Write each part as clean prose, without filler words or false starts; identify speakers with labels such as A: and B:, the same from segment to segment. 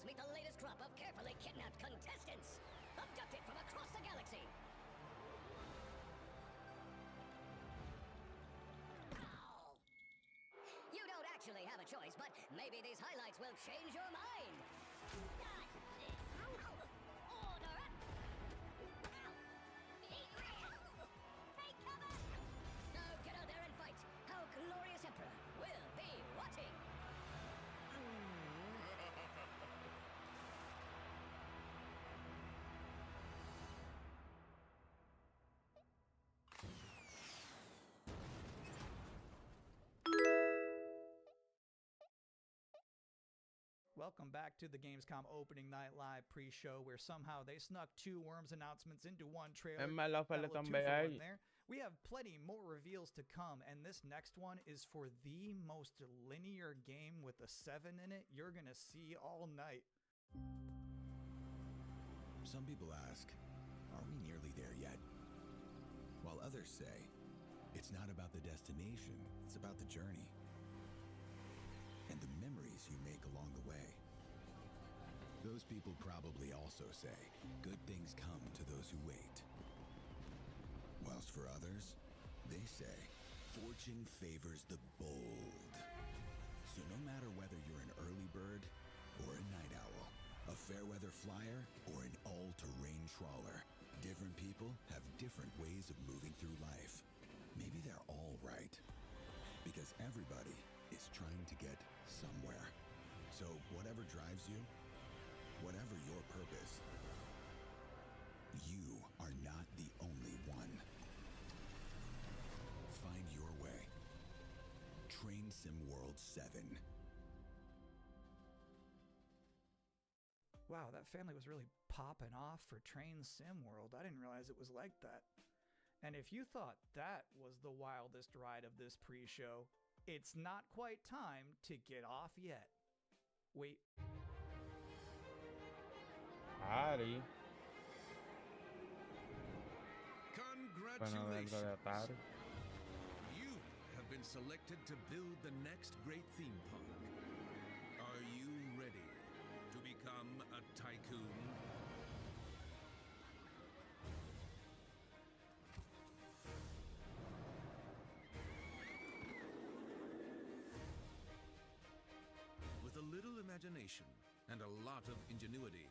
A: meet the latest crop of carefully kidnapped contestants, abducted from across the galaxy. Ow! You don't actually have a choice, but maybe these highlights will change your mind. Order up! Take cover! Now get out there and fight. Our glorious Emperor will be watching.
B: Welcome back to the Gamescom opening night live pre-show, where somehow they snuck 2 Worms announcements into one trailer. There. We have plenty more reveals to come, and this next one is for the most linear game with a 7 in it you're gonna see all night.
C: Some people ask, are we nearly there yet? While others say, it's not about the destination, it's about the journey. And the memories you make along the way. Those people probably also say, good things come to those who wait. Whilst for others, they say, fortune favors the bold. So no matter whether you're an early bird or a night owl, a fair weather flyer or an all-terrain trawler, different people have different ways of moving through life. Maybe they're all right, because everybody is trying to get somewhere. So whatever drives you, whatever your purpose, you are not the only one. Find your way. Train Sim World 7.
B: Wow, that family was really popping off for Train Sim World. I didn't realize it was like that. And if you thought that was the wildest ride of this pre-show, it's not quite time to get off yet. Wait.
D: Ari.
E: Congratulations. You have been selected to build the next great theme park. Are you ready to become a tycoon? With a little imagination and a lot of ingenuity,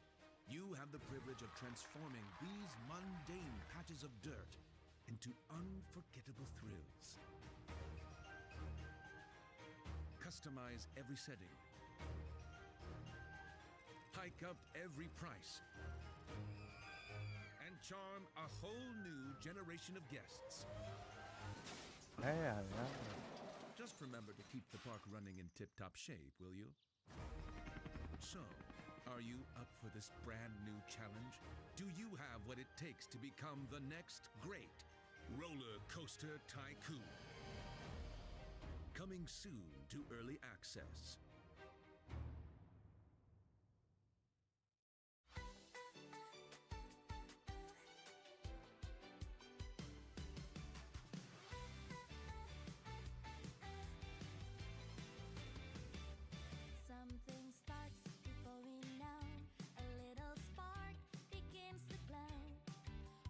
E: you have the privilege of transforming these mundane patches of dirt into unforgettable thrills. Customize every setting. Hike up every price. And charm a whole new generation of guests. Just remember to keep the park running in tip-top shape, will you? So, are you up for this brand new challenge? Do you have what it takes to become the next great roller coaster tycoon? Coming soon to early access.
F: Something starts before we know. A little spark begins to glow.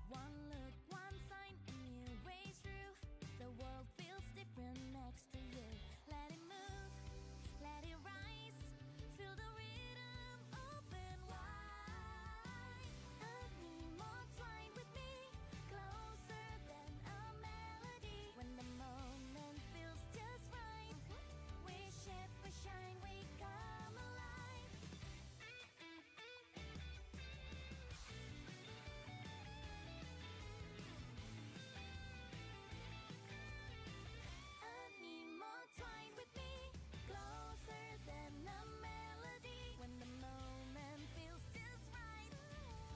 F: One look, one sign, a new way through. The world feels different next to you. Let it move, let it rise. Feel the rhythm, open wide. And need more twine with me, closer than a melody. When the moment feels just right, we shift, we shine, we come alive. I need more twine with me, closer than a melody. When the moment feels just right,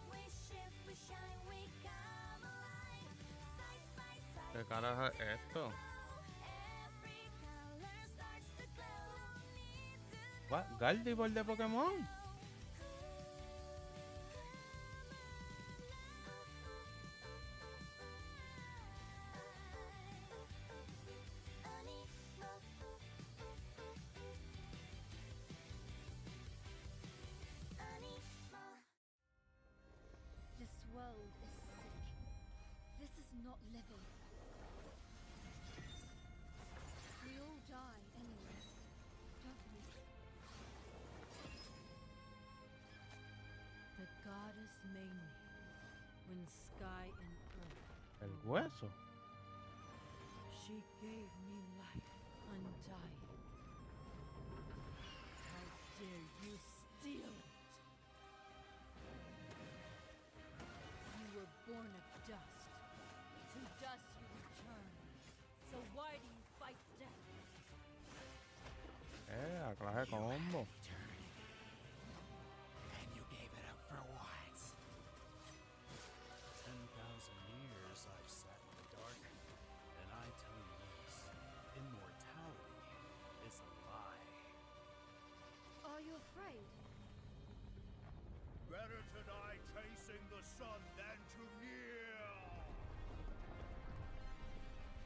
F: we shift, we shine, we come alive. Side by side,
D: ¿Qué carajo es esto?
F: every color starts to glow. Need to
D: What? Gardevoir de Pokémon.
F: I
G: between sky and earth.
D: El hueso.
G: She gave me life undying. How dare you steal it? You were born of dust. To dust you return. So why do you fight death?
D: La clase de combo.
C: And you gave it up for what?
H: 10,000 years I've sat in the dark, and I tell you this, immortality is a lie.
F: Are you afraid?
H: Better to die chasing the sun than to kneel!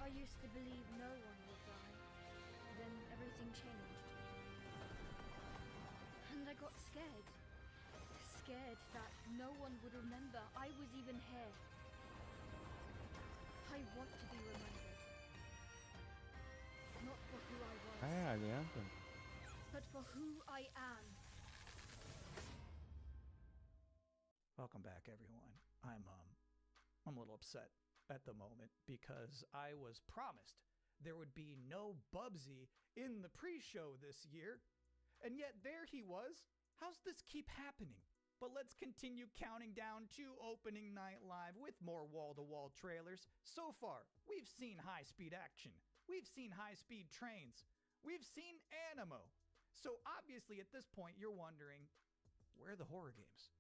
F: I used to believe no one would die. Then everything changed. And I got scared. Scared that no one would remember I was even here. I want to be remembered. Not for who I was,
D: Alianza.
F: but for who I am.
B: Welcome back, everyone. I'm a little upset at the moment because I was promised there would be no Bubsy in the pre-show this year, and yet there he was. How's this keep happening? But let's continue counting down to opening night live with more wall-to-wall trailers. So far, we've seen high-speed action. We've seen high-speed trains. We've seen animo. So obviously at this point, you're wondering, where are the horror games?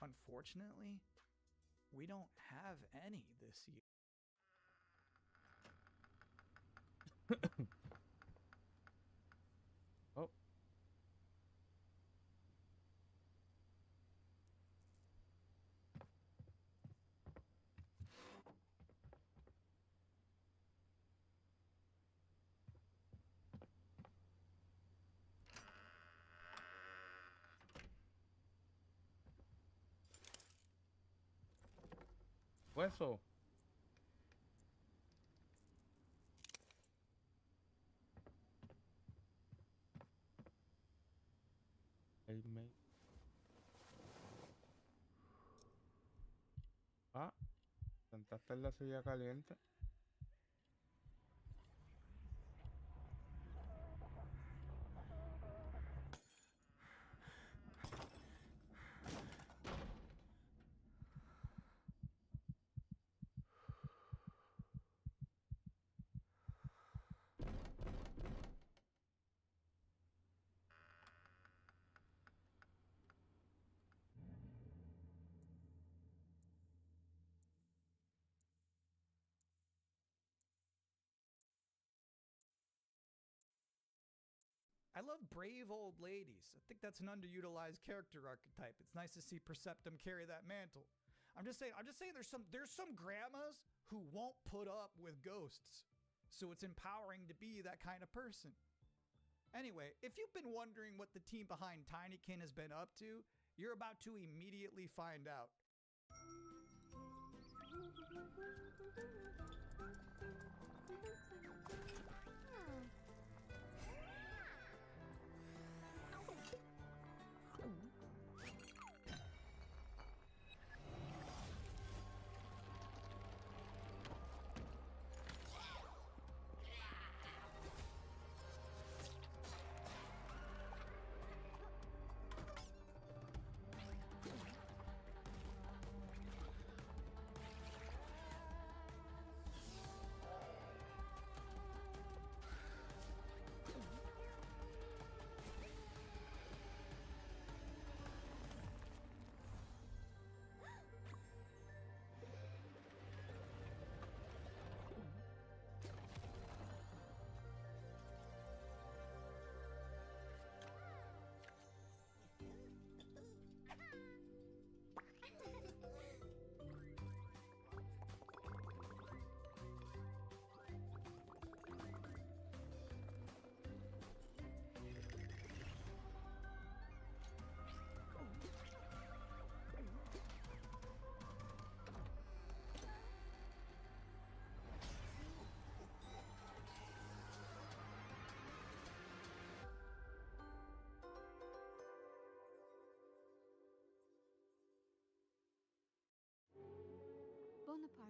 B: Unfortunately, we don't have any this year.
D: Oh. Hueso. Ah, sentaste en la silla caliente.
B: I love brave old ladies. I think that's an underutilized character archetype. It's nice to see Perceptum carry that mantle. I'm just saying there's some grandmas who won't put up with ghosts. So it's empowering to be that kind of person. Anyway, if you've been wondering what the team behind Tinykin has been up to, you're about to immediately find out.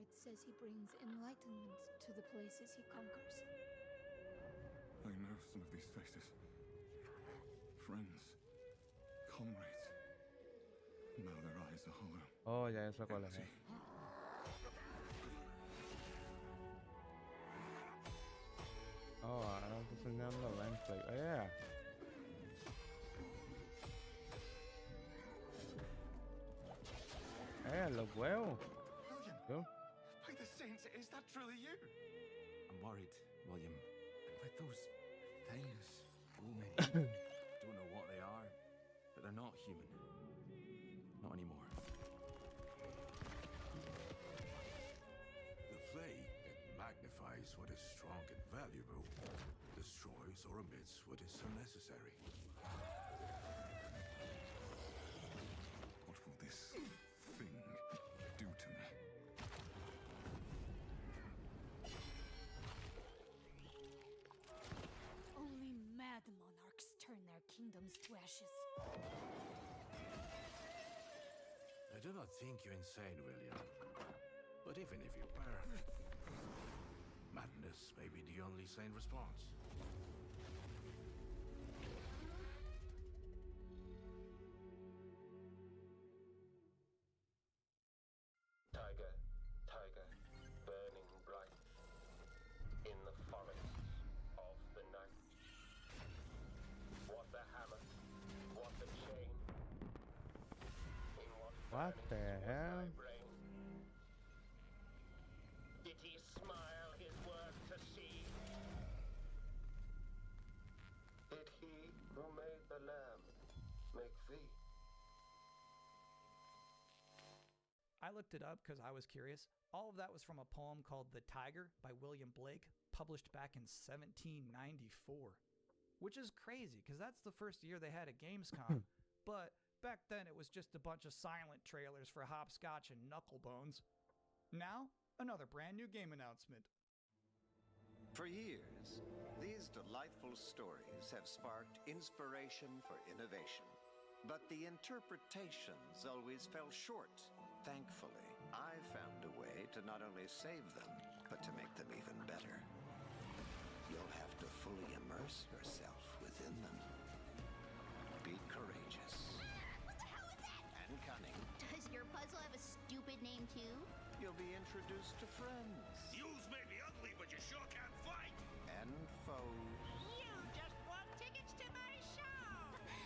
I: It says he brings enlightenment to the places he conquers.
J: I know some of these faces. Friends. Comrades. Now their eyes are hollow.
D: Oh, ya sé cuál es. Oh, ahora está enseñando gameplay. Oh, yeah. Los huevos.
J: William, by the saints, is that truly you?
K: I'm worried, William. With those things, oh maybe. Don't know what they are, but they're not human. Not anymore.
L: The flame, it magnifies what is strong and valuable, destroys or omits what is unnecessary.
J: What will this thing do to me?
I: Only mad monarchs turn their kingdoms to ashes.
L: I do not think you insane, William. But even if you were, madness may be the only sane response.
M: Tiger, tiger, burning bright in the forests of the night. What the hammer, what the chain, in
D: What the hell?
M: brain. Did he smile his work to see? Did he who made the lamb make thee?
B: I looked it up because I was curious. All of that was from a poem called The Tiger by William Blake, published back in 1794. Which is crazy, because that's the first year they had a Gamescom. But back then it was just a bunch of silent trailers for Hopscotch and Knucklebones. Now, another brand new game announcement.
N: For years, these delightful stories have sparked inspiration for innovation. But the interpretations always fell short. Thankfully, I found a way to not only save them, but to make them even better. You'll have to fully immerse yourself within them. Be courageous.
O: What the hell is that?
N: And cunning.
O: Does your puzzle have a stupid name too?
N: You'll be introduced to friends.
L: Yous may be ugly, but you sure can fight!
N: And foes.
O: You just want tickets to my show!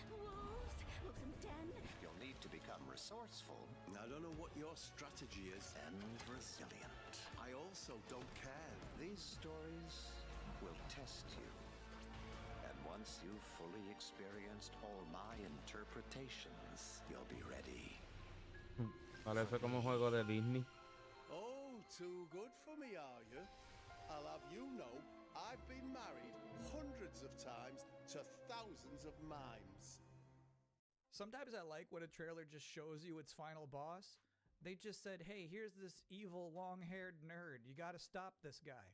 O: Wolves, lonesome den.
N: You'll need to become resourceful.
P: I don't know what your strategy is.
N: And resilient.
P: I also don't care.
N: These stories will test you. And once you've fully experienced all my interpretations, you'll be ready.
D: Parece como un juego de Disney.
P: Oh, too good for me, are you? I'll have you know, I've been married hundreds of times to thousands of mimes.
B: Sometimes I like when a trailer just shows you its final boss. They just said, hey, here's this evil long-haired nerd. You gotta stop this guy.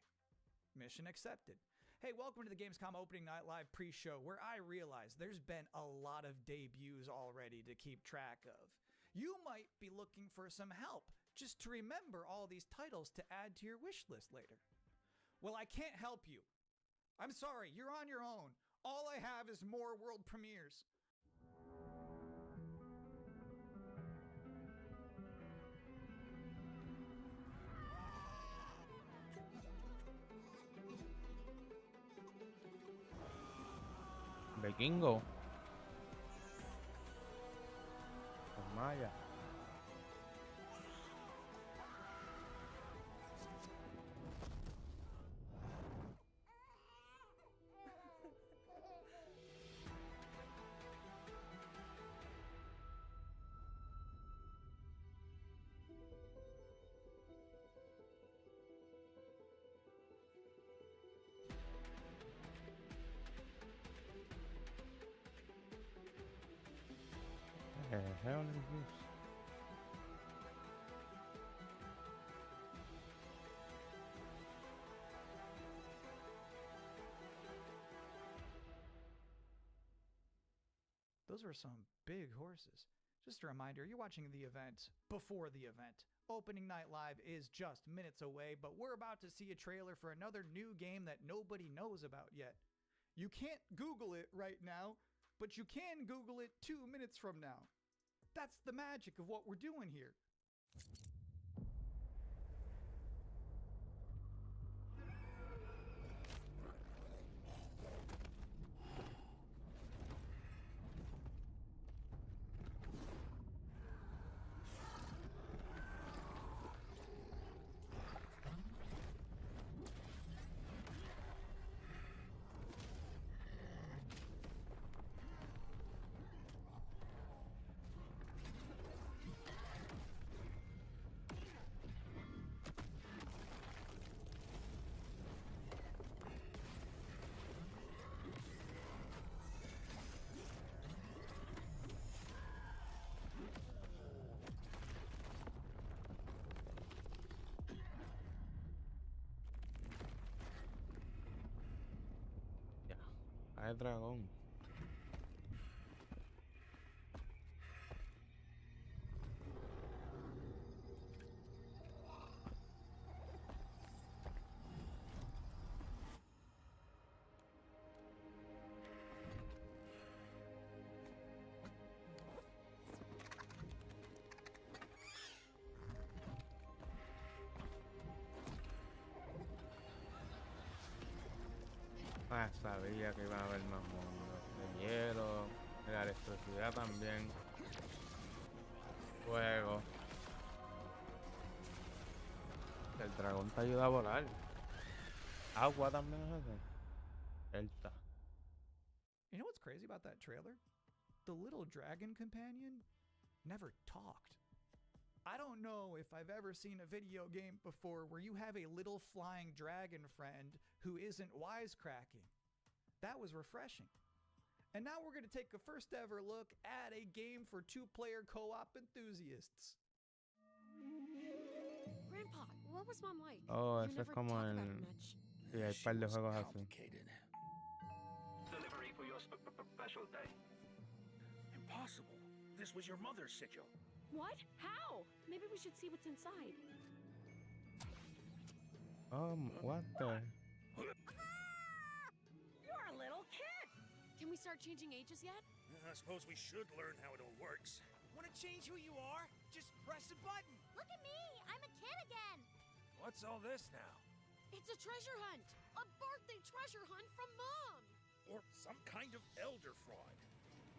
B: Mission accepted. Hey, welcome to the Gamescom Opening Night Live pre-show, where I realize there's been a lot of debuts already to keep track of. You might be looking for some help just to remember all these titles to add to your wish list later. Well, I can't help you. I'm sorry, you're on your own. All I have is more world premieres.
D: Vikingo. Maya. The hell is this?
B: Those were some big horses. Just a reminder, you're watching the event before the event. Opening Night Live is just minutes away, but we're about to see a trailer for another new game that nobody knows about yet. You can't Google it right now, but you can Google it 2 minutes from now. That's the magic of what we're doing here.
D: Hay dragón. Ah, sabía que iba a haber más mundos. De hielo, de la electricidad también. Fuego. El dragón te ayuda a volar. Agua también es ese. Delta.
B: You know what's crazy about that trailer? The little dragon companion never talked. I don't know if I've ever seen a video game before where you have a little flying dragon friend who isn't wisecracking. That was refreshing. And now we're going to take a first ever look at a game for two-player co-op enthusiasts.
Q: Grandpa, what was Mom like?
D: Oh,
Q: You
D: ese es
Q: never
D: como
Q: talk
D: el...
Q: about her much.
D: Sí, hay par de juegos así.
R: Delivery for your special day.
S: Impossible. This was your mother's sigil.
Q: What? How? Maybe we should see what's inside.
D: What the...
S: You're a little kid!
Q: Can we start changing ages yet?
S: I suppose we should learn how it all works.
T: Want to change who you are? Just press a button.
O: Look at me! I'm a kid again!
T: What's all this now?
Q: It's a treasure hunt! A birthday treasure hunt from Mom!
S: Or some kind of elder fraud.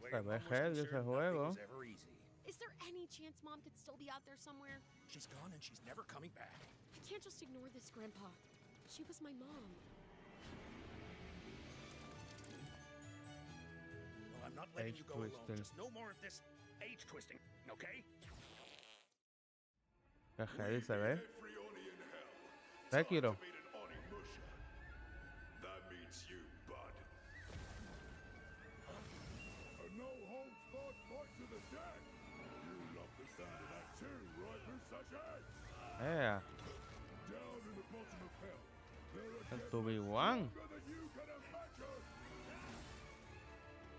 D: Se ve heavy ese juego.
S: Ever easy.
Q: Is there any chance Mom could still be out there somewhere?
S: She's gone and she's never coming back.
Q: I can't just ignore this, Grandpa. She was my mom.
S: Well, I'm not letting you go alone. Just no more of this age twisting, okay?
D: Qué heavy se ve. Sekiro.
L: That means you, bud. A no-holds-barred fight to the death. You love the sound of that too, right, Musashi?
D: Yeah.
L: Down in the bottom of hell, there are
D: El 2v1.
L: than you can imagine.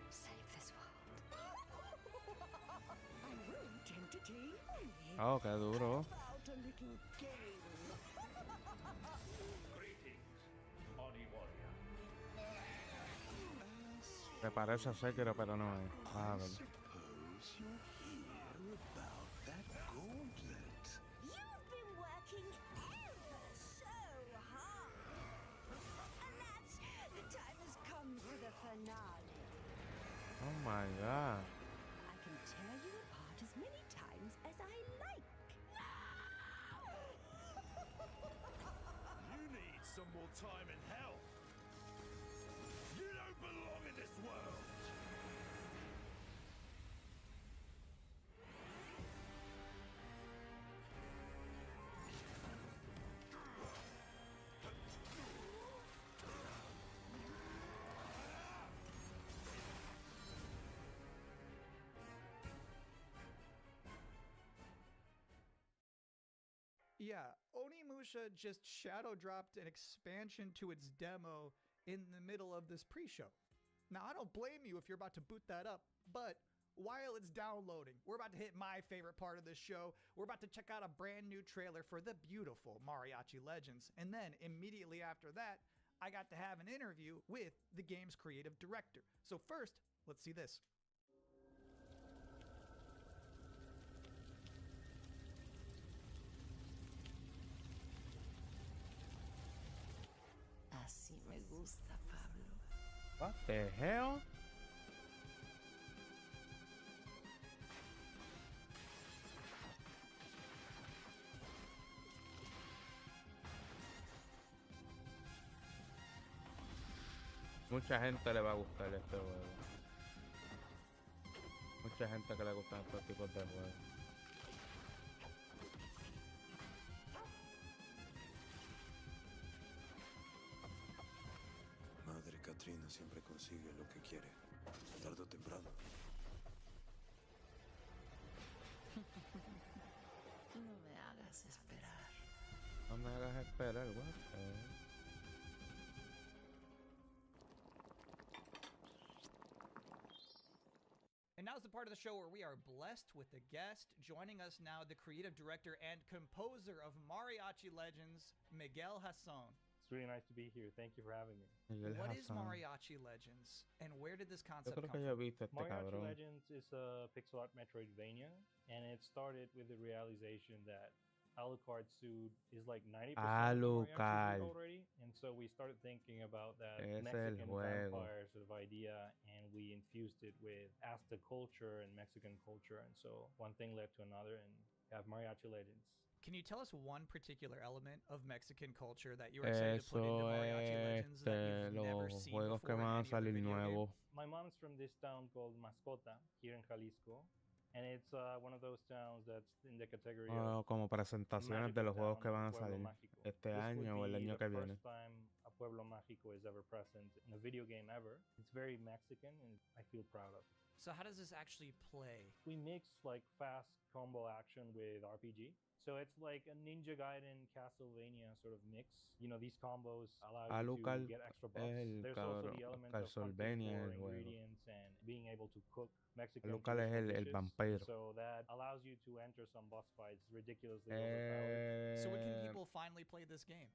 O: Save this world.
U: I'm really tempted to eat me.
D: Oh, qué duro.
U: About a little game.
R: Greetings, Oni Warrior.
D: Se parece a Sekiro, pero no es. A ver.
L: Suppose you're here about that gauntlet.
O: You've been working ever so hard. And that's the time has come for the finale.
D: Oh my god.
U: I can tear you apart as many times as I like.
S: You need some more time in hell. You don't belong in this world.
B: Yeah, Onimusha just shadow dropped an expansion to its demo in the middle of this pre-show. Now, I don't blame you if you're about to boot that up, but while it's downloading, we're about to hit my favorite part of this show. We're about to check out a brand new trailer for the beautiful Mariachi Legends. And then immediately after that, I got to have an interview with the game's creative director. So first, let's see this.
U: Así me gusta, Pablo.
D: What the hell? Mucha gente le va a gustar este juego. Mucha gente que le gustan estos tipos de juegos.
L: Madre Katrina siempre consigue lo que quiere, tarde o temprano.
U: No me hagas esperar.
D: No me hagas esperar, what?
B: And now's the part of the show where we are blessed with a guest. Joining us now, the creative director and composer of Mariachi Legends, Miguel Hassan.
A: It's really nice to be here. Thank you for having me.
B: What is Mariachi Legends, and where did this concept come from?
A: Mariachi Legends is a pixel art Metroidvania, and it started with the realization that Alucard suit is like 90% Mariachi already, and so we started thinking about that Mexican vampire sort of idea, and we infused it with Aztec culture and Mexican culture, and so one thing led to another, and we have Mariachi Legends.
B: Can you tell us one particular element of Mexican culture that you were excited to put into Mariachi Legends that you've never seen before in any other video game?
A: My mom's from this town called Mascota here in Jalisco. And it's one of those towns that's in the category of
D: como presentaciones de los juegos que van a salir este año o el año que viene.
A: This would be the first time a Pueblo Mágico is ever present in a video game ever. It's very Mexican, and I feel proud of it.
B: So how does this actually play?
A: We mix like fast combo action with RPG. So it's like a Ninja Gaiden Castlevania sort of mix. You know, these combos allow you to get extra buffs. There's also the element of ingredients and being able to cook Mexican dishes. So that allows you to enter some boss fights ridiculously overpowered.
B: So when can people finally play this game?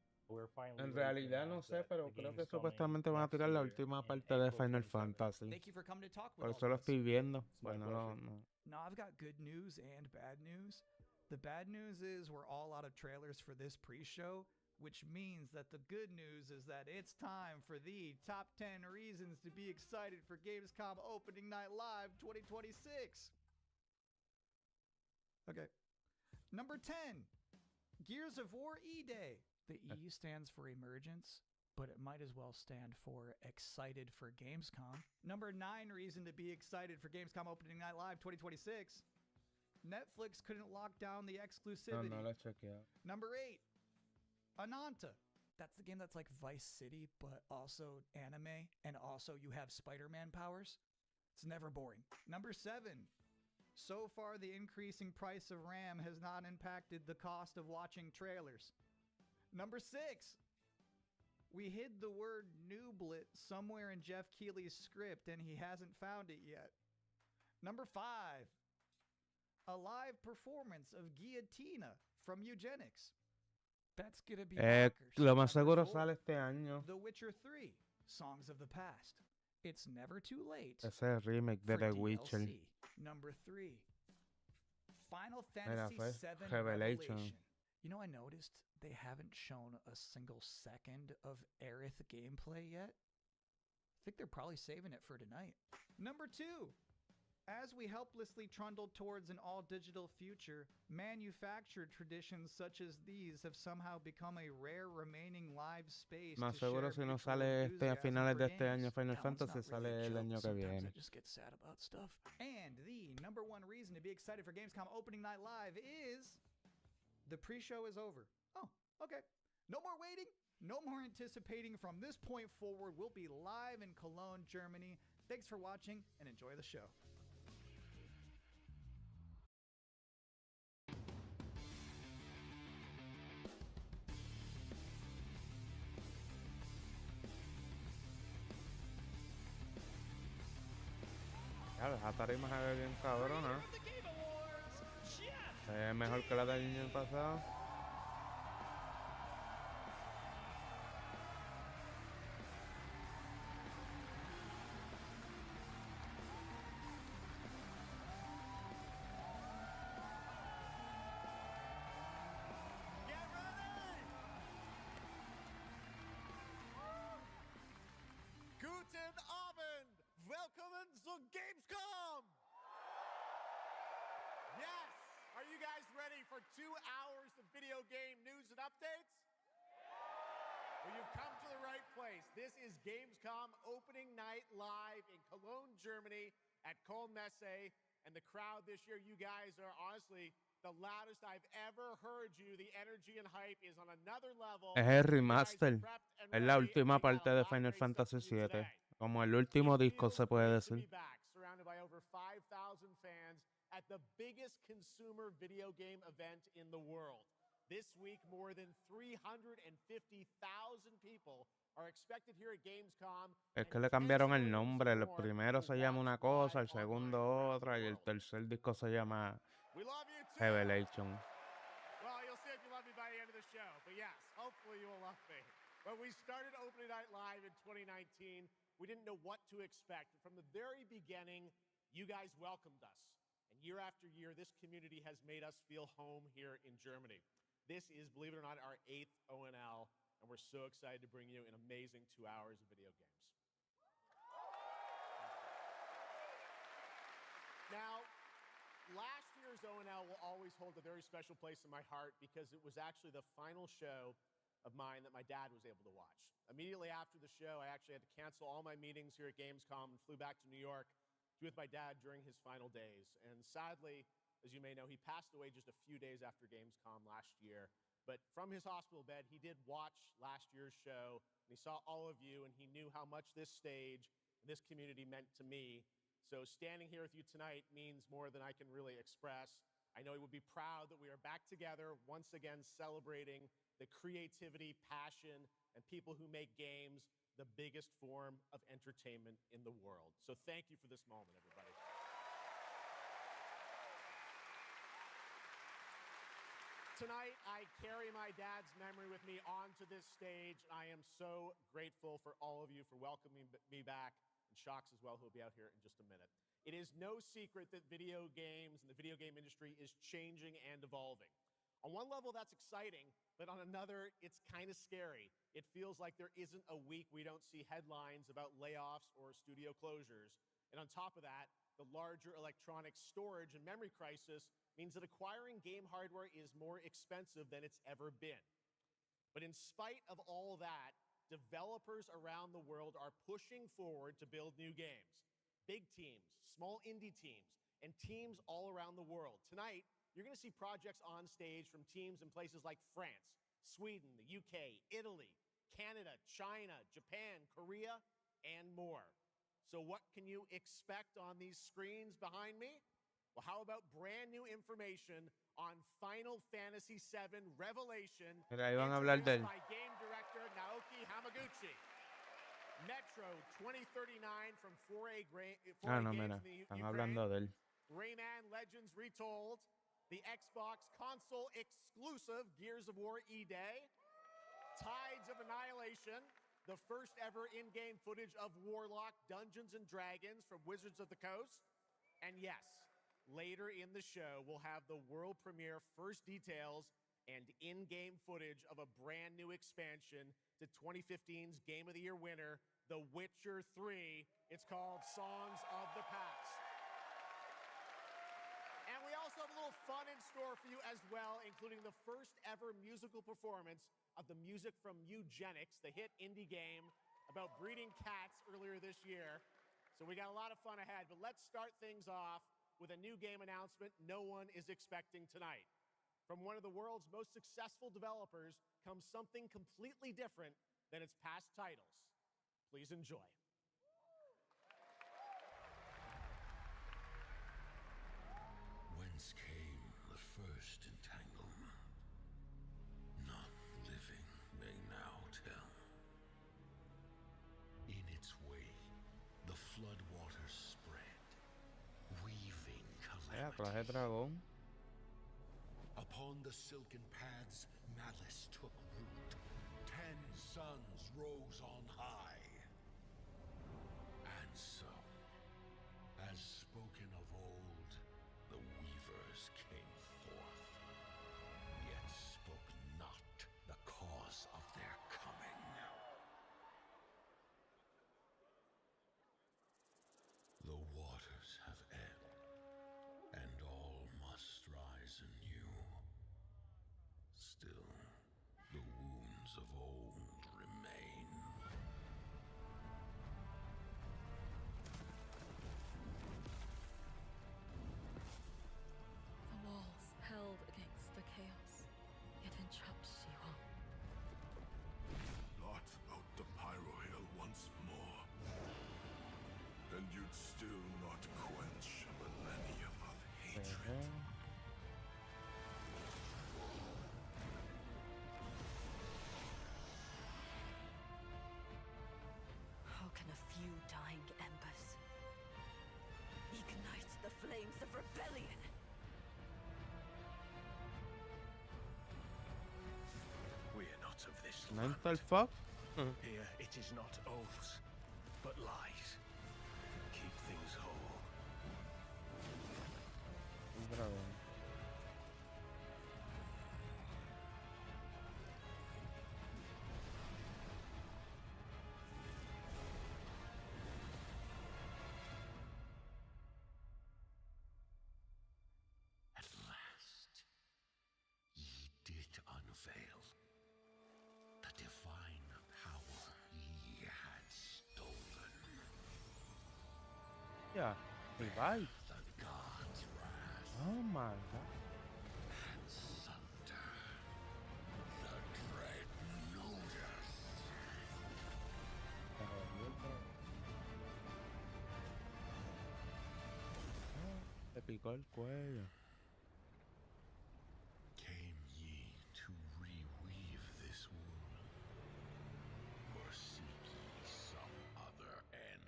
D: En realidad no sé, pero creo que supuestamente van a tirar la última parte de Final Fantasy.
B: Thank you for coming to talk with
D: Por
B: us.
D: eso lo estoy viendo. Bueno, no.
B: Now I've got good news and bad news. The bad news is we're all out of trailers for this pre-show, which means that the good news is that it's time for the top 10 reasons to be excited for Gamescom Opening Night Live 2026. Okay. Number 10, Gears of War E-Day. The E stands for Emergence, but it might as well stand for excited for Gamescom. Number 9 reason to be excited for Gamescom Opening Night Live 2026. Netflix couldn't lock down the exclusivity.
D: No, let's check it out.
B: Number 8, Ananta. That's the game that's like Vice City, but also anime, and also you have Spider-Man powers. It's never boring. Number 7, so far the increasing price of RAM has not impacted the cost of watching trailers. Number 6, we hid the word nooblet somewhere in Jeff Keighley's script, and he hasn't found it yet. Number 5, a live performance of Guillotina from Eugenics. That's gonna be
D: lo más seguro sale este año.
B: The Witcher 3, Songs of the Past. It's never too late.
D: Ese remake de The Witcher.
B: Number 3, Final Fantasy VII
D: Revelation.
B: You know, I noticed they haven't shown a single second of Aerith gameplay yet. I think they're probably saving it for tonight. Number 2, as we helplessly trundle towards an all-digital future, manufactured traditions such as these have somehow become a rare remaining live space.
D: Más seguro si no sale a finales de este año Final Fantasy, sale el año que viene.
B: I just get sad about stuff. And the number 1 reason to be excited for Gamescom Opening Night Live is the pre-show is over. Oh, okay. No more waiting. No more anticipating. From this point forward, we'll be live in Cologne, Germany. Thanks for watching and enjoy the show.
D: esa tarima se ve bien cabrona. Se ve mejor que la del año pasado.
P: Guten Abend! Willkommen zu Gamescom! Yes! Are you guys ready for 2 hours of video game news and updates? Well, you've come to the right place. This is Gamescom opening night live in Cologne, Germany at COMENTA. And the crowd this year, you guys are honestly the loudest I've ever heard you. The energy and hype is on another level.
D: Es el remaster. Es la última parte de Final Fantasy VII. Como el último disco se puede decir.
P: Surrounded by over 5,000 fans at the biggest consumer video game event in the world. This week, more than 350,000 people are expected here at Gamescom.
D: Es que le cambiaron el nombre. El primero se llama una cosa, el segundo otra, y el tercer disco se llama Revelation.
P: Well, you'll see if you love me by the end of the show. But yes, hopefully you will love me. When we started Opening Night Live in 2019, we didn't know what to expect. From the very beginning, you guys welcomed us. And year after year, this community has made us feel home here in Germany. This is, believe it or not, our 8th ONL, and we're so excited to bring you an amazing 2 hours of video games. Now, last year's ONL will always hold a very special place in my heart because it was actually the final show of mine that my dad was able to watch. Immediately after the show, I actually had to cancel all my meetings here at Gamescom and flew back to New York to be with my dad during his final days. And sadly, as you may know, he passed away just a few days after Gamescom last year. But from his hospital bed, he did watch last year's show, and he saw all of you, and he knew how much this stage and this community meant to me. So standing here with you tonight means more than I can really express. I know he would be proud that we are back together, once again celebrating the creativity, passion, and people who make games the biggest form of entertainment in the world. So thank you for this moment, everybody. Tonight, I carry my dad's memory with me onto this stage. I am so grateful for all of you for welcoming me back, and Shocks as well, who will be out here in just a minute. It is no secret that video games and the video game industry is changing and evolving. On one level, that's exciting, but on another, it's kind of scary. It feels like there isn't a week we don't see headlines about layoffs or studio closures. And on top of that, the larger electronic storage and memory crisis means that acquiring game hardware is more expensive than it's ever been. But in spite of all that, developers around the world are pushing forward to build new games. Big teams, small indie teams, and teams all around the world. Tonight, you're going to see projects on stage from teams in places like France, Sweden, the UK, Italy, Canada, China, Japan, Korea, and more. So what can you expect on these screens behind me? Well, how about brand new information on Final Fantasy VII Revelation, introduced by game director Naoki Hamaguchi. Metro 2039 from 4A Games in the Ukraine. Rayman Legends Retold. The Xbox console exclusive Gears of War E-Day. Tides of Annihilation. The first ever in-game footage of Warlock Dungeons & Dragons from Wizards of the Coast. And yes, later in the show, we'll have the world premiere first details and in-game footage of a brand new expansion to 2015's Game of the Year winner, The Witcher 3. It's called Songs of the Past. And we also have a little fun in store for you as well, including the first ever musical performance of the music from Eugenics, the hit indie game about breeding cats earlier this year. So we got a lot of fun ahead, but let's start things off with a new game announcement no one is expecting tonight. From one of the world's most successful developers comes something completely different than its past titles. Please enjoy.
L: Whence came the first entanglement? Not living may now tell. In its wake, the floodwaters spread,
D: Clase de dragón.
L: Upon the silken paths, malice took root. 10 suns rose on high. And so, as spoken of old, the weavers came forth, yet spoke not the cause of their coming. The waters have ebbed, and all must rise anew. Still, the wounds of old remain.
G: The walls held against the chaos, yet entrapped Shiwan.
L: Blot out the pyro hail once more, and you'd still not quench a millennium of hatred.
U: How can a few dying embers ignite the flames of rebellion?
S: We're not of this
D: Mental fuck?
S: Here it is not oaths, but lies. Keep things whole.
D: Un dragón.
L: At last, ye did unveil the divine power ye had stolen.
D: Yeah, revive.
L: The gods' wrath
D: Oh my god.
L: and sunder the dread notice.
D: Le picó el cuello.
L: Came ye to reweave this world, or seek ye some other end?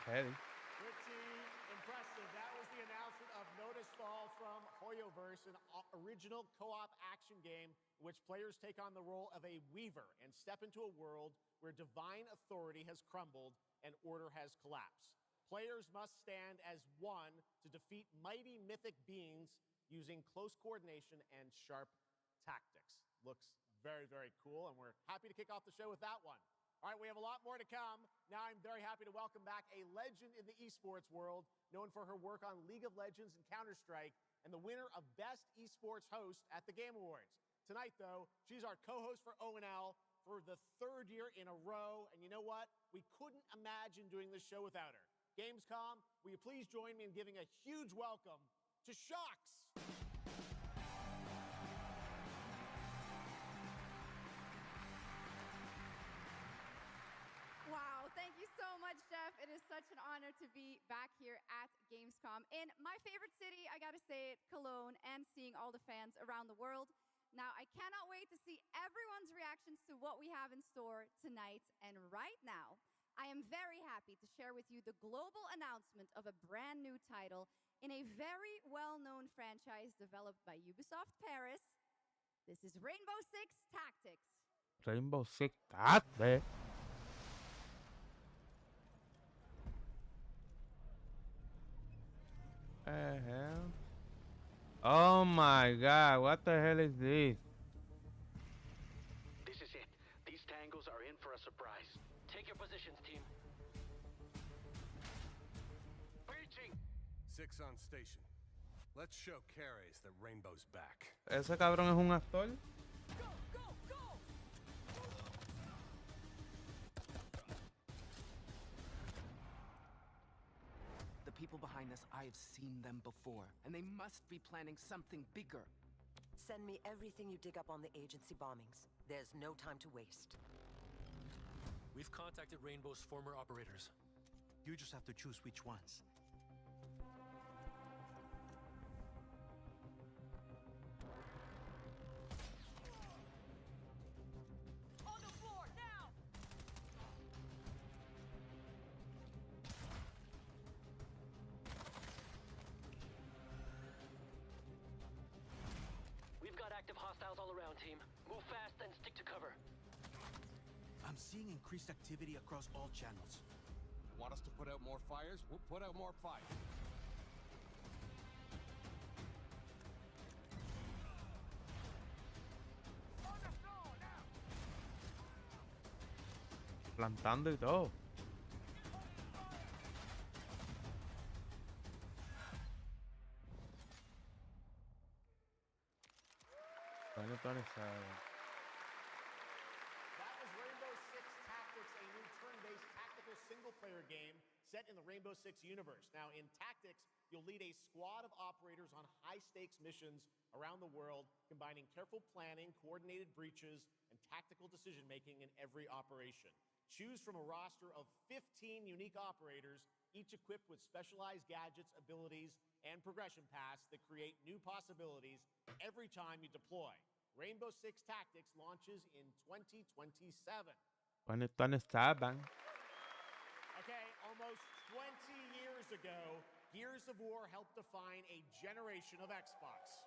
D: Heavy.
P: Pretty impressive. That was the announcement of Notice Fall from Hoyoverse, an original co-op action game in which players take on the role of a weaver and step into a world where divine authority has crumbled and order has collapsed. Players must stand as one to defeat mighty mythic beings using close coordination and sharp tactics. Looks very, very cool, and we're happy to kick off the show with that one. All right, we have a lot more to come. Now I'm very happy to welcome back a legend in the esports world, known for her work on League of Legends and Counter-Strike, and the winner of Best Esports Host at the Game Awards. Tonight, though, she's our co-host for ONL for the 3rd year in a row, and you know what? We couldn't imagine doing this show without her. Gamescom, will you please join me in giving a huge welcome to Shocks?
E: Wow, thank you so much, Jeff. It is such an honor to be back here at Gamescom in my favorite city, I gotta say it, Cologne, and seeing all the fans around the world. Now, I cannot wait to see everyone's reactions to what we have in store tonight. And right now, I am very happy to share with you the global announcement of a brand new title in a very well-known franchise developed by Ubisoft Paris. This is Rainbow Six Tactics.
D: Rainbow Six Tactics. Hell? Oh my god, what the hell is this?
R: This is it. These tangos are in for a surprise. Take your positions, team. Breaching!
S: 6 on station. Let's show Cares that Rainbow's back.
D: ¿Ese cabrón es un actor?
K: The people behind this, I have seen them before, and they must be planning something bigger.
V: Send me everything you dig up on the agency bombings. There's no time to waste.
W: We've contacted Rainbow's former operators.
H: You just have to choose which ones. I'm seeing increased activity across all channels.
K: Want us to put out more fires? We'll put out more fires.
D: Plantando y todo.
P: That was Rainbow Six Tactics, a new turn-based tactical single-player game set in the Rainbow Six universe. Now, in Tactics, you'll lead a squad of operators on high-stakes missions around the world, combining careful planning, coordinated breaches, and tactical decision-making in every operation. Choose from a roster of 15 unique operators, each equipped with specialized gadgets, abilities, and progression paths that create new possibilities every time you deploy. Rainbow Six Tactics launches in 2027.
D: When están estaban.
P: Okay, almost 20 years ago, Gears of War helped define a generation of Xbox.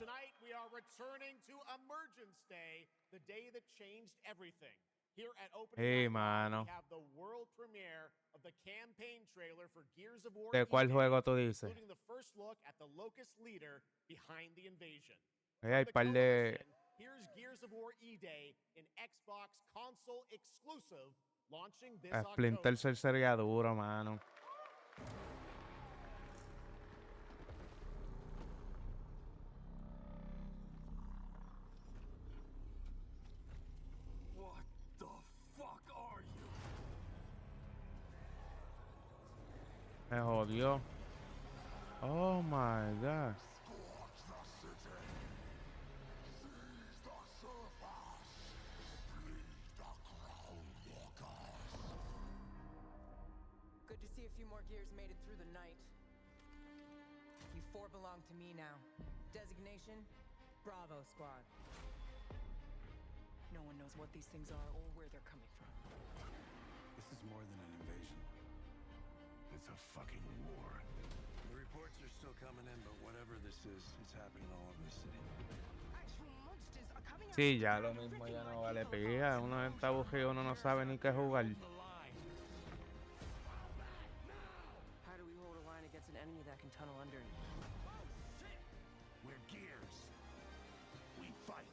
P: Tonight, we are returning to Emergence Day, the day that changed everything. Here at Opening Night, we have the world premiere of the campaign trailer for Gears of War
D: ¿De cuál juego tú dices?
P: including the first look at the Locust leader behind the invasion.
D: Hay par de...
P: Here's Gears of War E-Day, an Xbox console exclusive, launching this
D: Splinter Cell sería duro, mano.
S: What the fuck are you?
D: Me jodió. Oh my god.
C: Good to see a few more gears made it through the night. You four belong to me now. Designation, Bravo Squad. No one knows what these things are or where they're coming from.
H: This is more than an invasion.
L: It's a fucking war.
H: The reports are still coming in, but whatever this is, it's happening all over the city.
D: Sí, ya lo mismo ya no vale pija. Uno está aburrido, uno no sabe ni qué jugar.
C: How do we hold a line against an enemy that can tunnel underneath?
S: We're Gears. We fight.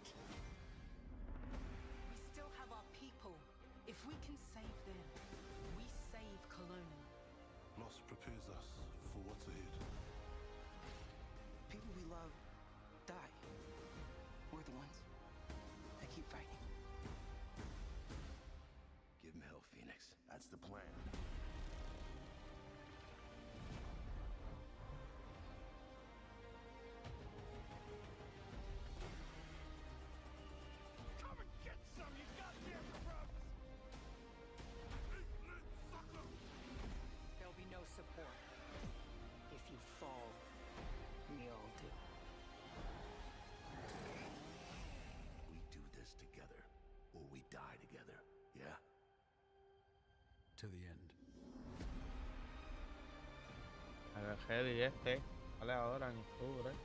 G: We still have our people. If we can save them, we save Cologne.
L: Loss prepares us for what's ahead.
C: People we love die. We're the ones that keep fighting.
K: Give him hell, Phoenix. That's the plan.
S: Come and get some, you goddamn grubs!
C: There'll be no support. If you fall, we all do.
K: We do this together, or we die together, yeah?
H: To the end.
D: El heavy este sale ahora en octubre.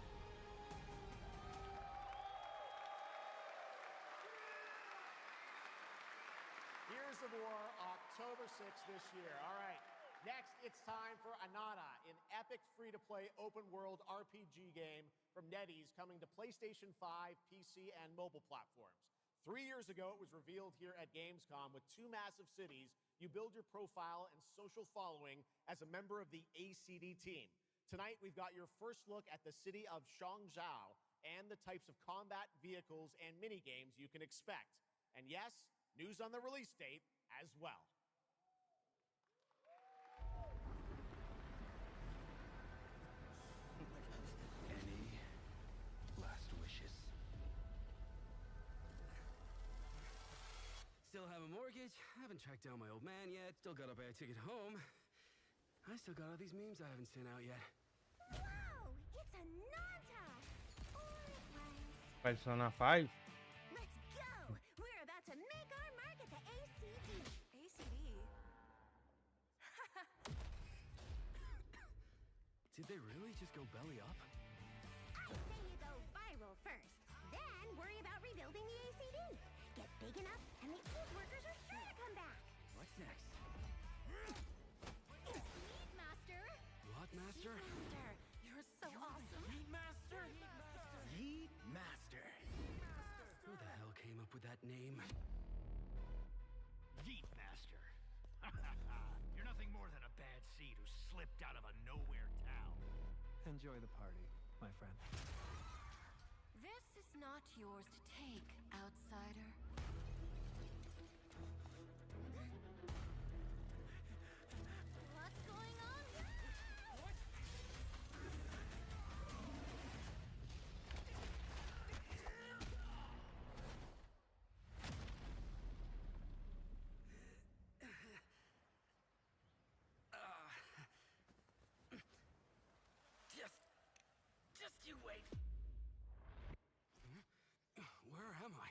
P: Gears of War, October 6th this year. All right, next it's time for Anata, an epic free-to-play open-world RPG game from NetEase coming to PlayStation 5, PC, and mobile platforms. 3 years ago, it was revealed here at Gamescom. With 2 massive cities, you build your profile and social following as a member of the ACD team. Tonight, we've got your first look at the city of Shangzhou and the types of combat vehicles and mini-games you can expect. And yes, news on the release date as well.
H: Any last wishes?
F: Still have a mortgage, haven't tracked down my old man yet, still gotta buy a ticket home. I still got all these memes I haven't sent out yet.
O: Whoa! It's a Nanta! Or it was.
D: Persona 5.
O: Let's go! We're about to make our mark at the ACD. ACD?
F: Did they really just go belly up?
O: I say you go viral first, then worry about rebuilding the ACD. get big enough, and the old workers are sure to come back.
F: What's next?
Q: Meat Master!
F: What, Master?
Q: Meat Master! You're so awesome!
F: Meat Master?
T: Yeet Master.
F: Who the hell came up with that name?
T: Yeet Master. You're nothing more than a bad seed who slipped out of a nowhere town.
K: Enjoy the party, my friend.
Q: This is not yours to take, outsider. What's going on here? What?
F: Just you wait. Where am I?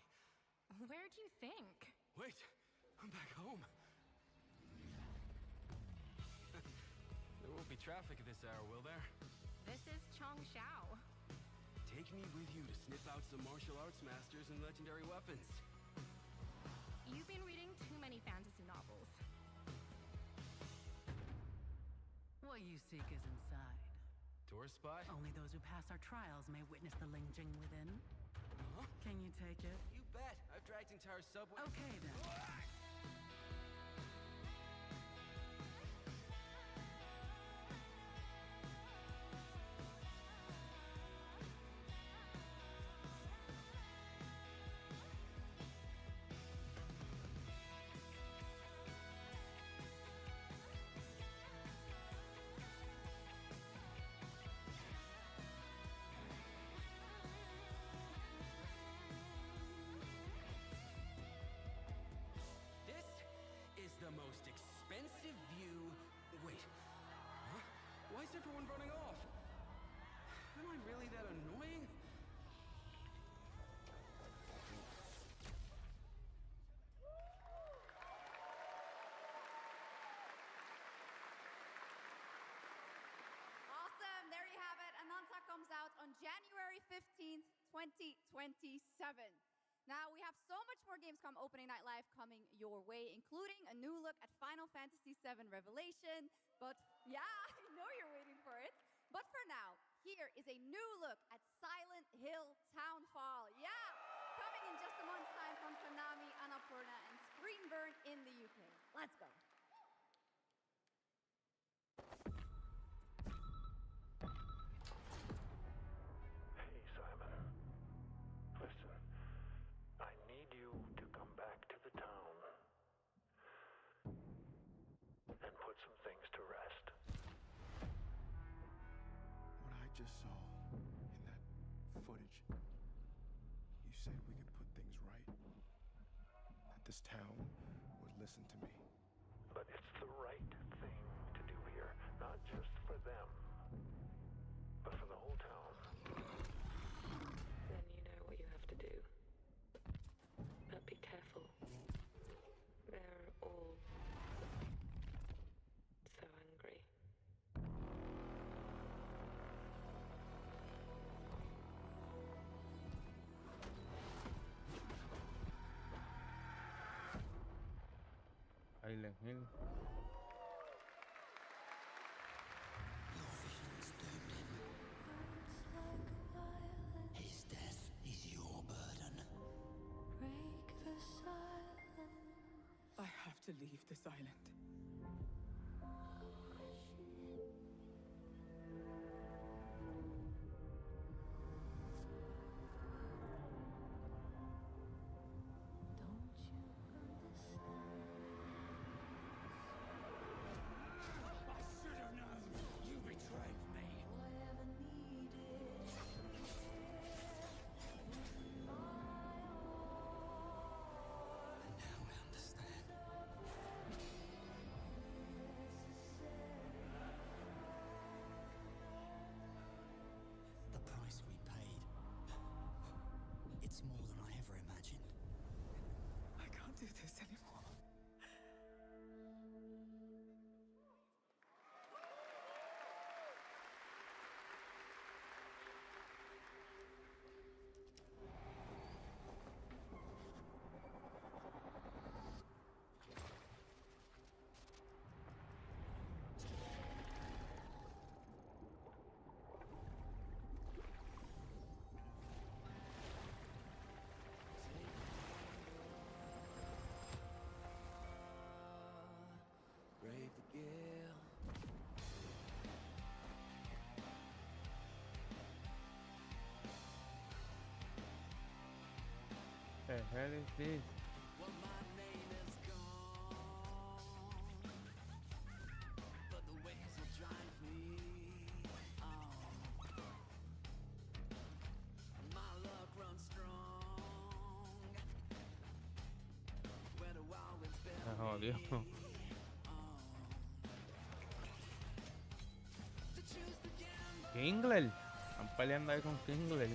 Q: Where do you think?
F: Wait, I'm back home. There won't be traffic at this hour, will there?
Q: This is Chongshao.
F: Take me with you to sniff out some martial arts masters and legendary weapons.
Q: You've been reading too many fantasy novels.
C: What you seek is inside.
F: Tourist spot?
C: Only those who pass our trials may witness the Lingjing within.
F: Huh?
C: Can you take it?
F: You bet. I've dragged entire subway.
C: Okay then.
F: The most expensive view. Wait. Huh? Why is everyone running off? Am I really that annoying?
E: Awesome. There you have it. Ananta comes out on January 15th, 2027. Now, we have so much more Gamescom Opening Night Live coming your way, including a new look at Final Fantasy VII Revelation. But yeah, I know you're waiting for it. But for now, here is a new look at Silent Hill Townfall. Yeah, coming in just a month's time from Konami, Annapurna, and Screenburn in the UK. Let's go.
R: Hey, Simon. Listen. I need you to come back to the town and put some things to rest.
K: What I just saw in that footage, you said we could put things right. That this town would listen to me.
R: But it's the right thing to do here, not just for them, but for the whole town.
I: Then you know what you have to do. But be careful. They're all so angry.
D: Silent Hill.
J: His death is your burden.
M: I have to leave this island.
S: I should have known! You betrayed me!
J: Now I understand. The price we paid. It's more than I ever imagined.
M: I can't do this anymore.
D: hell is this? Se jodió. Kingler. Están peleando ahí con Kingler.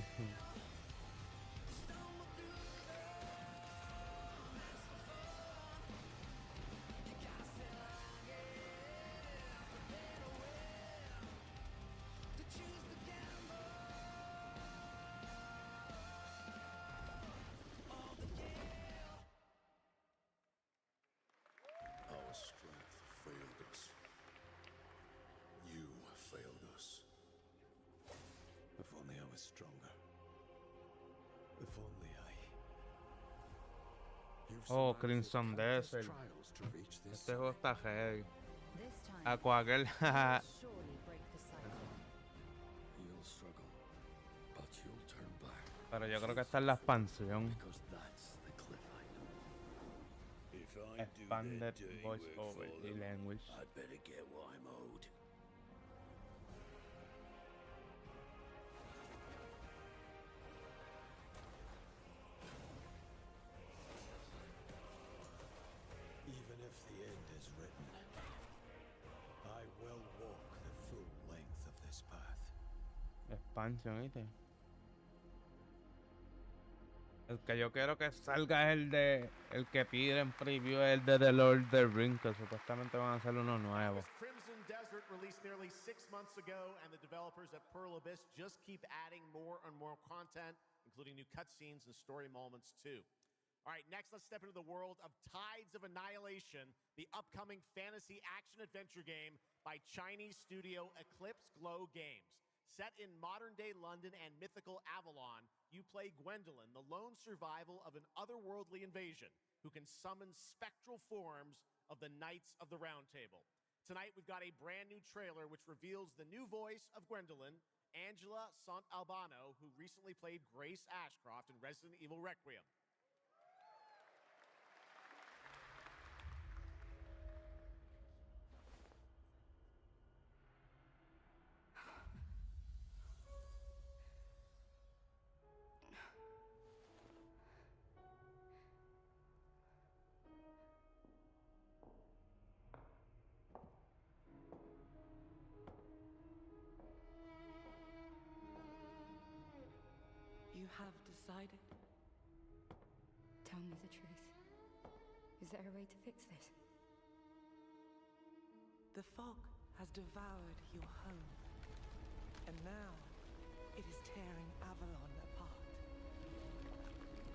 L: Our strength failed us. You failed us. If only I was stronger. If only I... You've
D: Oh,
L: survived
D: Crimson
L: countless
D: Desert.
L: trials to reach this
D: Este juego está heavy.
U: This time,
D: Aquagirl.
U: you'll surely break the cycle.
L: You'll struggle, but you'll turn back.
D: Pero yo creo que esta es la expansión.
L: Because that's the cliff I know. If I
D: Expanded voice over the language.
L: I'd better get what I'm owed. Even if the end is written, I will walk the full length of this path.
D: Expansión, ¿viste? El que yo quiero que salga es el que pide en preview, el de The Lord of the Rings, que supuestamente van a hacer uno nuevo.
P: Crimson Desert released nearly 6 months ago, and the developers at Pearl Abyss just keep adding more and more content, including new cutscenes and story moments too. All right, next let's step into the world of Tides of Annihilation, the upcoming fantasy action-adventure game by Chinese studio Eclipse Glow Games. Set in modern-day London and mythical Avalon, you play Gwendolyn, the lone survival of an otherworldly invasion who can summon spectral forms of the Knights of the Round Table. Tonight, we've got a brand new trailer which reveals the new voice of Gwendolyn, Angela Sant'Albano, who recently played Grace Ashcroft in Resident Evil Requiem.
I: You have decided?
A: Tell me the truth. Is there a way to fix this?
I: The fog has devoured your home, and now it is tearing Avalon apart.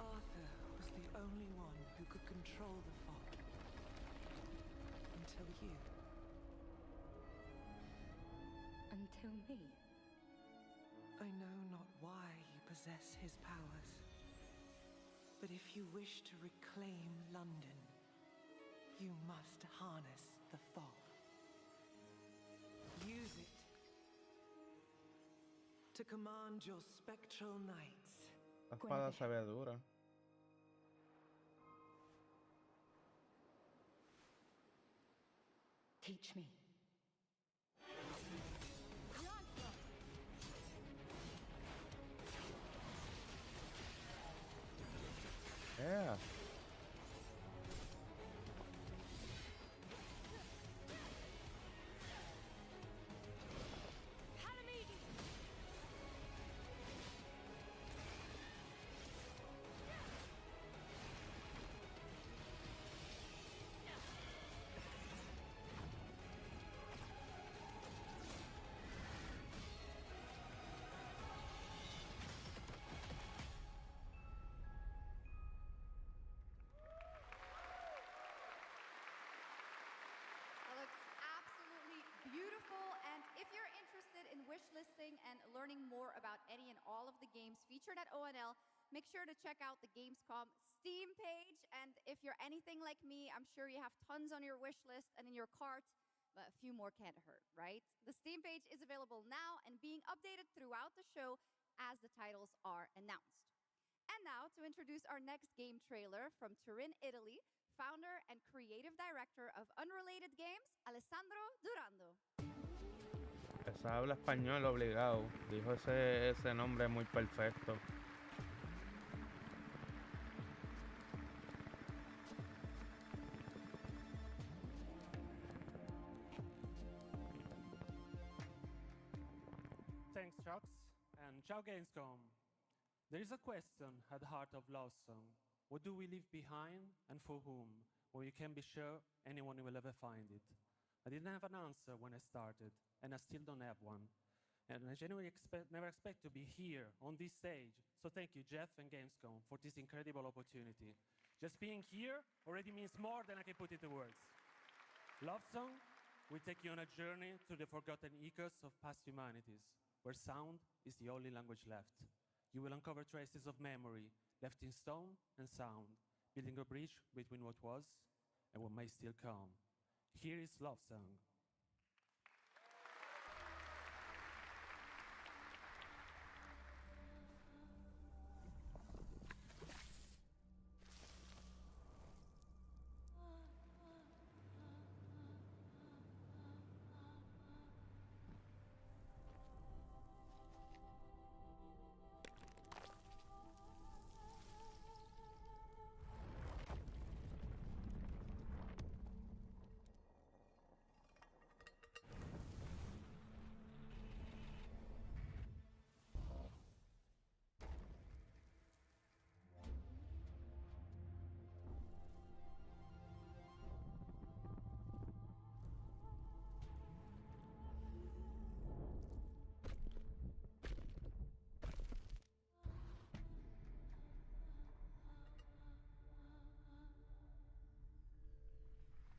I: Arthur was the only one who could control the fog. Until you.
A: Until me?
I: I know not why you possess his powers, but if you wish to reclaim London, you must harness the fog. Use it to command your spectral knights.
D: La espada se ve dura.
A: Teach me.
D: Yeah.
E: That looks absolutely beautiful. And if you're interested in wish listing and learning more about any and all of the games featured at ONL, make sure to check out the Gamescom Steam page. And if you're anything like me, I'm sure you have tons on your wish list and in your cart, but a few more can't hurt, right? The Steam page is available now and being updated throughout the show as the titles are announced. And now to introduce our next game trailer from Turin, Italy, founder and creative director of Unrelated Games, Alessandro Durando.
D: Esa habla español obligado. Dijo ese nombre muy perfecto.
B: Thanks, Chucks, and ciao Gamescom. There is a question at the heart of Love Song. What do we leave behind and for whom? Well, you can be sure anyone will ever find it. I didn't have an answer when I started, and I still don't have one. And I genuinely never expect to be here on this stage. So thank you, Jeff and Gamescom, for this incredible opportunity. Just being here already means more than I can put into words. Love Song will take you on a journey through the forgotten echoes of past humanities, where sound is the only language left. You will uncover traces of memory left in stone and sound, building a bridge between what was and what may still come. Here is Love Song.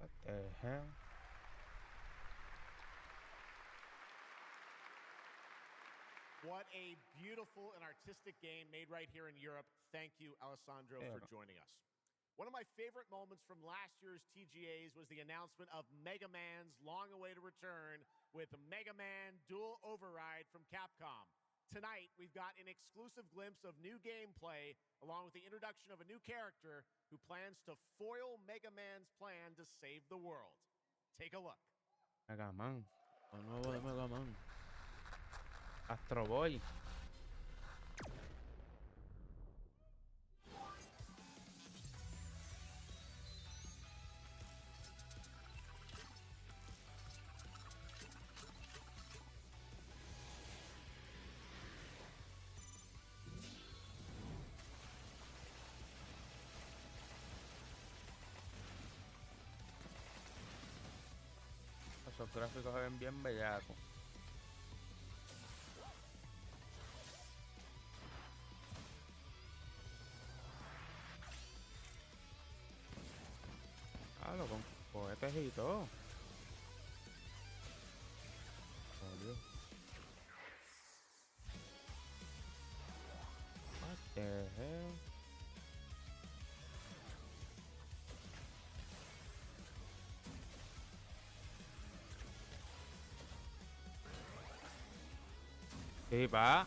D: What the hell?
P: What a beautiful and artistic game made right here in Europe. Thank you, Alessandro, for joining us. One of my favorite moments from last year's TGAs was the announcement of Mega Man's long-awaited return with Mega Man Dual Override from Capcom. Tonight, we've got an exclusive glimpse of new gameplay, along with the introduction of a new character who plans to foil Mega Man's plan to save the world. Take a look.
D: Mega Man. Lo nuevo de Mega Man. Astro Boy. Esos gráficos se ven bien bellacos. Con cohetes y todo. Oh, Dios. What the hell? Sí, va.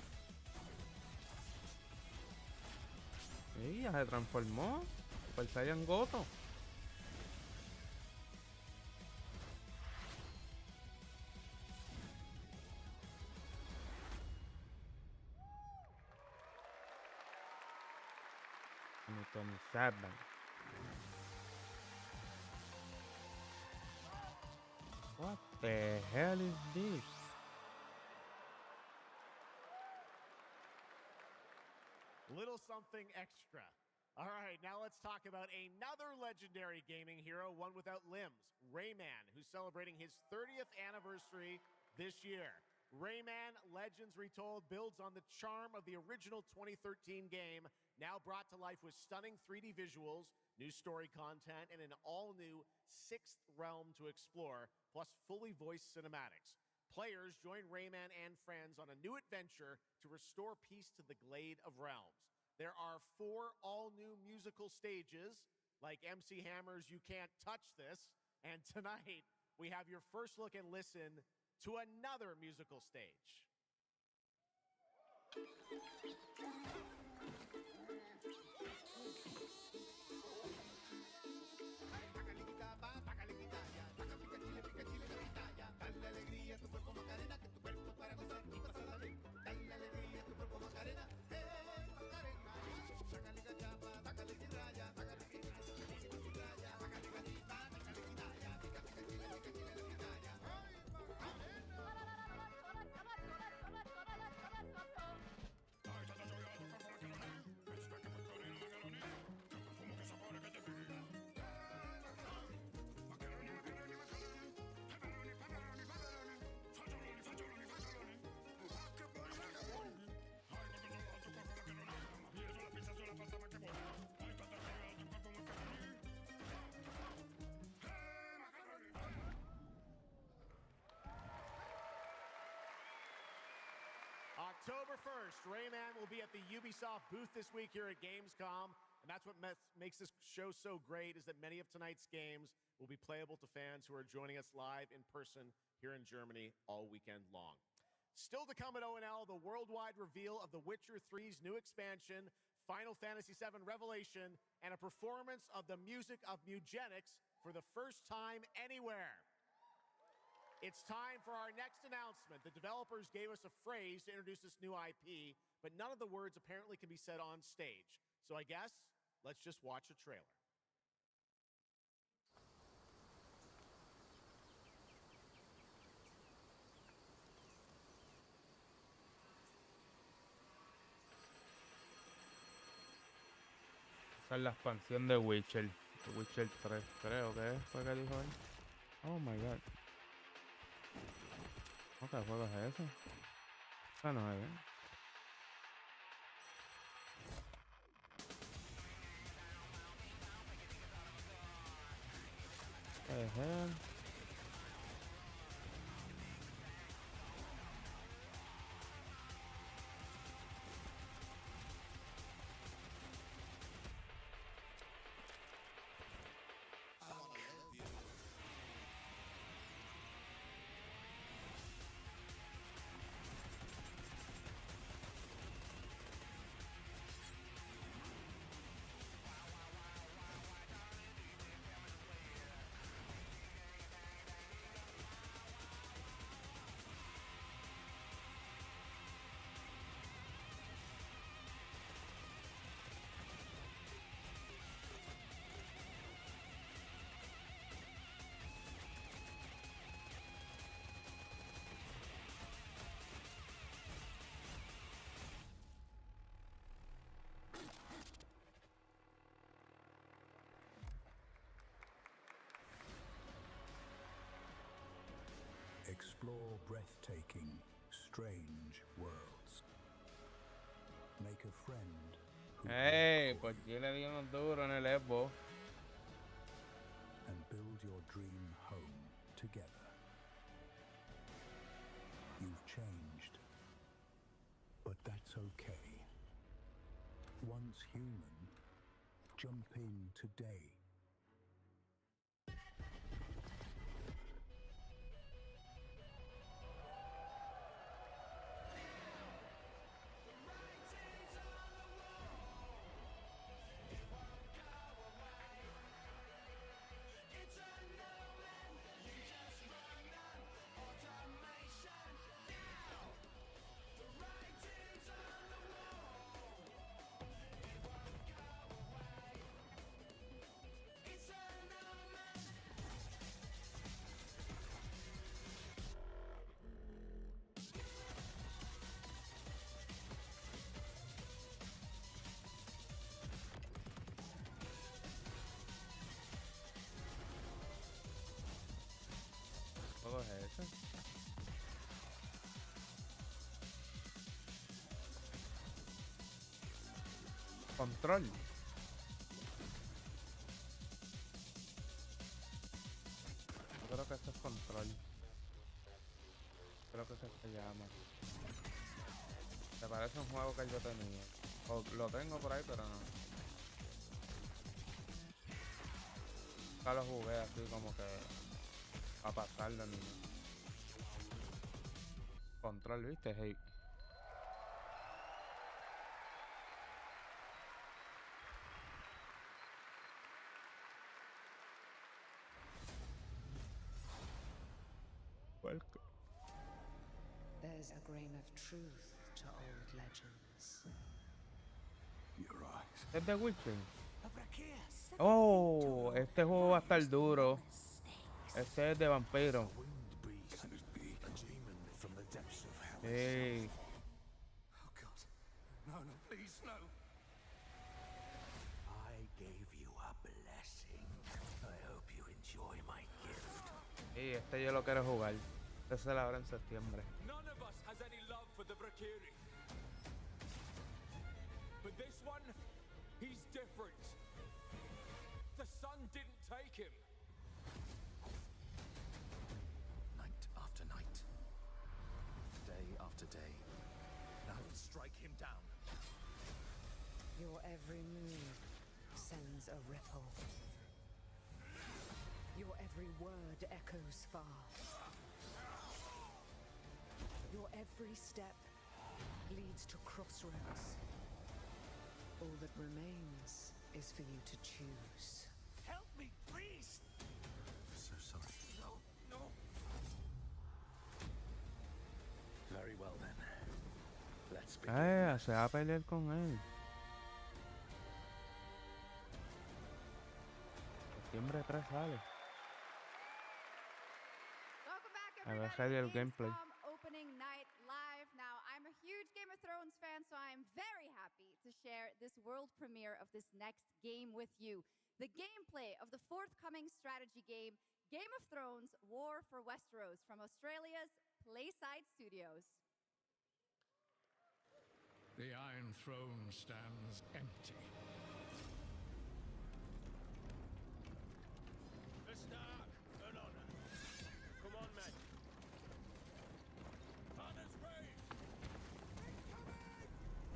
D: Sí, ya se transformó. Super Saiyan Goto. What the hell is this?
P: Little something extra. All right, now let's talk about another legendary gaming hero, one without limbs, Rayman, who's celebrating his 30th anniversary this year. Rayman Legends Retold builds on the charm of the original 2013 game, now brought to life with stunning 3D visuals, new story content, and an all-new sixth realm to explore, plus fully voiced cinematics. Players join Rayman and friends on a new adventure to restore peace to the Glade of Realms. There are 4 all-new musical stages, like MC Hammer's You Can't Touch This, and tonight we have your first look and listen to another musical stage. October 1st, Rayman will be at the Ubisoft booth this week here at Gamescom. And that's what makes this show so great, is that many of tonight's games will be playable to fans who are joining us live in person here in Germany all weekend long. Still to come at ONL, the worldwide reveal of The Witcher 3's new expansion, Final Fantasy VII Revelation, and a performance of the music of Mugenics for the first time anywhere. It's time for our next announcement. The developers gave us a phrase to introduce this new IP, but none of the words apparently can be said on stage. So I guess, let's just watch a trailer.
D: Esa es la expansión de Witcher. Witcher 3, creo que fue que dijo él. Oh my god. ¿Qué juego es ese? Ah, no es,
R: Explore breathtaking, strange worlds. Make a friend who
D: pues yo le di unos duros en el Xbox.
R: And build your dream home together. You've changed, but that's okay. Once human, jump in today.
D: ¿Todo es ese? Control. Yo creo que esto es control. Creo que es se llama. Me parece un juego que yo tenía. O lo tengo por ahí, pero no. Nunca lo jugué así como que a pasarlo ni nada. Control, ¿viste? Hey. Welcome.
I: There's a grain of truth to old legends.
R: You're right.
D: ¿Es de Witcher? Oh, este juego va a estar duro. Este es de vampiro. Hey.
S: Oh God. No, please, no.
R: I gave you a blessing. I hope you enjoy my gift.
D: Sí, este yo lo quiero jugar. Este se celebra en septiembre.
S: None of us has any love for the Valkyrie. But this one, he's different. The sun didn't take him.
K: Night after night, day after day, now
S: strike him down.
U: Your every move sends a ripple. Your every word echoes far. Your every step leads to crossroads. All that remains is for you to choose.
S: Help me, please!
K: I'm so sorry.
S: No.
K: Very well then. Let's begin.
D: Se va a pelear con él. Septiembre 3 sale.
E: Welcome back,
D: A ver,
E: everybody.
D: el gameplay.
E: Gamescom opening night live. Now, I'm a huge Game of Thrones fan, so I'm very happy to share this world premiere of this next game with you. The gameplay of the forthcoming strategy game, Game of Thrones War for Westeros, from Australia's Playside Studios.
T: The Iron Throne stands empty.
S: A Stark, an honor. Come on, men. Father's brave.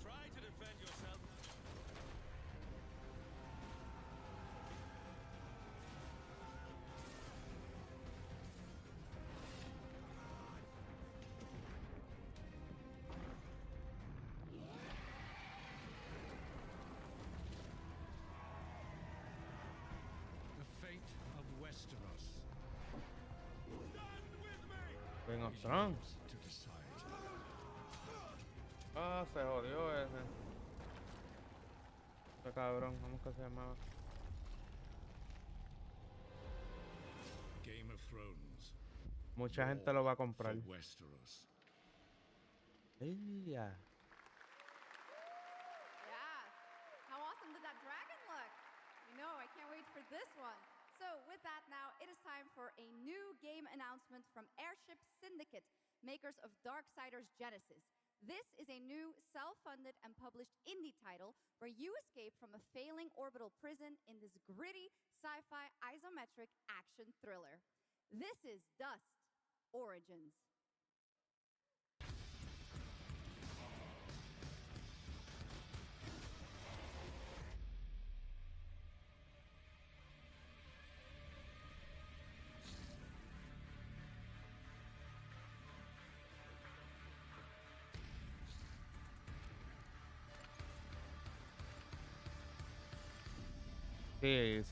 S: Try to defend yourself.
T: The fate of Westeros.
D: Game of Thrones.
T: To decide.
D: Ah, se jodió ese. Ese cabrón, ¿cómo que se llamaba?
T: Game of Thrones.
D: Mucha gente lo va a comprar.
T: For Westeros.
D: Yeah.
E: Yeah. How awesome did that dragon look? You know, I can't wait for this one. So with that now, it is time for a new game announcement from Airship Syndicate, makers of Darksiders Genesis. This is a new self-funded and published indie title where you escape from a failing orbital prison in this gritty sci-fi isometric action thriller. This is Dust Origins.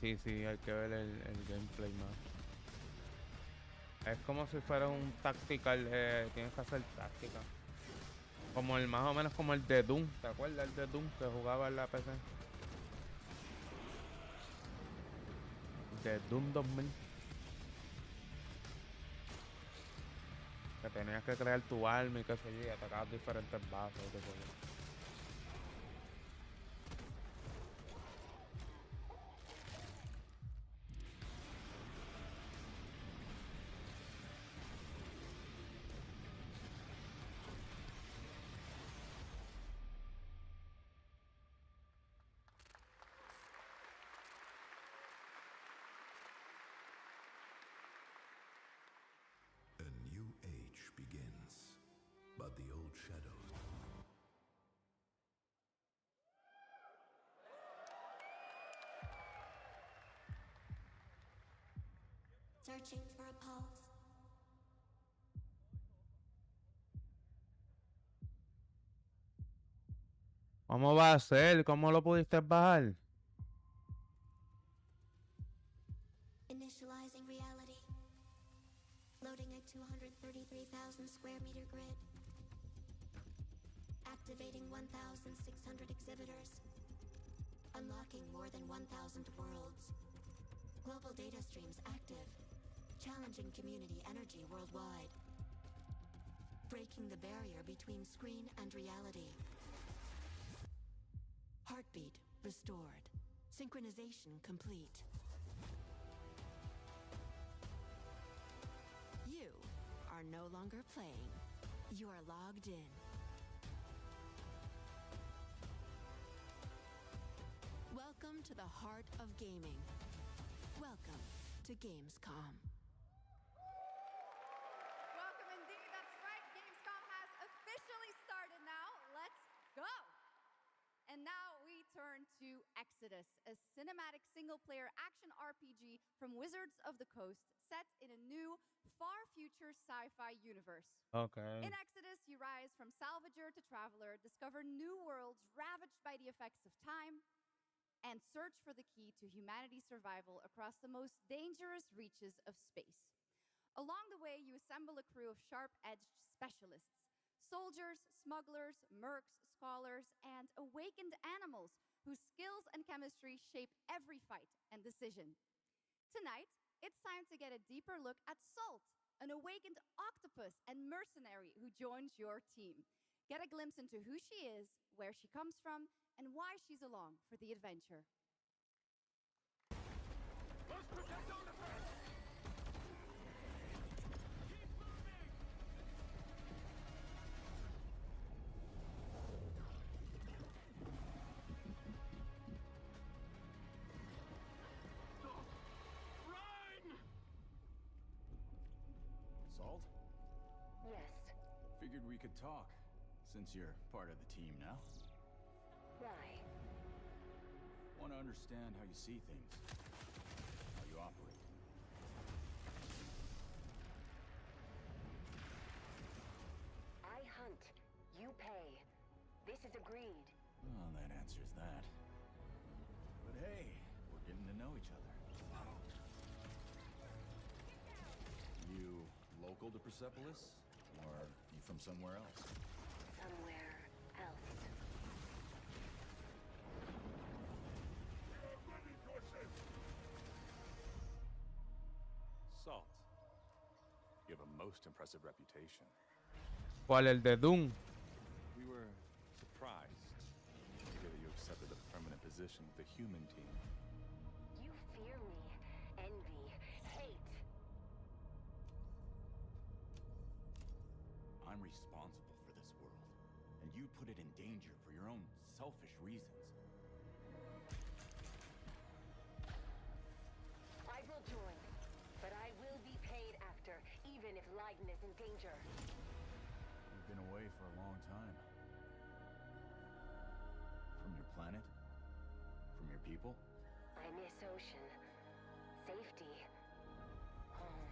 D: Sí, hay que ver el gameplay más. Es como si fuera un tactical, tienes que hacer táctica. Como el más o menos como el de Doom, ¿te acuerdas el de Doom que jugaba en la PC? De Doom 2000. Que tenías que crear tu arma y qué sé yo, y atacabas diferentes bases y qué sé yo.
L: A new age begins, but the old shadows.
O: Searching for a pulse.
D: ¿Cómo va a ser? ¿Cómo lo pudiste bajar?
O: Initializing reality. Loading a 233,000 square meter grid. Activating 1,600 exhibitors. Unlocking more than 1,000 worlds. Global data streams active. Challenging community energy worldwide. Breaking the barrier between screen and reality. Heartbeat restored. Synchronization complete. You are no longer playing. You are logged in. Welcome to the heart of gaming. Welcome to Gamescom.
E: Welcome indeed, that's right. Gamescom has officially started now. Let's Exodus, a cinematic single-player action RPG from Wizards of the Coast set in a new, far-future sci-fi universe.
D: Okay.
E: In Exodus, you rise from salvager to traveler, discover new worlds ravaged by the effects of time, and search for the key to humanity's survival across the most dangerous reaches of space. Along the way, you assemble a crew of sharp-edged specialists, soldiers, smugglers, mercs, scholars, and awakened animals whose skills and chemistry shape every fight and decision. Tonight, it's time to get a deeper look at Salt, an awakened octopus and mercenary who joins your team. Get a glimpse into who she is, where she comes from, and why she's along for the adventure.
S: Let's protect our defense!
H: Salt?
N: Yes.
H: Figured we could talk, since you're part of the team now.
N: Why?
H: Want to understand how you see things, how you operate.
N: I hunt. You pay. This is agreed.
H: Well, that answers that. But hey, we're getting to know each other. You local to Persepolis? Or you from somewhere else?
N: Somewhere else.
V: Salt. You have a most impressive reputation.
D: ¿Cuál, el de Doom?
V: We were surprised to hear that you accepted a permanent position with the human team.
N: You fear me, envy, hate.
H: I'm responsible for this world, and you put it in danger for your own selfish reasons.
N: I will join, but I will be paid after, even if Leiden is in danger.
H: You've been away for a long time. From your planet? From your people?
N: I miss ocean. Safety. Home.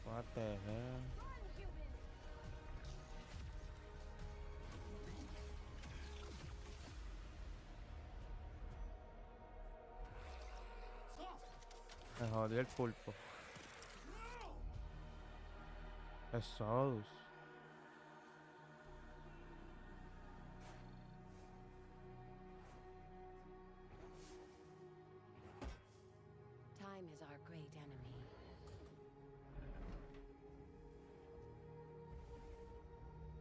D: What the hell? Me jodió el pulpo. Pesados.
N: Time is our great enemy.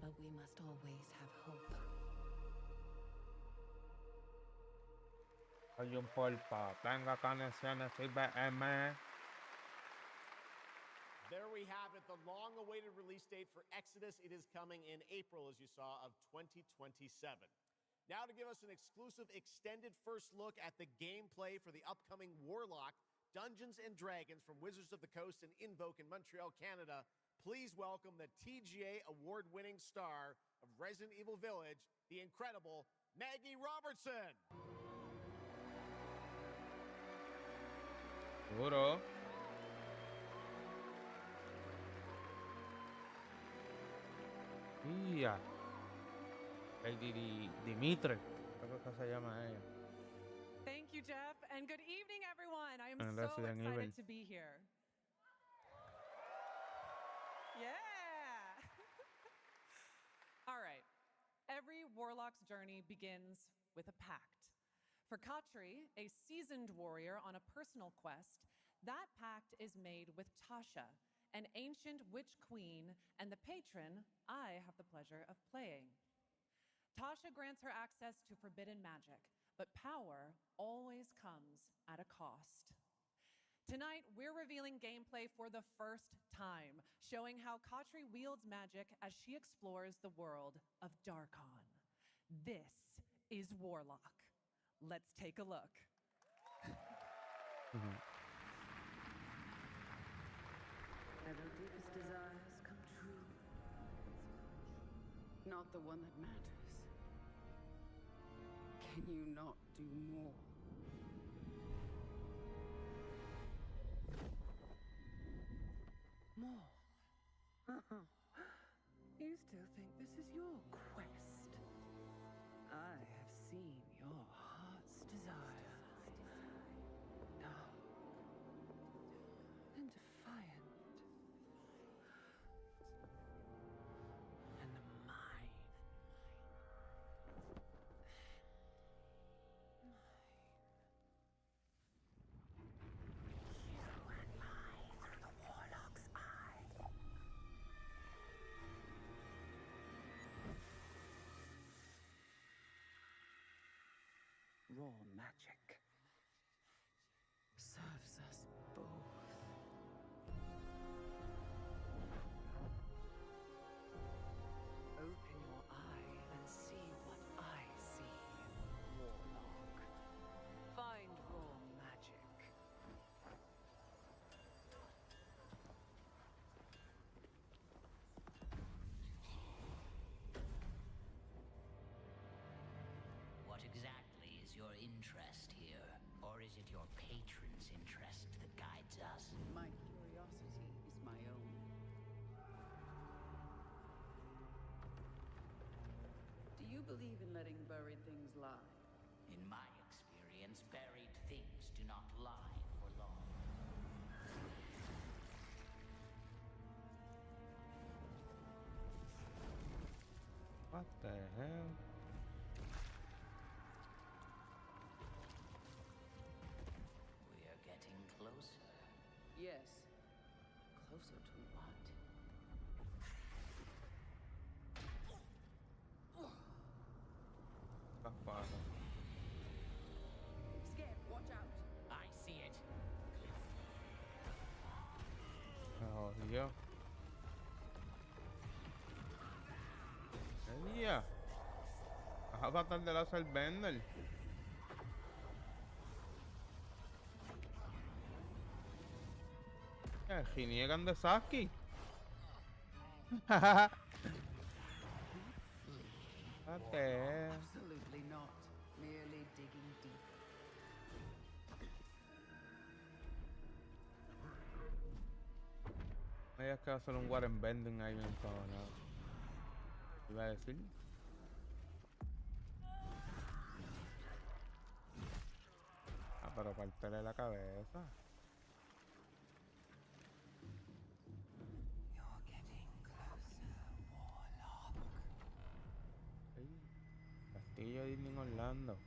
N: But we must always have hope.
D: Soy un pulpo. Tengo conexiones IBM.
P: There we have it, the long-awaited release date for Exodus. It is coming in April, as you saw, of 2027. Now to give us an exclusive extended first look at the gameplay for the upcoming Warlock Dungeons & Dragons from Wizards of the Coast and Invoke in Montreal, Canada, please welcome the TGA award-winning star of Resident Evil Village, the incredible Maggie Robertson.
D: Seguro. Yeah. Lady Dimitri. Creo que se llama ella.
W: Thank you, Jeff, and good evening, everyone. I am
D: And
W: so
D: Resident Evil.
W: excited to be here. Yeah. All right. Every warlock's journey begins with a pact. For Katri, a seasoned warrior on a personal quest, that pact is made with Tasha, an ancient witch queen and the patron I have the pleasure of playing. Tasha grants her access to forbidden magic, but power always comes at a cost. Tonight, we're revealing gameplay for the first time, showing how Katri wields magic as she explores the world of Darkon. This is Warlock. Let's take a look.
U: Ever deepest desires come true. Not the one that matters. Can you not
A: do more.
I: More? You still think this is your quest? I have seen your heart's desire. Dark and defiant. And mine. Raw magic serves us both. Open your eye and see what I see, Warlock. Find raw magic.
C: What exactly is your interest here? Or is it your patron's interest that guides us?
A: My curiosity is my own. Do you believe in letting buried things lie?
C: In my experience, buried things do not lie for long.
D: What the hell?
C: We are getting closer.
A: Yes. Closer to what?
D: Safada.
A: Scared, watch out.
C: I see it.
D: Oh, yeah. Yeah. Avatar de la Bender. Geniegan de Sasuke. Okay.
A: Absolutely not. Merely digging deep.
D: Me digas que va a hacer un Warren Bending ahí bien cabrón. Iba a decir. Ah, pero partele la cabeza.
I: You're getting closer, Warlock.
D: Sí. Castillo de Disney Orlando.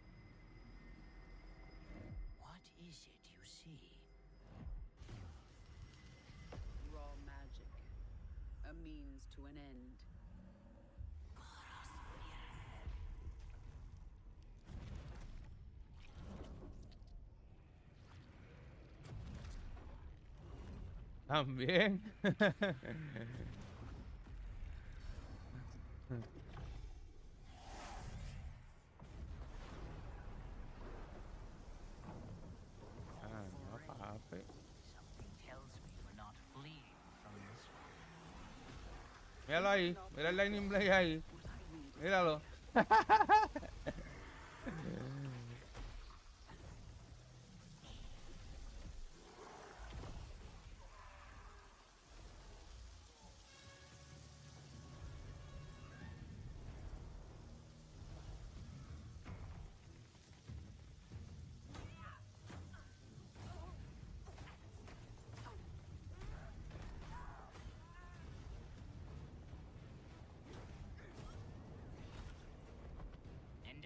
C: What is it you see?
A: Raw magic. A means to an end.
D: También. Ah, no, papi.
C: Something tells me we're not fleeing from this one.
D: Míralo ahí. Mira el Lightning Blade ahí. Míralo.
C: And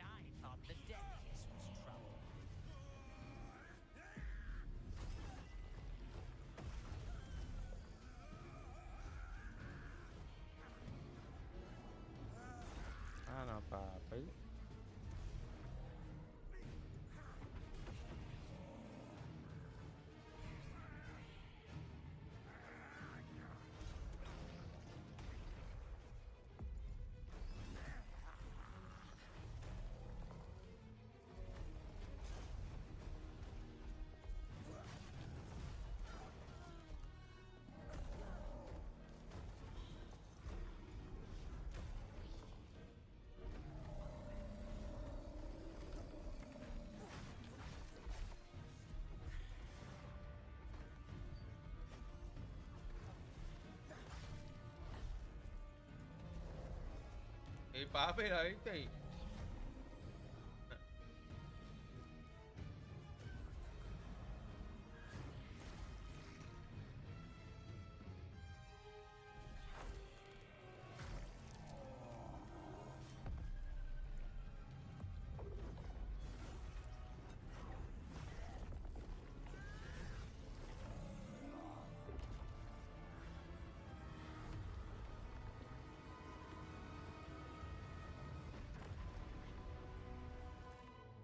D: Y papi, ¿la viste?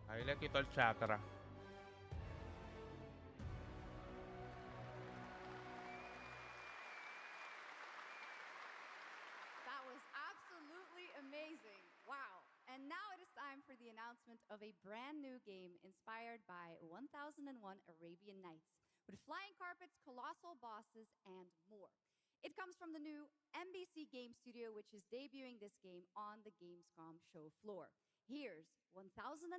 D: Ahí le quitó el chakra.
E: That was absolutely amazing. Wow. And now it is time for the announcement of a brand new game inspired by 1001 Arabian Nights, with flying carpets, colossal bosses, and more. It comes from the new MBC Game Studio, which is debuting this game on the Gamescom show floor. Here's 1001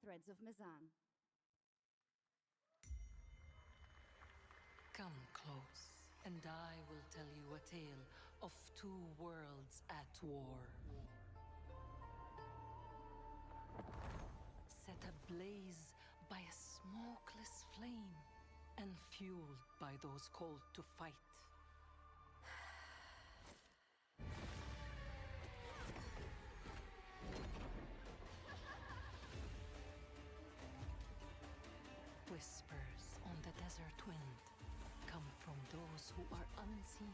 E: Threads of Mizan.
U: Come close, and I will tell you a tale of two worlds at war. Set ablaze by a smokeless flame, and fueled by those called to fight. Whispers on the desert wind come from those who are unseen.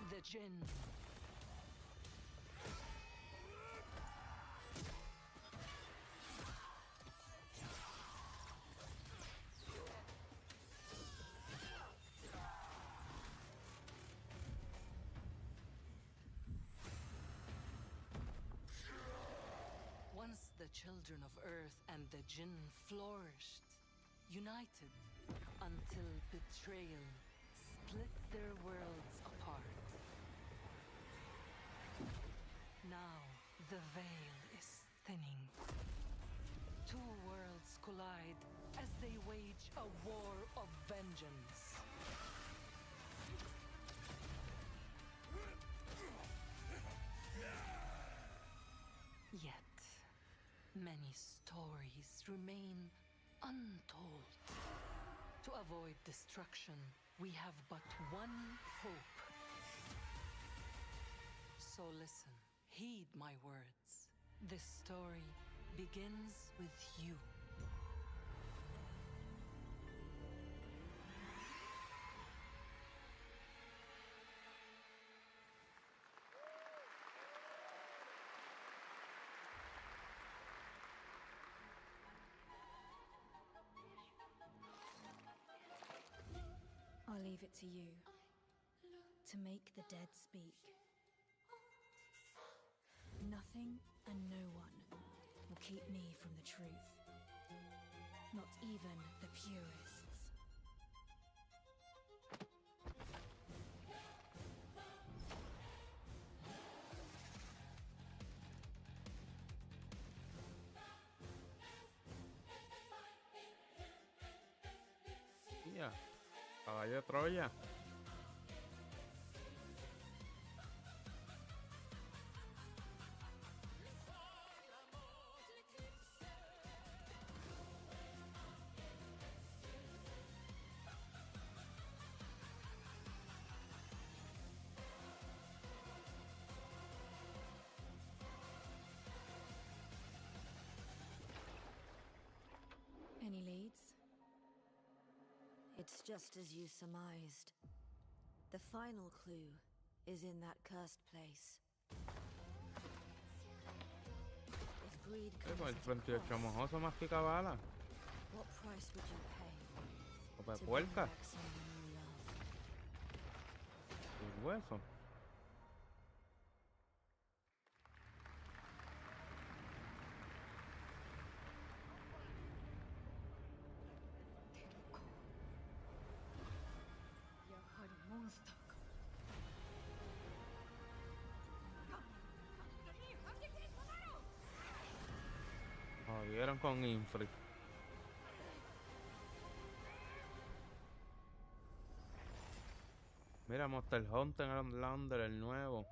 U: The Jinn. Once the children of Earth and the Jinn flourished, united, until betrayal split their worlds apart. Now the veil is thinning. Two worlds collide as they wage a war of vengeance. Yet, many stories remain untold. To avoid destruction, we have but one hope. So listen, heed my words. This story begins with you.
F: I'll leave it to you to make the dead speak. Nothing and no one will keep me from the truth. Not even the purists.
D: Ya, caballo de Troya.
F: Any leads? It's just as you surmised. The final clue is in that cursed place. If greed
D: Con el
F: comes at a
D: 38
F: cost,
D: mojoso mastica bala.
F: what price would you pay
D: Copa de
F: to bring
D: puerca.
F: back someone you love?
D: El hueso. Jodieron con Infri. Mira, Monster Hunter Lander, el nuevo.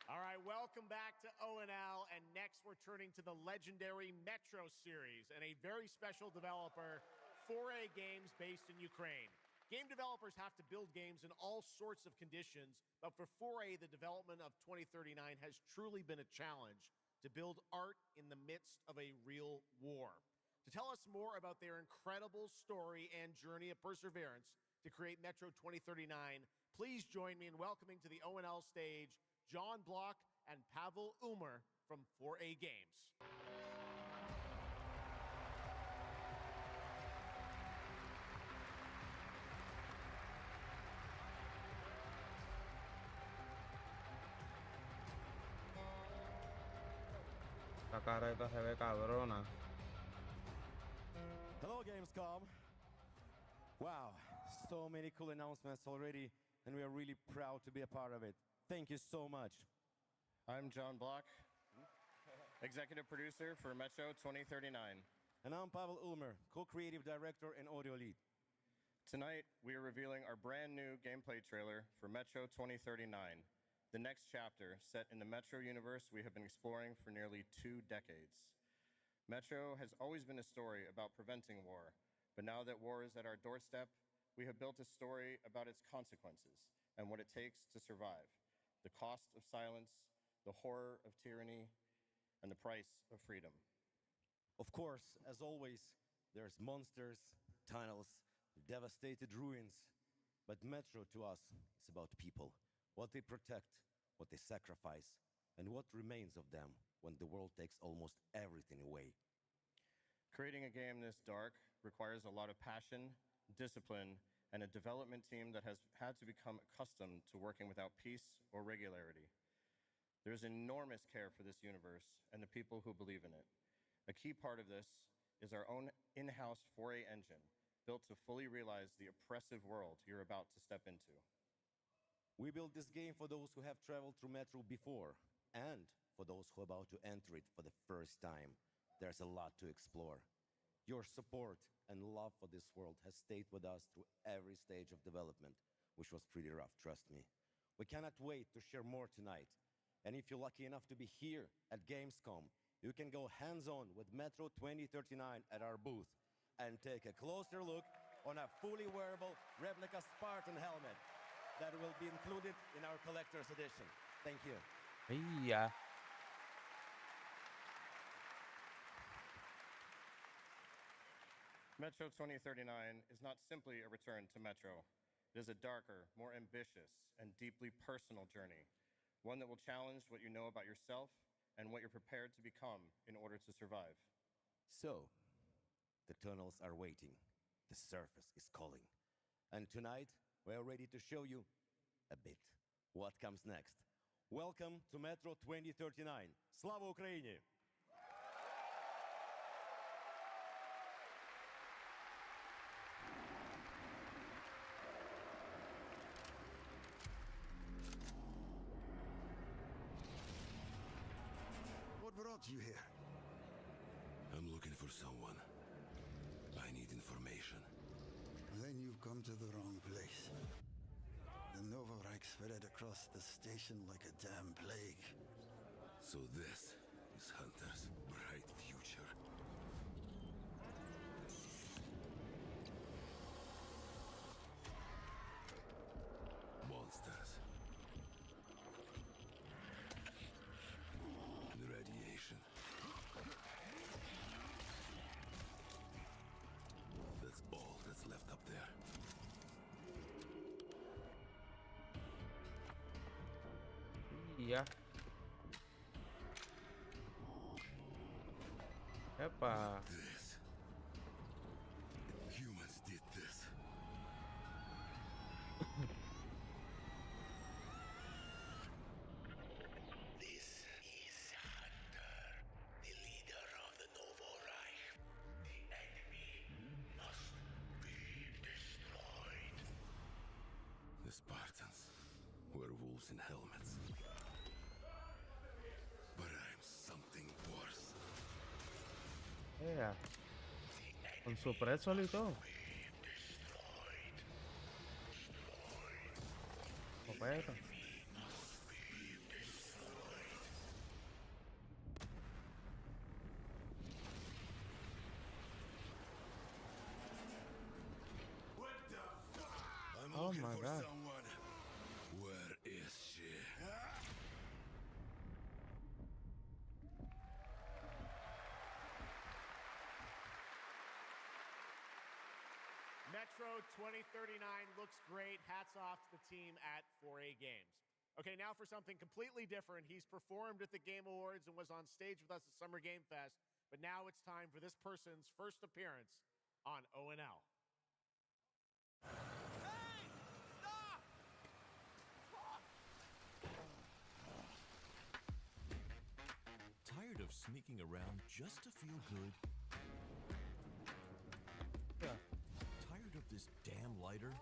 P: All right, welcome back to ONL, and next we're turning to the legendary Metro series and a very special developer, 4A Games, based in Ukraine. Game developers have to build games in all sorts of conditions, but for 4A, the development of 2039 has truly been a challenge to build art in the midst of a real war. To tell us more about their incredible story and journey of perseverance to create Metro 2039, please join me in welcoming to the ONL stage John Block and Pavel Umer from 4A Games.
D: La careta se ve cabrona.
G: Hello, Gamescom. Wow, so many cool announcements already, and we are really proud to be a part of it. Thank you so much.
J: I'm John Block, executive producer for Metro 2039.
G: And I'm Pavel Ulmer, co-creative director and audio lead.
J: Tonight, we are revealing our brand new gameplay trailer for Metro 2039, the next chapter set in the Metro universe we have been exploring for nearly 2 decades. Metro has always been a story about preventing war, but now that war is at our doorstep, we have built a story about its consequences and what it takes to survive. The cost of silence, the horror of tyranny, and the price of freedom.
G: Of course, as always, there's monsters, tunnels, devastated ruins. But Metro to us is about people, what they protect, what they sacrifice, and what remains of them when the world takes almost everything away.
J: Creating a game this dark requires a lot of passion, discipline, and a development team that has had to become accustomed to working without peace or regularity. There's enormous care for this universe and the people who believe in it. A key part of this is our own in-house 4A engine, built to fully realize the oppressive world you're about to step into.
G: We built this game for those who have traveled through Metro before, and for those who are about to enter it for the first time. There's a lot to explore. Your support and love for this world has stayed with us through every stage of development, which was pretty rough, trust me. We cannot wait to share more tonight. And if you're lucky enough to be here at Gamescom, you can go hands-on with Metro 2039 at our booth and take a closer look on a fully wearable replica Spartan helmet that will be included in our collector's edition. Thank you.
D: Yeah.
J: Metro 2039 is not simply a return to Metro. It is a darker, more ambitious, and deeply personal journey, one that will challenge what you know about yourself and what you're prepared to become in order to survive.
G: So, the tunnels are waiting. The surface is calling. And tonight, we are ready to show you a bit what comes next. Welcome to Metro 2039. Slava Ukraini!
L: What brought you here? I'm looking for someone. I need information.
Q: Then you've come to the wrong place. The Novorite spread across the station like a damn plague.
L: So this is Hunter's bright future. Monsters. The radiation. That's all that's left up there.
D: Yeah. Epa.
L: This. Humans did this.
S: This is Hunter, the leader of the Novorite. The enemy must be destroyed.
L: The Spartans. Werewolves in helmets. But I'm something worse.
D: Yeah.
S: The
D: Con su preso y todo. Copeta. Oh my God.
L: Where is she?
P: Metro 2039 looks great. Hats off to the team at 4A Games. Okay, now for something completely different. He's performed at the Game Awards and was on stage with us at Summer Game Fest, but now it's time for this person's first appearance on ONL.
H: Tired of sneaking around just to feel good?
D: Yeah.
H: Tired of this damn lighter?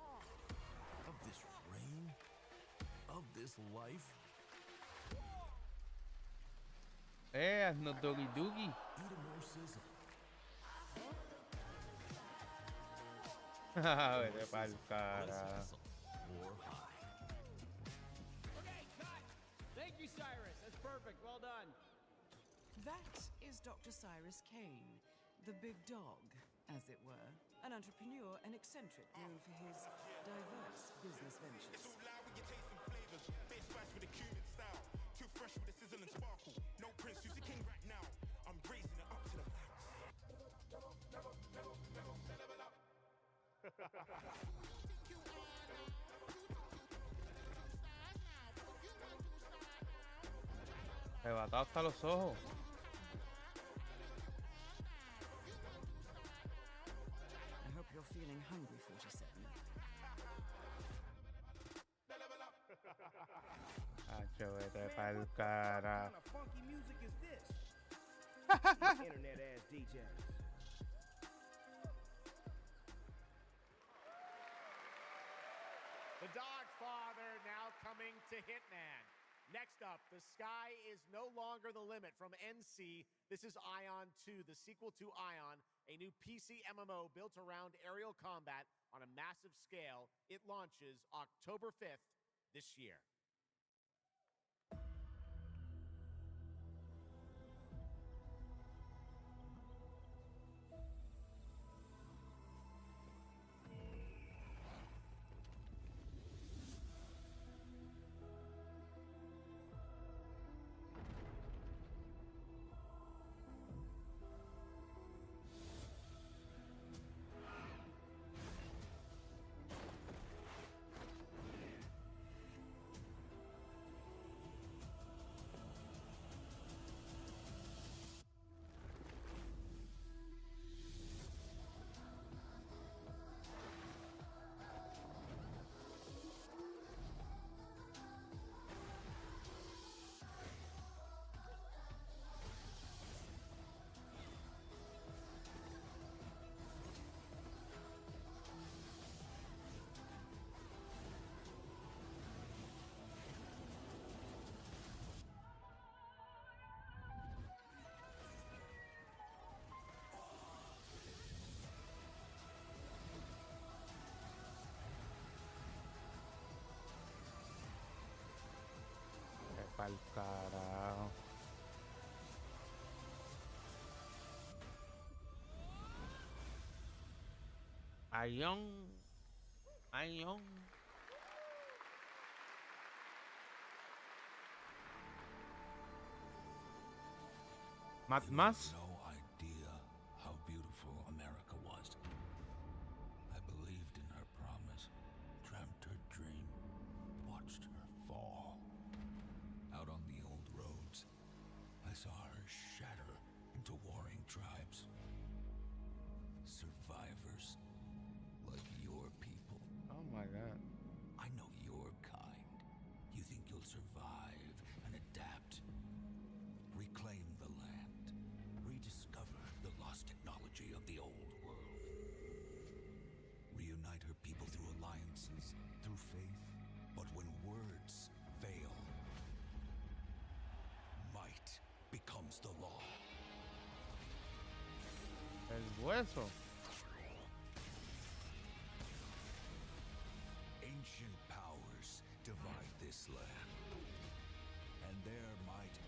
H: Of this rain? Of this life?
D: No doggy doogie.
H: Eat a more sizzle.
D: Vete pa'l cara.
H: Or high.
B: Okay, cut! Thank you, Cyrus. That's perfect. Well done.
M: That is Dr. Cyrus Kane, the big dog, as it were. An entrepreneur and eccentric known for his diverse business ventures.
S: It's all loud when you're tasting flavors. Base spice with a Cuban style. Too fresh with a sizzle and sparkle. No Prince, who's the king right now. I'm raising it up to the max.
D: Arrebatado hasta los ojos.
M: I hope you're feeling hungry, 47.
D: Hacho, vete pa'l cara.
B: What kind of funky music is this? Internet ass DJs.
P: The Dog Father now coming to Hitman. Next up, the sky is no longer the limit from NC. This is Ion 2, the sequel to Ion, a new PC MMO built around aerial combat on a massive scale. It launches October 5th this year.
D: Pa'l carajo. Ion. Más.
L: No idea how beautiful America was. I believed in her promise, dreamt her dream, watched her fall. Out on the old roads, I saw her shatter into warring tribes. Survivors like your people.
D: Oh my God.
L: I know your kind. You think you'll survive and adapt. Reclaim the land. Rediscover the lost technology of the old world. Reunite her people through alliances, through faith. But when words fail, might becomes the law.
D: El hueso.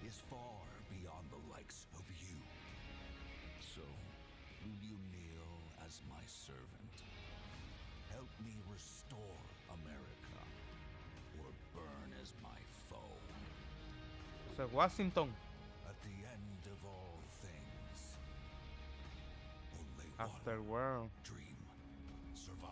L: is far beyond the likes of you. So, will you kneel as my servant? Help me restore America, or burn as my foe.
D: So Washington.
L: At the end of all things, only
D: Afterworld.
L: one dream survives.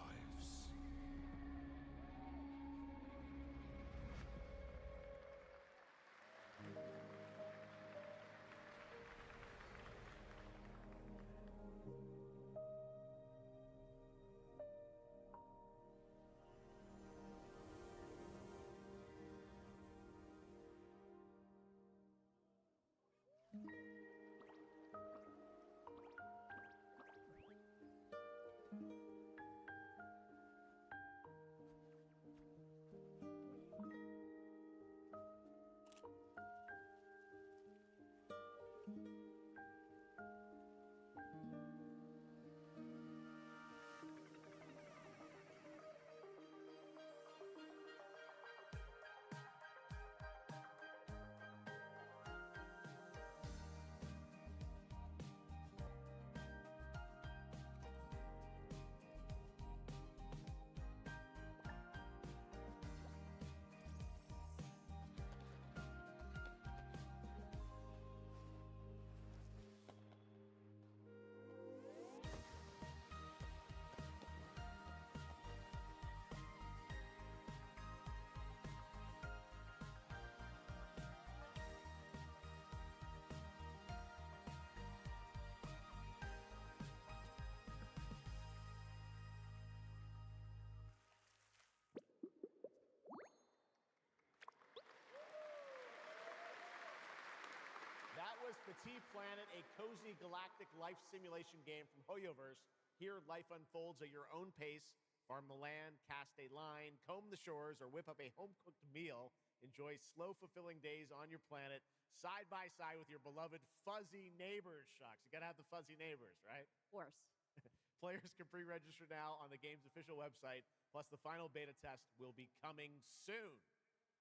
P: That was Petit Planet, a cozy galactic life simulation game from Hoyoverse. Here, life unfolds at your own pace. Farm the land, cast a line, comb the shores, or whip up a home-cooked meal. Enjoy slow, fulfilling days on your planet, side by side with your beloved fuzzy neighbors, Shucks. You gotta have the fuzzy neighbors, right?
E: Of course.
P: Players can pre-register now on the game's official website, plus the final beta test will be coming soon.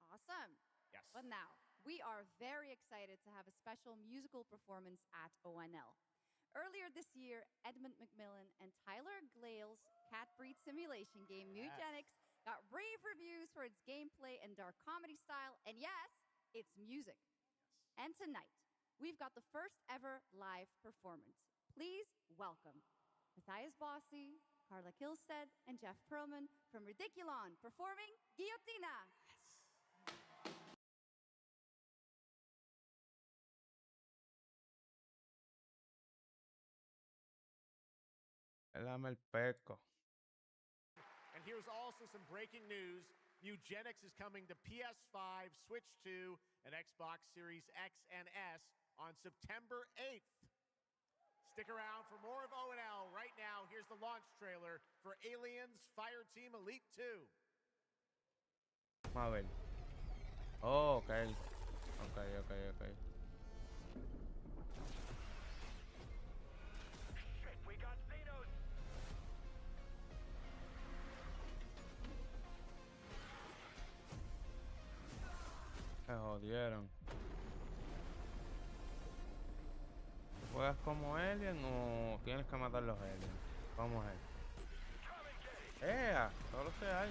E: Awesome.
P: Yes.
E: But now, we are very excited to have a special musical performance at ONL. Earlier this year, Edmund McMillan and Tyler Glale's cat breed simulation game, Mugenics, got rave reviews for its gameplay and dark comedy style, and yes, its music. Yes. And tonight, we've got the first ever live performance. Please welcome Matthias Bossi, Carla Kilstead, and Jeff Perlman from Ridiculon performing Guillotina.
D: Dame el peco.
P: And here's also some breaking news. Mugenics is coming to PS5, Switch 2, and Xbox Series X and S on September 8th. Stick around for more of ONL. Right now, here's the launch trailer for Aliens Fireteam Elite 2.
D: Vamos a ver. Oh, ok. Ok.
S: We got Xenos.
D: Se jodieron. ¿Juegas como alien o tienes que matar los aliens? Vamos a ver. ¡Ea! Solo se hay.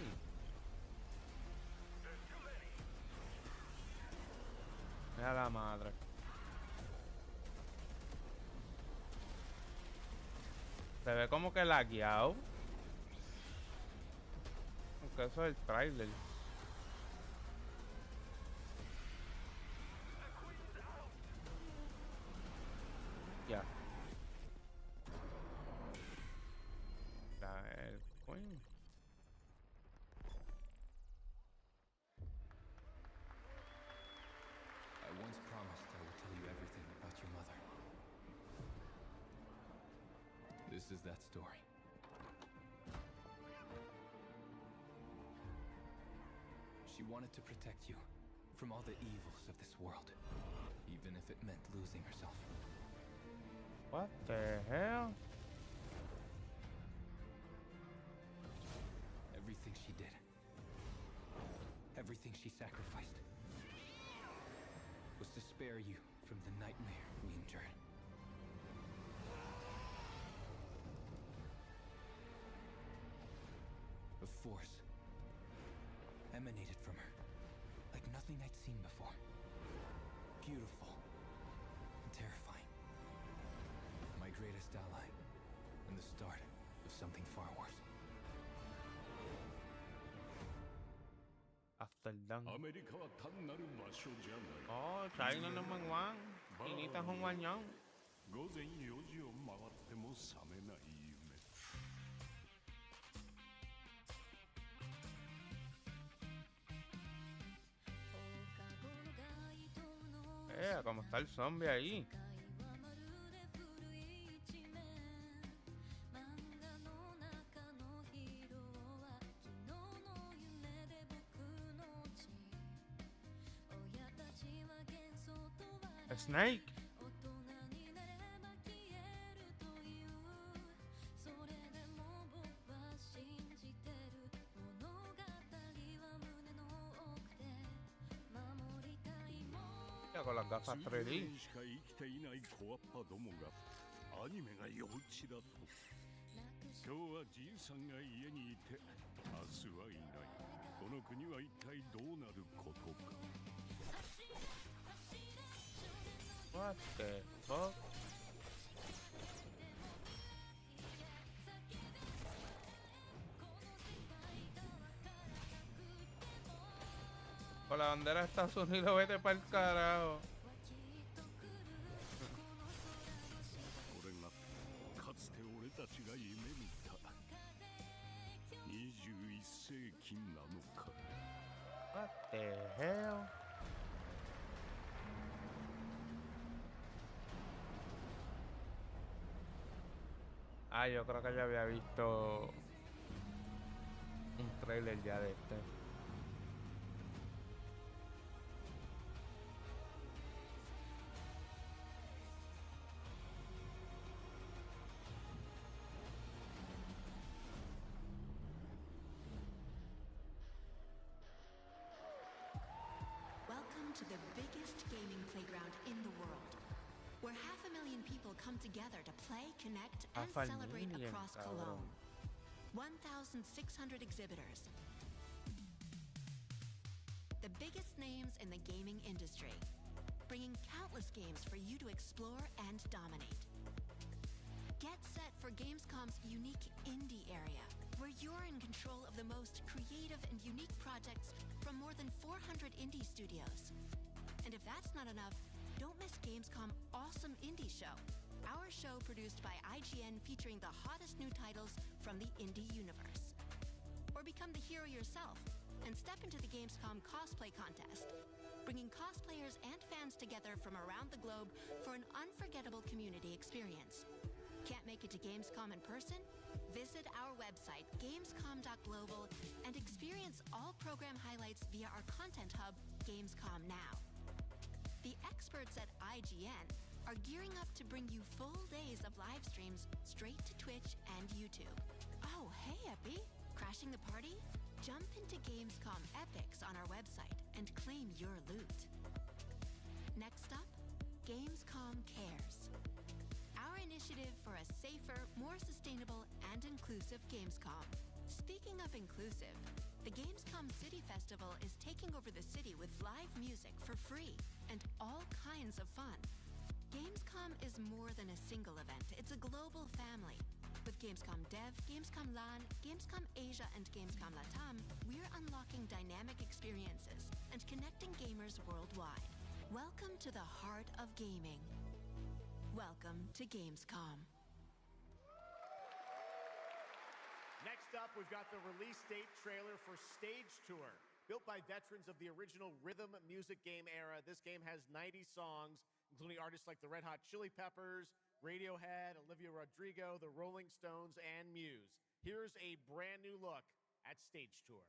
D: Mira la madre. Se ve como que lagueado. Aunque eso es el trailer. Ya. El Queen.
K: I once promised I would tell you everything about your mother. This is that story. She wanted to protect you from all the evils of this world, even if it meant losing herself.
D: What the hell?
K: Everything she did, everything she sacrificed, was to spare you from the nightmare we endured. A force emanated from her, like nothing I'd seen before. Beautiful and terrifying. My greatest ally, and the start of something far worse.
D: After lang.
L: アメリカは単なる場所じゃない。
D: Oh, China naman Wang. Inita Hong Wan Yang.
L: 午前4時を回っても覚めない夢。
D: Como está el zombie ahí. Snake. Con las gafas 3D.
L: しか生きていない小アッパどもがアニメが幼稚だと。今日はじいさんが家にいて明日はいない。この国は一体どうなることか。
D: What the fuck? Con la bandera de Estados Unidos, vete para el carajo.
L: これがかつて俺たちが夢見た21世紀なのか。
D: What the hell? Ah, yo creo que ya había visto un trailer ya de este.
O: Welcome to the biggest gaming playground in the world, where 500,000 people come together to play, connect, and celebrate across Cologne. 1,600 exhibitors. The biggest names in the gaming industry, bringing countless games for you to explore and dominate. Get set for Gamescom's unique indie area, where you're in control of the most creative and unique projects from more than 400 indie studios. And if that's not enough, don't miss Gamescom Awesome Indie Show, our show produced by IGN featuring the hottest new titles from the indie universe. Or become the hero yourself and step into the Gamescom cosplay contest, bringing cosplayers and fans together from around the globe for an unforgettable community experience. Can't make it to Gamescom in person? Visit our website, gamescom.global, and experience all program highlights via our content hub, Gamescom Now. The experts at IGN are gearing up to bring you full days of live streams straight to Twitch and YouTube. Oh, hey, Epi! Crashing the party? Jump into Gamescom Epics on our website and claim your loot. Next up, Gamescom Cares, our initiative for a safer, more sustainable, and inclusive Gamescom. Speaking of inclusive, the Gamescom City Festival is taking over the city with live music for free and all kinds of fun. Gamescom is more than a single event, it's a global family. With Gamescom Dev, Gamescom LAN, Gamescom Asia, and Gamescom Latam, we're unlocking dynamic experiences and connecting gamers worldwide. Welcome to the heart of gaming. Welcome to Gamescom.
P: Next up, we've got the release date trailer for Stage Tour. Built by veterans of the original rhythm music game era, this game has 90 songs, including artists like the Red Hot Chili Peppers, Radiohead, Olivia Rodrigo, the Rolling Stones, and Muse. Here's a brand new look at Stage Tour.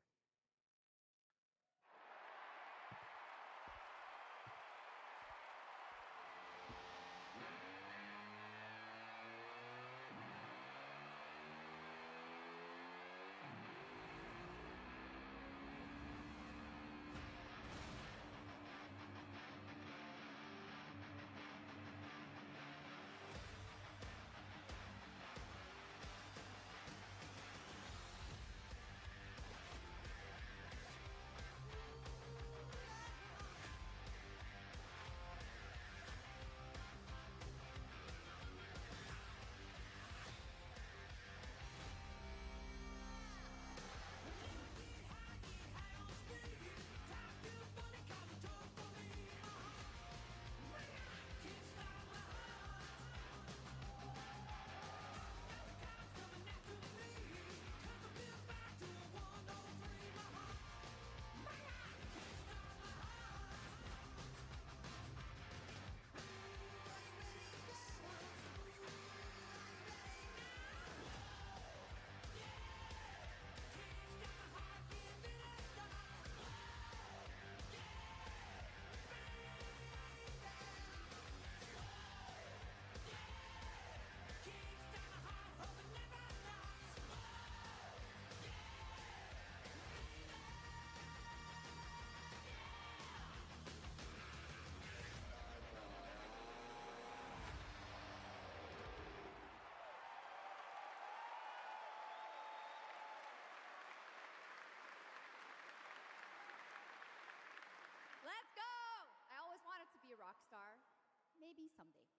E: maybe someday.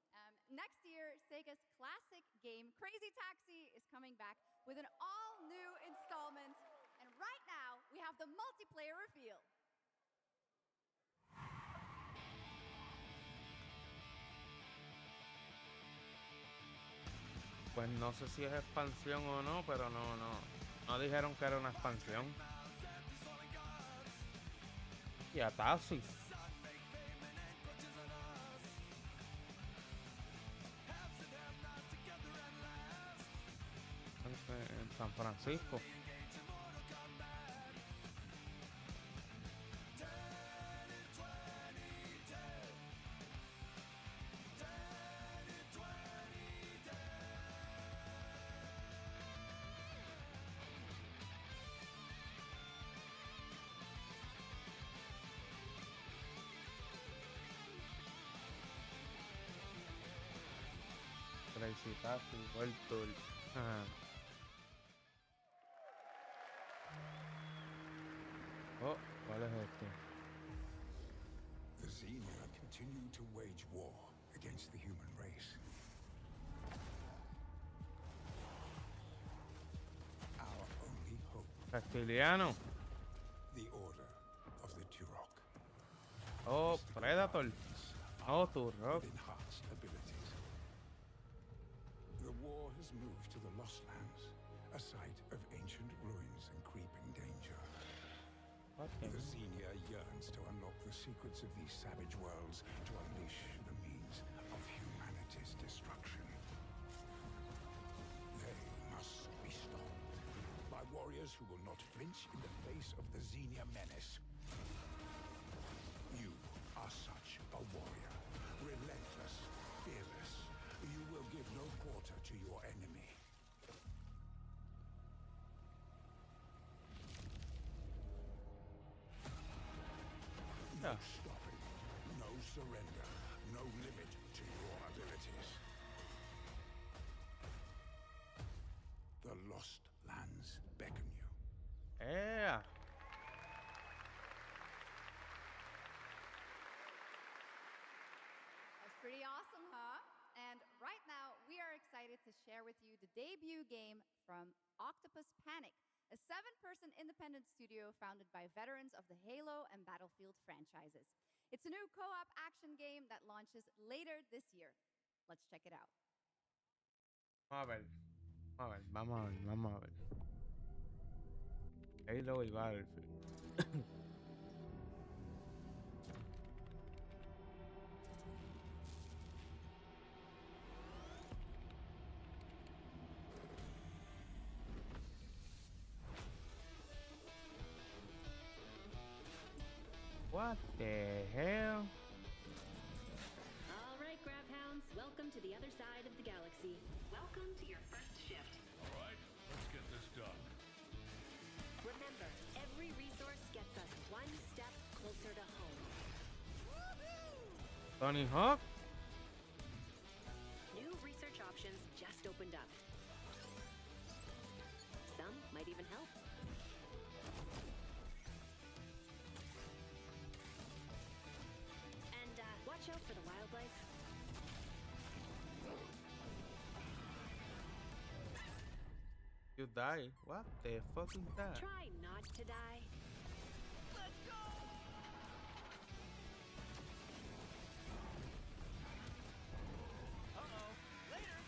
E: Next year, Sega's classic game, Crazy Taxi, is coming back with an all-new installment. And right now, we have the multiplayer reveal.
D: Pues no sé si es expansión o no, pero no dijeron que era una expansión. Y a Taxi. En San Francisco. Crazy Taxi, World Tour. Oh, ¿cuál es este?
L: The Xenia continue to wage war against the human race. Our only hope.
D: Castiliano.
L: The Order of the Turok.
D: Oh, Predator. Oh, Turok.
L: Enhanced abilities. The war has moved to the Lost Lands, a site of ancient ruins and creeping danger.
D: Okay.
L: The Xenia yearns to unlock the secrets of these savage worlds to unleash the means of humanity's destruction. They must be stopped by warriors who will not flinch in the face of the Xenia menace. You are such a warrior, relentless, fearless. You will give no quarter to your enemy. No stopping, no surrender, no limit to your abilities. The Lost Lands beckon you.
D: Yeah.
E: That's pretty awesome, huh? And right now, we are excited to share with you the debut game from Octopus Panic, a 7-person independent studio founded by veterans of the Halo and Battlefield franchises. It's a new co-op action game that launches later this year. Let's check it out.
D: Vamos a ver. Halo y Battlefield. What the hell?
R: All right, Grab Hounds, welcome to the other side of the galaxy. Welcome to your first shift.
S: All right, let's get this done.
R: Remember, every resource gets us one step closer to home.
D: Tony Hawk?
R: New research options just opened up. Some might even help. And watch out for the wildlife.
D: You die? What the fuck is that?
R: Try not to die.
B: Let's go! Uh-oh. Later.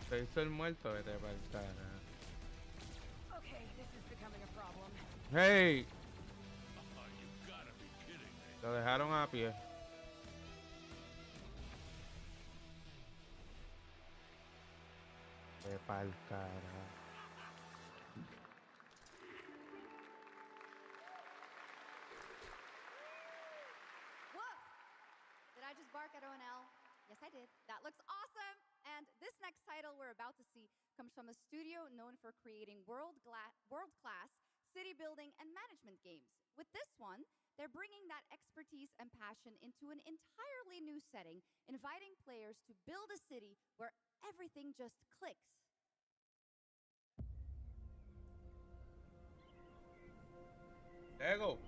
D: Se hizo el muerto, vete pa'l cara.
R: Okay, this is becoming a problem.
D: Hey,
S: You gotta be kidding me.
D: lo dejaron a pie. Vete pa'l cara.
E: Woof! Did I just bark at ONL? Yes, I did. That looks awesome! And this next title we're about to see comes from a studio known for creating world-class city building and management games. With this one, they're bringing that expertise and passion into an entirely new setting, inviting players to build a city where everything just clicks.
D: Lego.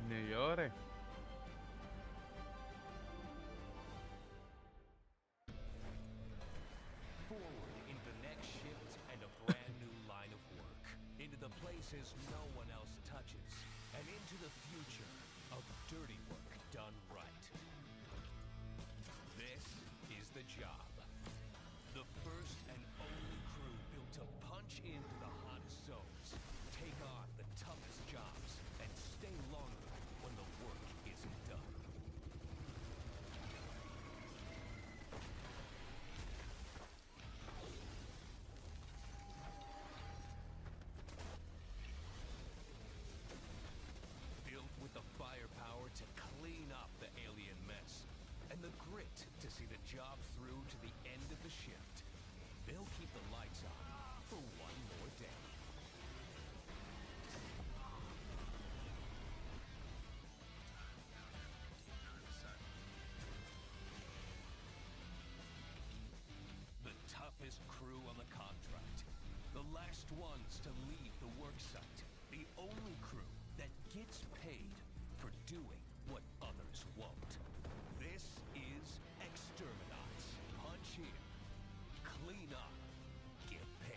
D: Ni llores.
N: Forward into the next shift and a brand new line of work. Into the places no one else touches. And into the future of dirty work done right. This is the job. The first and only crew built to punch into the hottest zones, take on the toughest jobs, and stay longer when the work isn't done. Built with the firepower to clean up the alien mess, and the grit to see the job through to the end of the shift. They'll keep the lights on for one more day. The toughest crew on the contract. The last ones to leave the work site. The only crew that gets paid for doing what others won't. This is Exterminats. Punch in, clean up, get paid.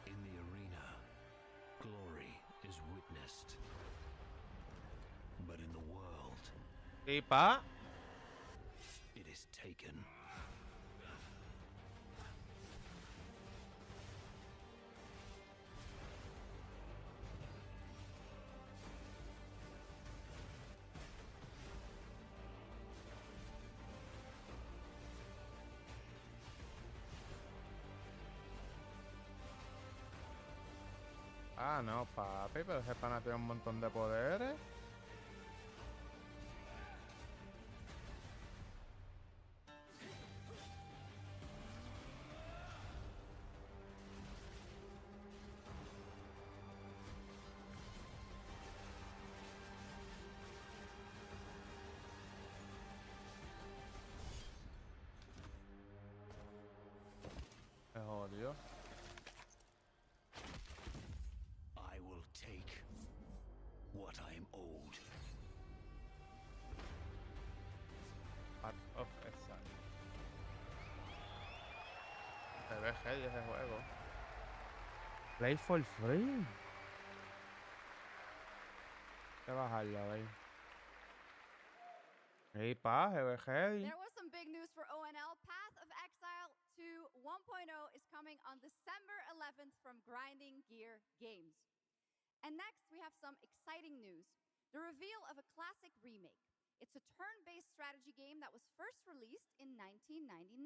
N: In the arena, glory is witnessed. But in the world, it is taken.
D: Ah, no, papi, pero ese pana tiene un montón de poderes. Se jodió.
N: I will take what I am owed.
D: Part of Exile. Se ve heavy ese juego. Play for free. Hay que bajarlo, a ver. Hey, pa, se ve heavy.
E: There was some big news for ONL. Path of Exile 2 1.0 is coming on December 11th from Grinding Gear Games. And next, we have some exciting news. The reveal of a classic remake. It's a turn-based strategy game that was first released in 1999.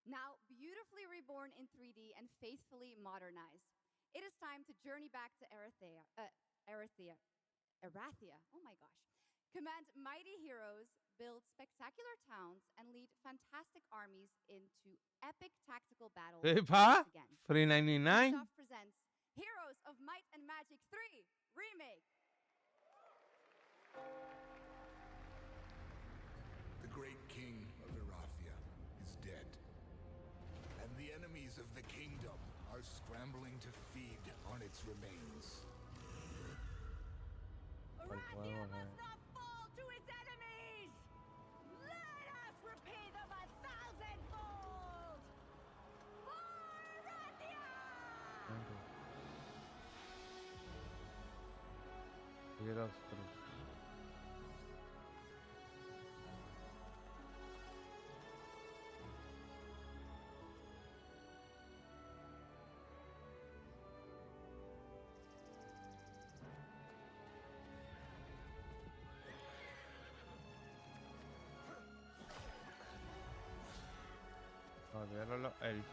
E: Now, beautifully reborn in 3D and faithfully modernized. It is time to journey back to Erathia. Oh my gosh. Command mighty heroes, build spectacular towns, and lead fantastic armies into epic tactical battles.
D: Hey, pa,
E: once again.
D: $3.99.
E: Ubisoft presents Heroes of Might and Magic 3 Remake.
L: The great king of Erathia is dead. And the enemies of the kingdom are scrambling to feed on its remains.
R: Erathia must not fall to its enemies! Let us repay them 1,000-fold! For Erathia!
D: Heroes 3. Olvídalo los elfos.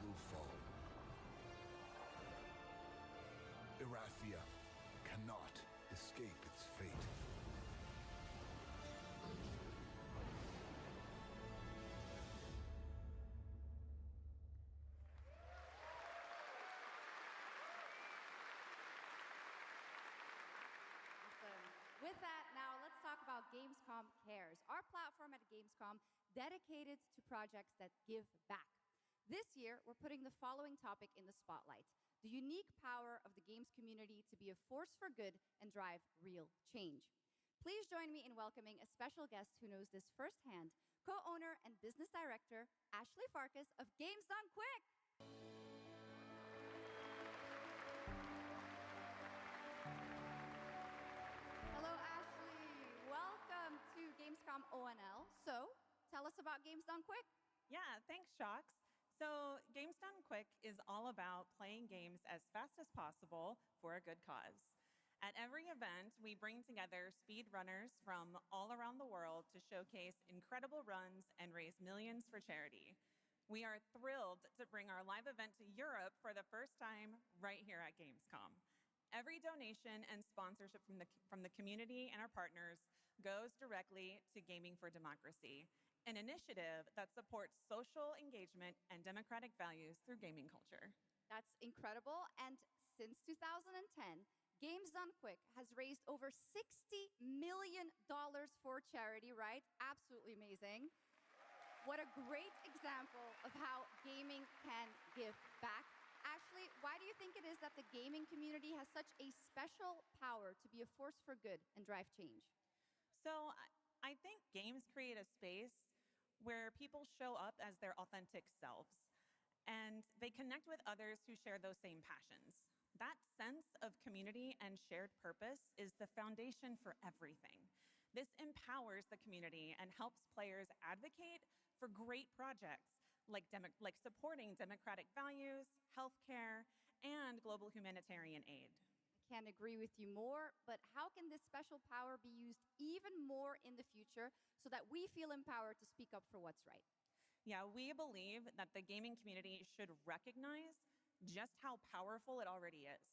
L: will fall. Erathia cannot escape its fate.
E: With that, now let's talk about Gamescom Cares, our platform at Gamescom dedicated to projects that give back. This year, we're putting the following topic in the spotlight: the unique power of the games community to be a force for good and drive real change. Please join me in welcoming a special guest who knows this firsthand, co-owner and business director, Ashley Farkas of Games Done Quick. Hello, Ashley. Welcome to Gamescom ONL. So, tell us about Games Done Quick.
T: Yeah, thanks, Shox. So, Games Done Quick is all about playing games as fast as possible for a good cause. At every event, we bring together speedrunners from all around the world to showcase incredible runs and raise millions for charity. We are thrilled to bring our live event to Europe for the first time right here at Gamescom. Every donation and sponsorship from the community and our partners goes directly to Gaming for Democracy, an initiative that supports social engagement and democratic values through gaming culture.
E: That's incredible. And since 2010, Games Done Quick has raised over $60 million for charity, right? Absolutely amazing. What a great example of how gaming can give back. Ashley, why do you think it is that the gaming community has such a special power to be a force for good and drive change?
T: So I think games create a space where people show up as their authentic selves, and they connect with others who share those same passions. That sense of community and shared purpose is the foundation for everything. This empowers the community and helps players advocate for great projects like supporting democratic values, healthcare, and global humanitarian aid.
E: I can't agree with you more, but how can this special power be used even more in the future so that we feel empowered to speak up for what's right?
T: Yeah, we believe that the gaming community should recognize just how powerful it already is.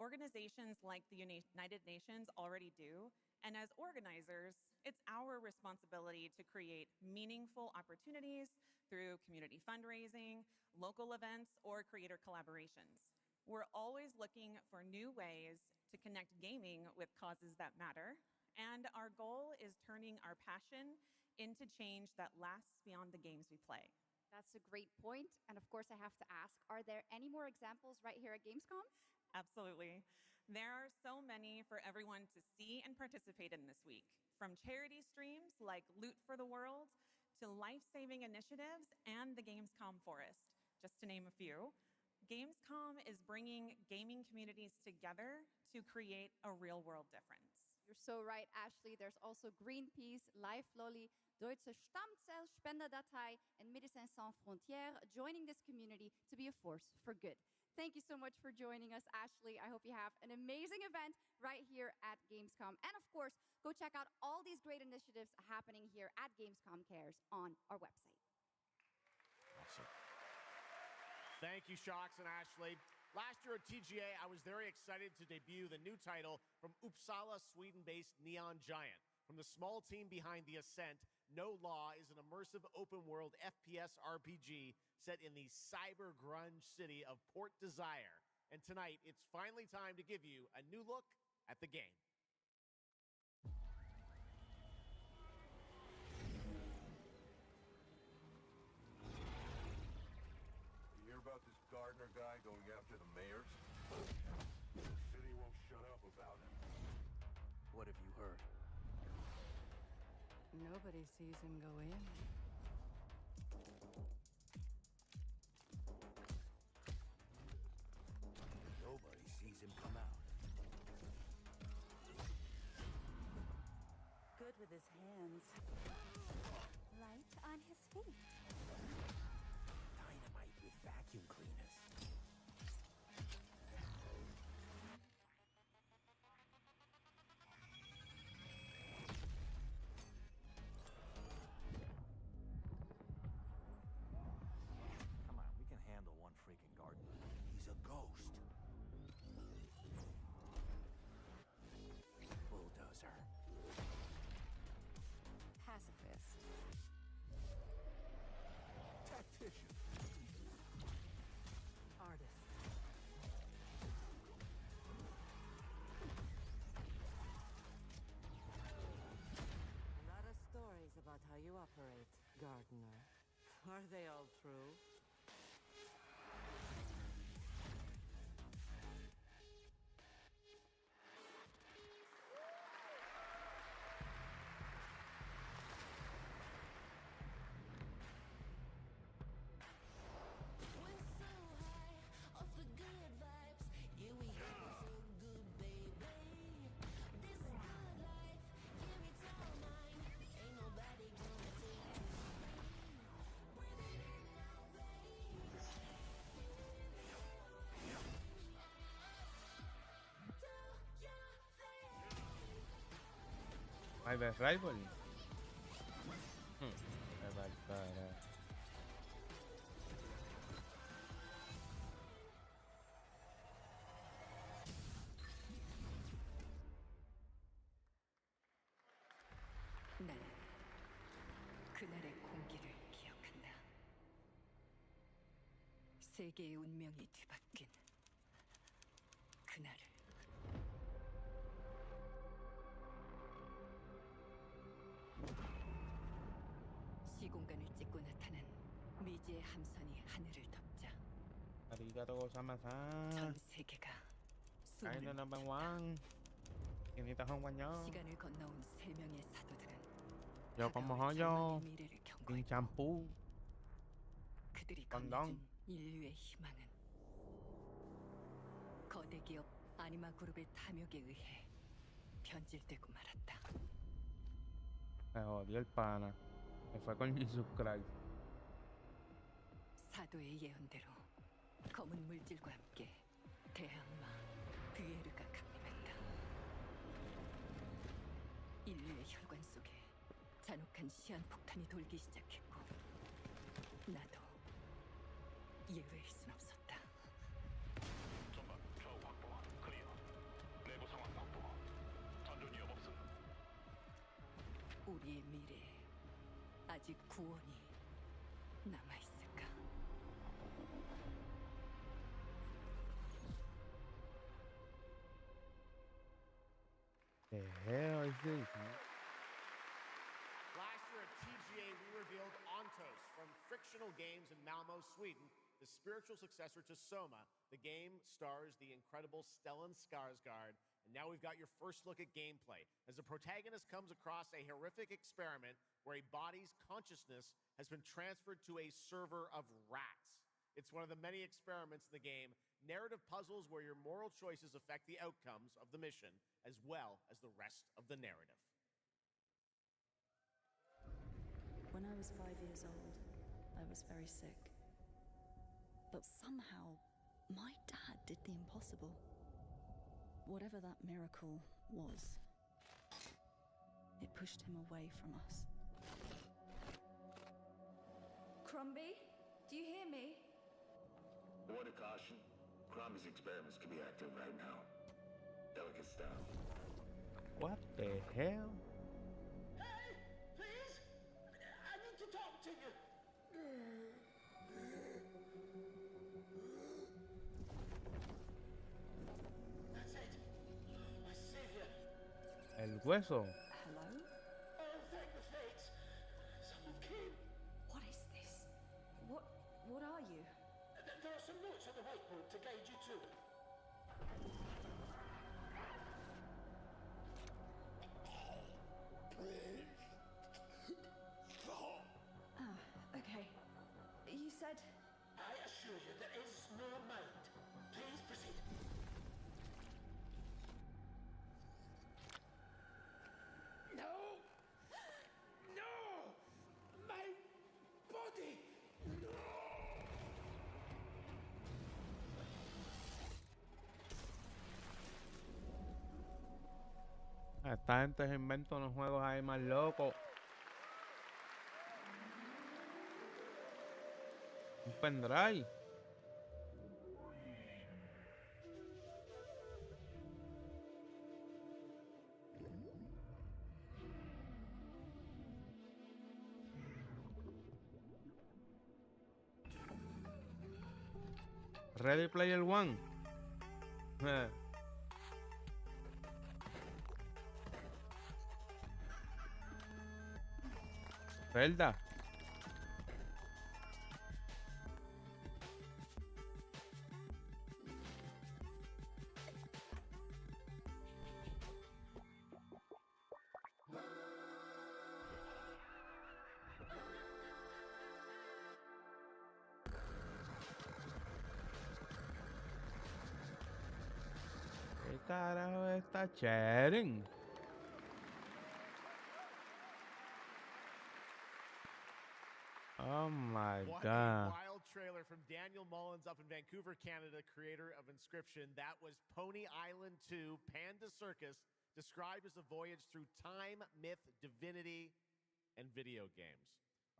T: Organizations like the United Nations already do, and as organizers, it's our responsibility to create meaningful opportunities through community fundraising, local events, or creator collaborations. We're always looking for new ways to connect gaming with causes that matter, and our goal is turning our passion into change that lasts beyond the games we play.
E: That's a great point. And of course, I have to ask, are there any more examples right here at Gamescom?
T: Absolutely. There are so many for everyone to see and participate in this week, from charity streams like Loot for the World to life-saving initiatives and the Gamescom Forest, just to name a few. Gamescom is bringing gaming communities together to create a real-world difference.
E: You're so right, Ashley. There's also Greenpeace, Life Lolly, Deutsche Stammzellspenderdatei, and Médecins Sans Frontières joining this community to be a force for good. Thank you so much for joining us, Ashley. I hope you have an amazing event right here at Gamescom. And of course, go check out all these great initiatives happening here at Gamescom Cares on our website.
P: Awesome. Thank you, Shox and Ashley. Last year at TGA, I was very excited to debut the new title from Uppsala, Sweden-based Neon Giant. From the small team behind The Ascent, No Law is an immersive open-world FPS RPG set in the cyber-grunge city of Port Desire. And tonight, it's finally time to give you a new look at the game.
L: You hear about this Gardner guy going after the mayors? The city won't shut up about him.
K: What have you heard?
A: Nobody sees him go in.
K: Nobody sees him come out.
V: Good with his hands. Light on his feet.
K: Dynamite with vacuum cleaners. Come on, we can handle
M: Cooperate, gardener. Are they all true?
D: Rival. Rival para.
U: 난 그날의 공기를 기억한다. 세계의 운명이 뒤바뀐 그날을. 시공간을 찍고 나타난 미지의 함선이 하늘을 덮자.
D: Arigato gozaimasu.
U: 전 세계가
D: Ay na naman Wang. Initahang wanyo.
U: 시간을 건너온 세 명의 사도들은
D: Yo como hoyo.
U: 미래를 경고했고
D: Ping shampoo.
U: 그들이
D: 건강.
U: 건네준 인류의 희망은 거대 기업 아니마 그룹의 탐욕에 의해 변질되고 말았다.
D: Me jodió el pana. Se fue con mi subscribe.
U: 사도의 예언대로 검은 물질과 함께 대항마 뷰에르가 강림했다. 인류의 혈관 속에 잔혹한 시한폭탄이 돌기 시작했고 나도 예외일 순 없었다.
C: 전방 좌우 확보 클리어. 내부 상황 확보. 전전 위험 없음.
U: 우리의 미래에 아직 구원이 남아있을까?
D: The hell is this?
P: Last year at TGA, we revealed Ontos from Frictional Games in Malmo, Sweden, the spiritual successor to Soma. The game stars the incredible Stellan Skarsgård, and now we've got your first look at gameplay as the protagonist comes across a horrific experiment where a body's consciousness has been transferred to a server of rats. It's one of the many experiments in the game, narrative puzzles where your moral choices affect the outcomes of the mission, as well as the rest of the narrative.
I: When I was 5 years old, I was very sick. But somehow, my dad did the impossible. Whatever that miracle was, it pushed him away from us.
E: Crumby, do you hear me?
C: Word of caution. Crombie's experiments could be active right now. Delicate stuff.
D: What the hell?
C: Hey, please! I need to talk to you. That's it. My savior.
D: El hueso.
I: Hello?
C: Oh, thank the fates. Someone came.
I: What is this? What are you?
C: There are some notes on the whiteboard to guide you to it.
I: Okay. You said...
C: I assure you there is no mind. Please proceed. No! No! My body! No!
D: Esta gente se inventa unos juegos ahí más locos. Un pendrive. Ready Player One. Zelda. ¿Qué carajo está sharing? Oh my
P: What
D: god.
P: a wild trailer from Daniel Mullins up in Vancouver, Canada, creator of Inscription. That was Pony Island 2, Panda Circus, described as a voyage through time, myth, divinity, and video games.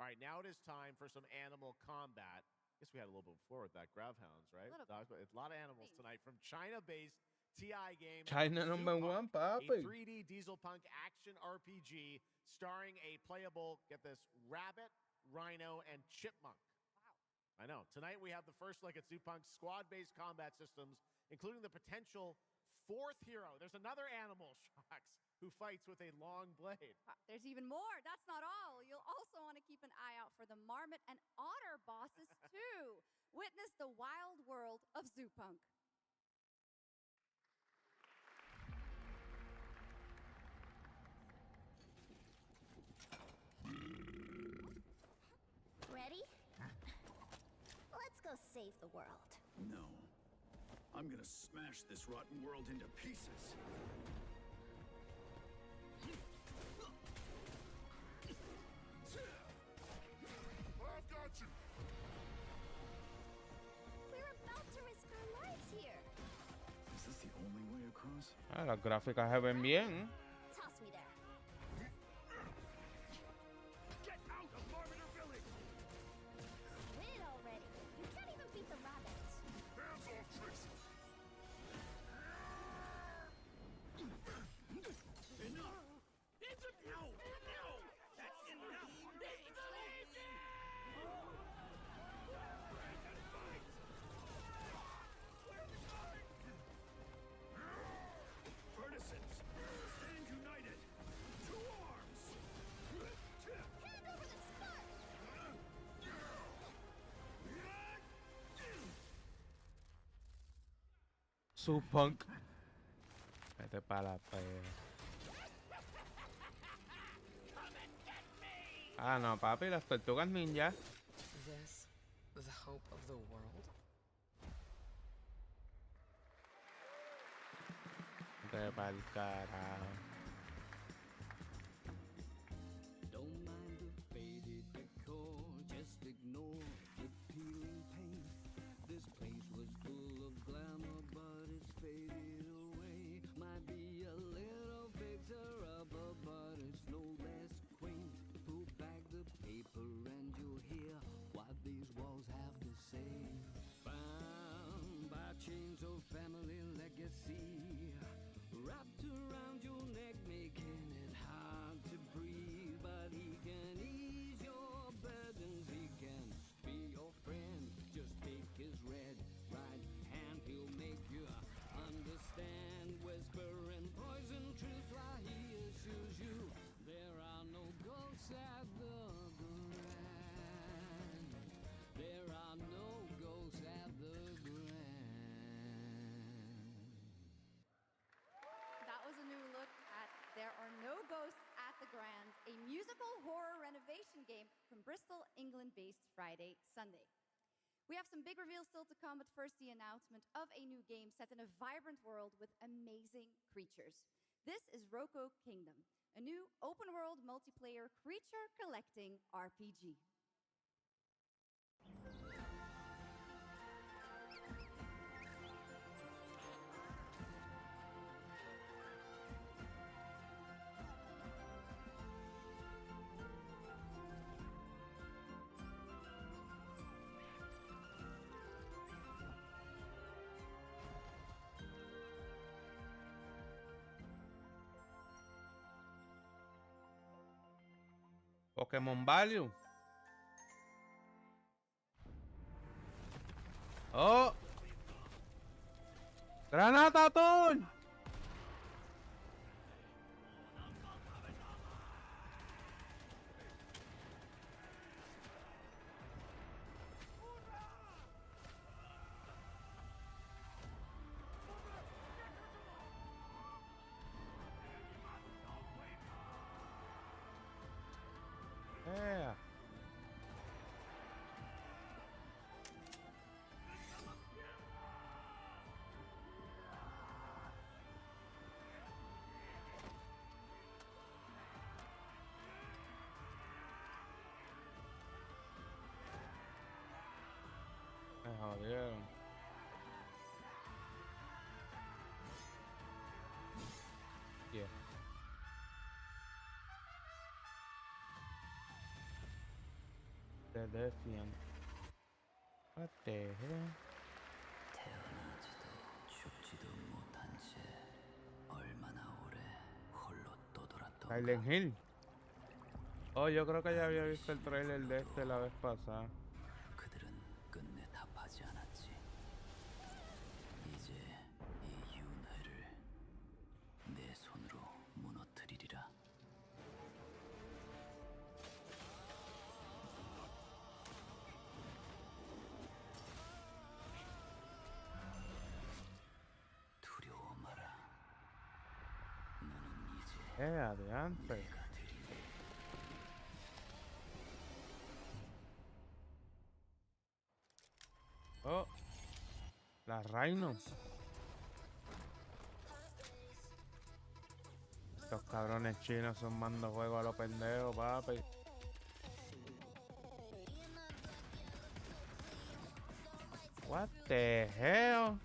P: All right, now it is time for some animal combat. I guess we had a little bit before with that Gravhounds, right? A lot of animals tonight from China-based TI game.
D: China number one,
P: A
D: papi.
P: 3D diesel punk action RPG starring a playable, get this, rabbit, rhino, and chipmunk. Wow. I know. Tonight we have the first look at Zoopunk's squad-based combat systems, including the potential fourth hero. There's another animal, Shocks, who fights with a long blade.
E: There's even more. That's not all. You'll also want to keep an eye out for the marmot and otter bosses, too. Witness the wild world of Zoopunk.
F: Ready? Let's go save the world.
J: No. I'm gonna smash this rotten world into pieces.
S: I've got you.
F: We're about to risk our lives here.
J: Is this the only way across?
D: Ah, las gráficas se ven bien.
F: Toss me there.
S: Get out of Marmiter Village.
F: Quit it already. You can't even beat the rabbits.
S: Hands off, Trixie.
J: Enough! No! No! That's enough! It's lazy! Partisans, stand united! To arms!
F: Hand over the spark!
D: Zoopunkk. Vete para la pera. Ah, no, papi, las tortugas ninja.
W: This, the hope of the world?
D: Vete pa'l carajo.
X: Don't mind the faded decor, just ignore the peeling paint. This place was full of glamour, but it's faded away. Might be a little fixer-upper, but it's no less quaint. Pull back the paper and you'll hear what these walls have to say. Bound by chains of family legacy, wrapped around your neck, making it hard to breathe. But he can ease your burdens, he can be your friend. Just take his red right hand, he'll make you understand. Whispering poison truths while he assures you there are no ghosts at the Grand. There are no ghosts at the Grand.
E: That was a new look at There Are No Ghosts at the Grand, a musical horror renovation game from Bristol, England-based Friday Sunday. We have some big reveals still to come, but first the announcement of a new game set in a vibrant world with amazing creatures. This is Roko Kingdom, a new open-world multiplayer creature collecting RPG.
D: Pokémon Value. Oh. Granata Toon. jodieron. Yeah. The Defiant. What the hell?
G: 태어나지도 죽지도 못한 채 얼마나 오래 홀로 떠돌았던가.
D: Silent Hill. Oh, yo creo que ya había visto el trailer de este la vez pasada.
G: 그들은 끝내 답하지 않았지. 이제 이 윤회를 내 손으로 무너뜨리리라. 두려워 마라. 너는 이제
D: Adiante. Oh, la Rhino. Estos cabrones chinos son mando juego a los pendejos, papi. What the hell?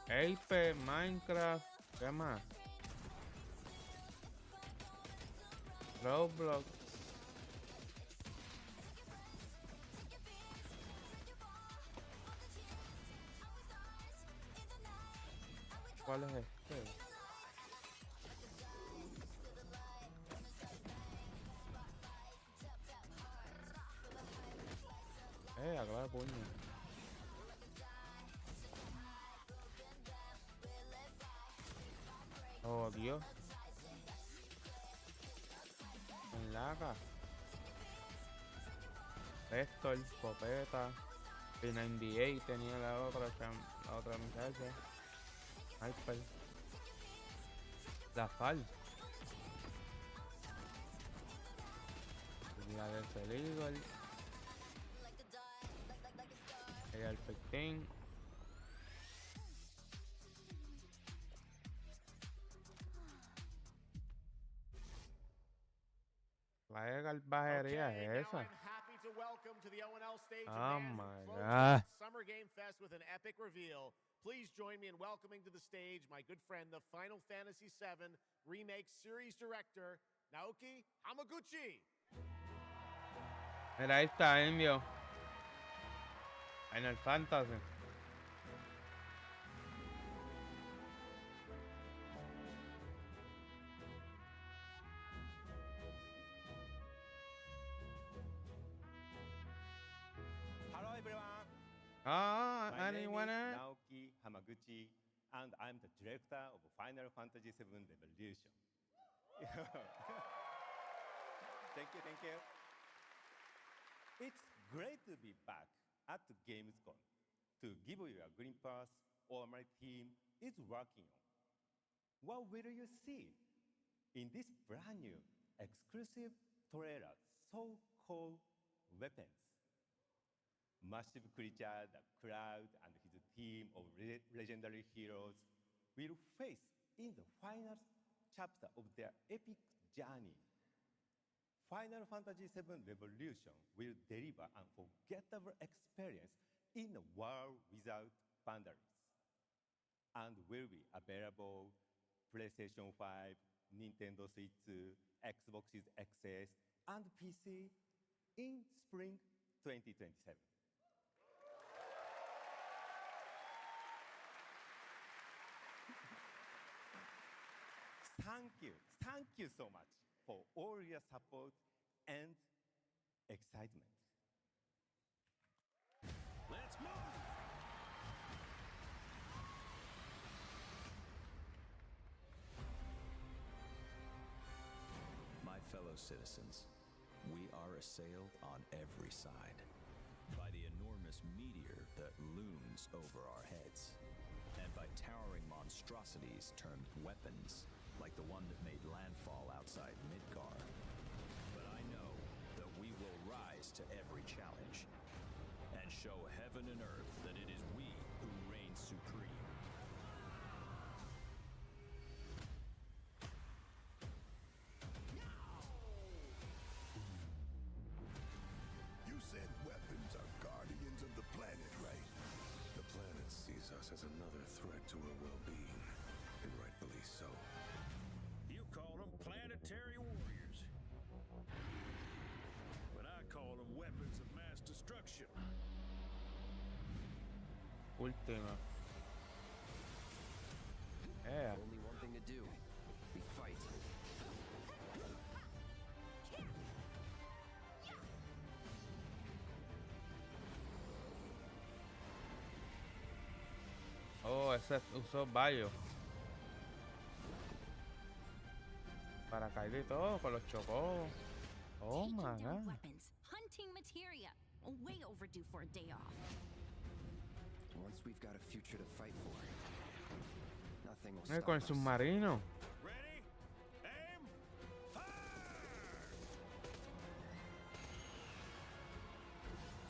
D: Ape, Minecraft, ¿qué más? Roblox. ¿Cuál es este? Acaba puño. Oh, Dios. En laga. Vector, Copeta. P98 tenía la otra muchacha. Hyper. La FAL. La de Celigal. El 15. La galvajería es esa. Oh my God.
P: Summer Game Fest with an epic reveal. Please join me in welcoming to the stage my good friend, the Final Fantasy VII Remake Series Director, Naoki Hamaguchi.
D: Mira, ahí está, indio. Final Fantasy.
H: Hello everyone.
D: My
H: name is Naoki Hamaguchi, and I'm the director of Final Fantasy VII Revolution. Thank you. It's great to be back at the Gamescom to give you a glimpse of what my team is working on. What will you see in this brand new exclusive trailer so-called Weapons? Massive creature, the Cloud and his team of legendary heroes will face in the final chapter of their epic journey. Final Fantasy VII Revolution will deliver an unforgettable experience in a world without boundaries, and will be available PlayStation 5, Nintendo Switch 2, Xbox XS, and PC in spring 2027. Thank you so much for all your support and excitement.
J: Let's move! My fellow citizens, we are assailed on every side by the enormous meteor that looms over our heads, and by towering monstrosities termed weapons, like the one that made landfall outside Midgar. But I know that we will rise to every challenge and show heaven and earth that it is we who reign supreme.
D: Última.
B: Only one thing to do. We fight.
D: Oh, ese usó varios. Para caer y todo, con los chocó. Oh my god.
F: Weapons, hunting materia. Way overdue for a day off.
B: Once we've got a future to fight for, nothing will
D: Con el
B: stop us.
D: submarino.
S: Ready? Aim!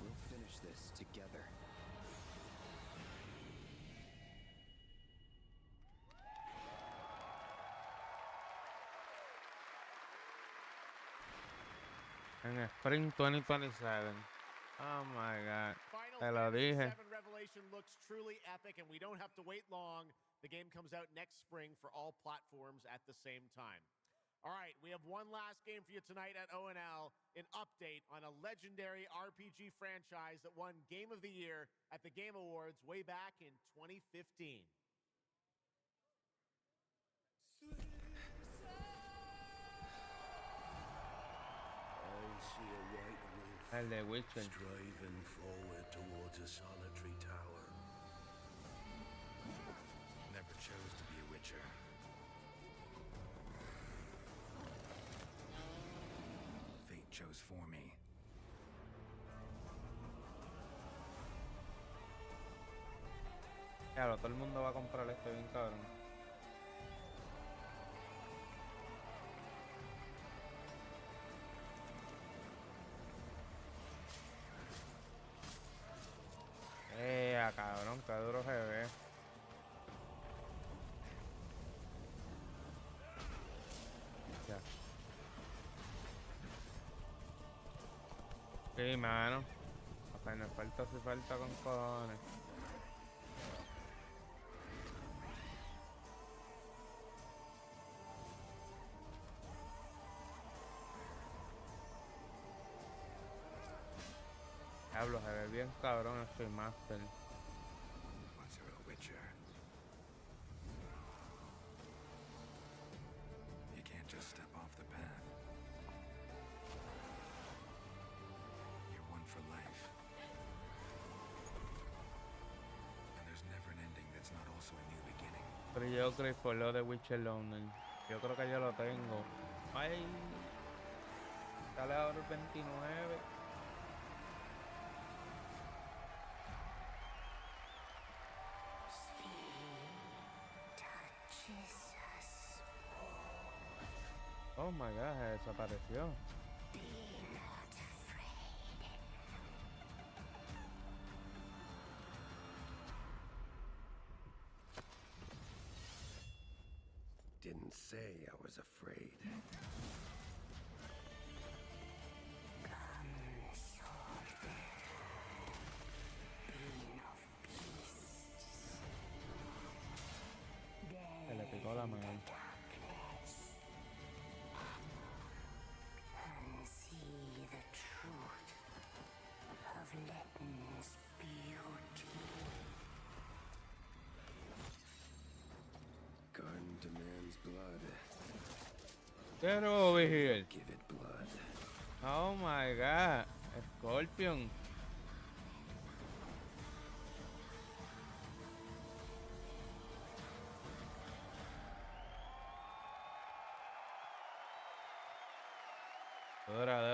B: We'll finish this together.
D: En Spring 2027. Oh my god. Te lo dije.
P: Final Revelation looks truly epic, and we don't have to wait long. The game comes out next spring for all platforms at the same time. All right, we have one last game for you tonight at ONL, an update on a legendary RPG franchise that won Game of the Year at the Game Awards way back in 2015.
L: See a white wolf
D: El de Witcher.
L: striding forward towards a solitary tower.
K: Never chose to be a witcher. Fate chose for me.
D: Claro, todo el mundo va a comprar esto bien cabrón. Cabrón, qué duro se ve. Ya. Sí, mano. Apenas falta, si falta con cojones. Diablo, se ve bien cabrón este master.
K: Once you're a witcher, you can't just step off the path. You're one for life. And there's never an ending that's not also a new beginning.
D: Pero yo creo que lo de Witcher Loner. Yo creo que yo lo tengo. Ay. Sale ahora el 29. Oh my god, se desapareció.
L: Didn't say I was afraid.
D: Se le picó la mano.
L: Garden demands blood.
D: Get over here.
L: Give it blood.
D: Oh my god. Scorpion. Dora.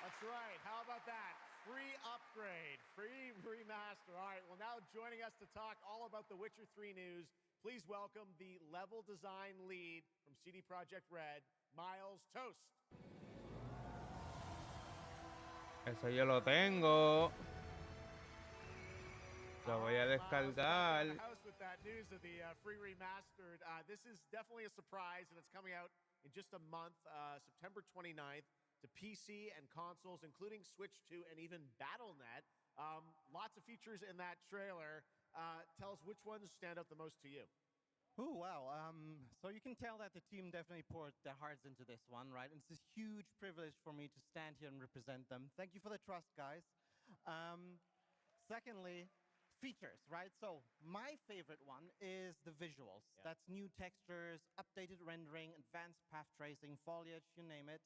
P: That's right. How about that? Free upgrade, free remaster. All right, well, now joining us to talk all about the Witcher 3 news, please welcome the level design lead from CD Projekt Red, Miles Toast.
D: Eso yo lo tengo. Lo voy a descargar.
P: With that news of the free remastered, this is definitely a surprise, and it's coming out in just a month, September 29th, to PC and consoles, including Switch 2 and even Battle.net. Lots of features in that trailer. Tell us which ones stand out the most to you.
N: Oh, wow. So you can tell that the team definitely poured their hearts into this one, right? And it's a huge privilege for me to stand here and represent them. Thank you for the trust, guys. Secondly, features, right? So my favorite one is the visuals.
P: Yeah.
N: That's new textures, updated rendering, advanced path tracing, foliage, you name it.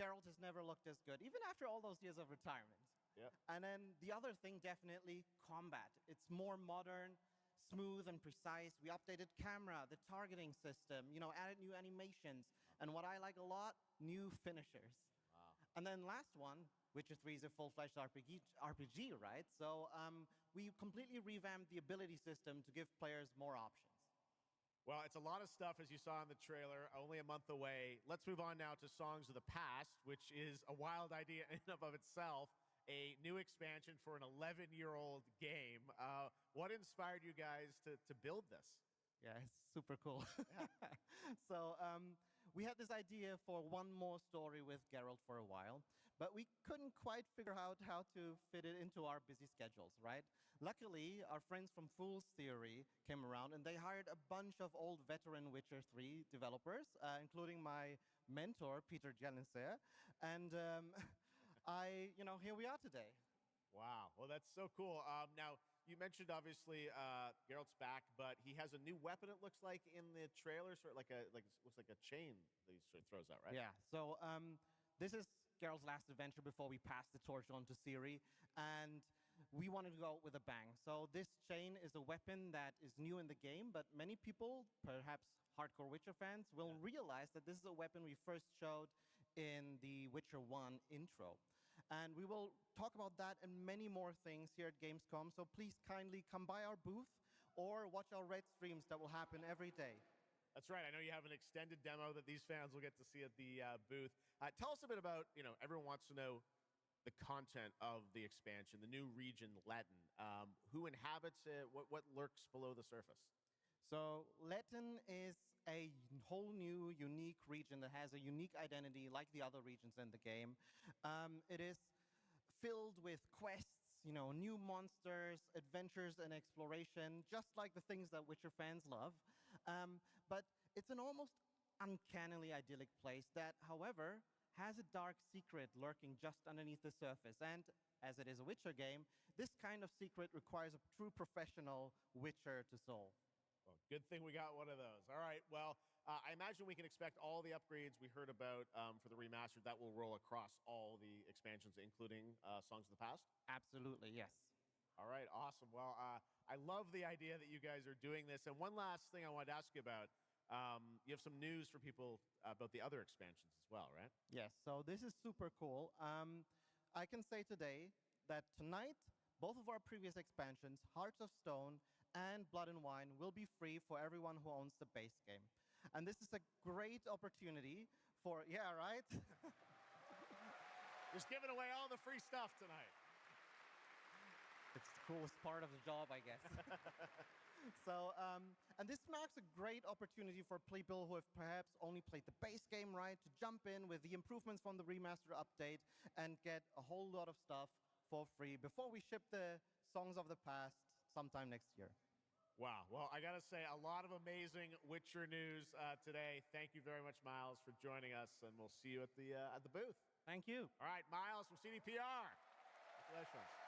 N: Geralt has never looked as good, even after all those years of retirement.
P: Yep.
N: And then the other thing, definitely combat. It's more modern, smooth and precise. We updated camera, the targeting system, added new animations. And what I like a lot, new finishers.
P: Wow.
N: And then last one, Witcher 3 is a full-fledged RPG, right? So we completely revamped the ability system to give players more options.
P: Well, it's a lot of stuff, as you saw in the trailer, only a month away. Let's move on now to Songs of the Past, which is a wild idea in and of itself, a new expansion for an 11-year-old game. What inspired you guys to build this?
N: Yeah, it's super cool. So we had this idea for one more story with Geralt for a while, but we couldn't quite figure out how to fit it into our busy schedules, right? Luckily, our friends from Fool's Theory came around and they hired a bunch of old veteran Witcher 3 developers, including my mentor, Peter Janisser. And here we are today.
P: Wow. Well, that's so cool. Now, you mentioned, obviously, Geralt's back, but he has a new weapon, it looks like, in the trailer, sort of looks like a chain that he sort of throws out, right?
N: Yeah. So this is Geralt's last adventure before we pass the torch on to Ciri, and we wanted to go out with a bang. So this chain is a weapon that is new in the game, but many people, perhaps hardcore Witcher fans, will realize that this is a weapon we first showed in the Witcher 1 intro. And we will talk about that and many more things here at Gamescom, so please kindly come by our booth or watch our Red streams that will happen every day.
P: That's right. I know you have an extended demo that these fans will get to see at the booth. Tell us a bit about, everyone wants to know the content of the expansion, the new region, Letten. Who inhabits it? What lurks below the surface?
N: So Letten is a whole new, unique region that has a unique identity like the other regions in the game. It is filled with quests, new monsters, adventures, and exploration, just like the things that Witcher fans love. But it's an almost uncannily idyllic place that, however, has a dark secret lurking just underneath the surface. And as it is a Witcher game, this kind of secret requires a true professional Witcher to solve.
P: Well, good thing we got one of those. All right. Well, I imagine we can expect all the upgrades we heard about for the remastered. That will roll across all the expansions, including Songs of the Past?
N: Absolutely, yes.
P: All right. Awesome. Well, I love the idea that you guys are doing this. And one last thing I wanted to ask you about. You have some news for people about the other expansions as well, right?
N: Yes. So this is super cool. I can say today that tonight, both of our previous expansions, Hearts of Stone and Blood and Wine, will be free for everyone who owns the base game. And this is a great opportunity for, yeah, right?
P: Just giving away all the free stuff tonight.
N: It's the coolest part of the job, I guess. So, and this marks a great opportunity for people who have perhaps only played the base game, right, to jump in with the improvements from the remaster update and get a whole lot of stuff for free before we ship the Songs of the Past sometime next year.
P: Wow. Well, I got to say, a lot of amazing Witcher news today. Thank you very much, Miles, for joining us, and we'll see you at the booth.
N: Thank you.
P: All right, Miles from CDPR. Congratulations.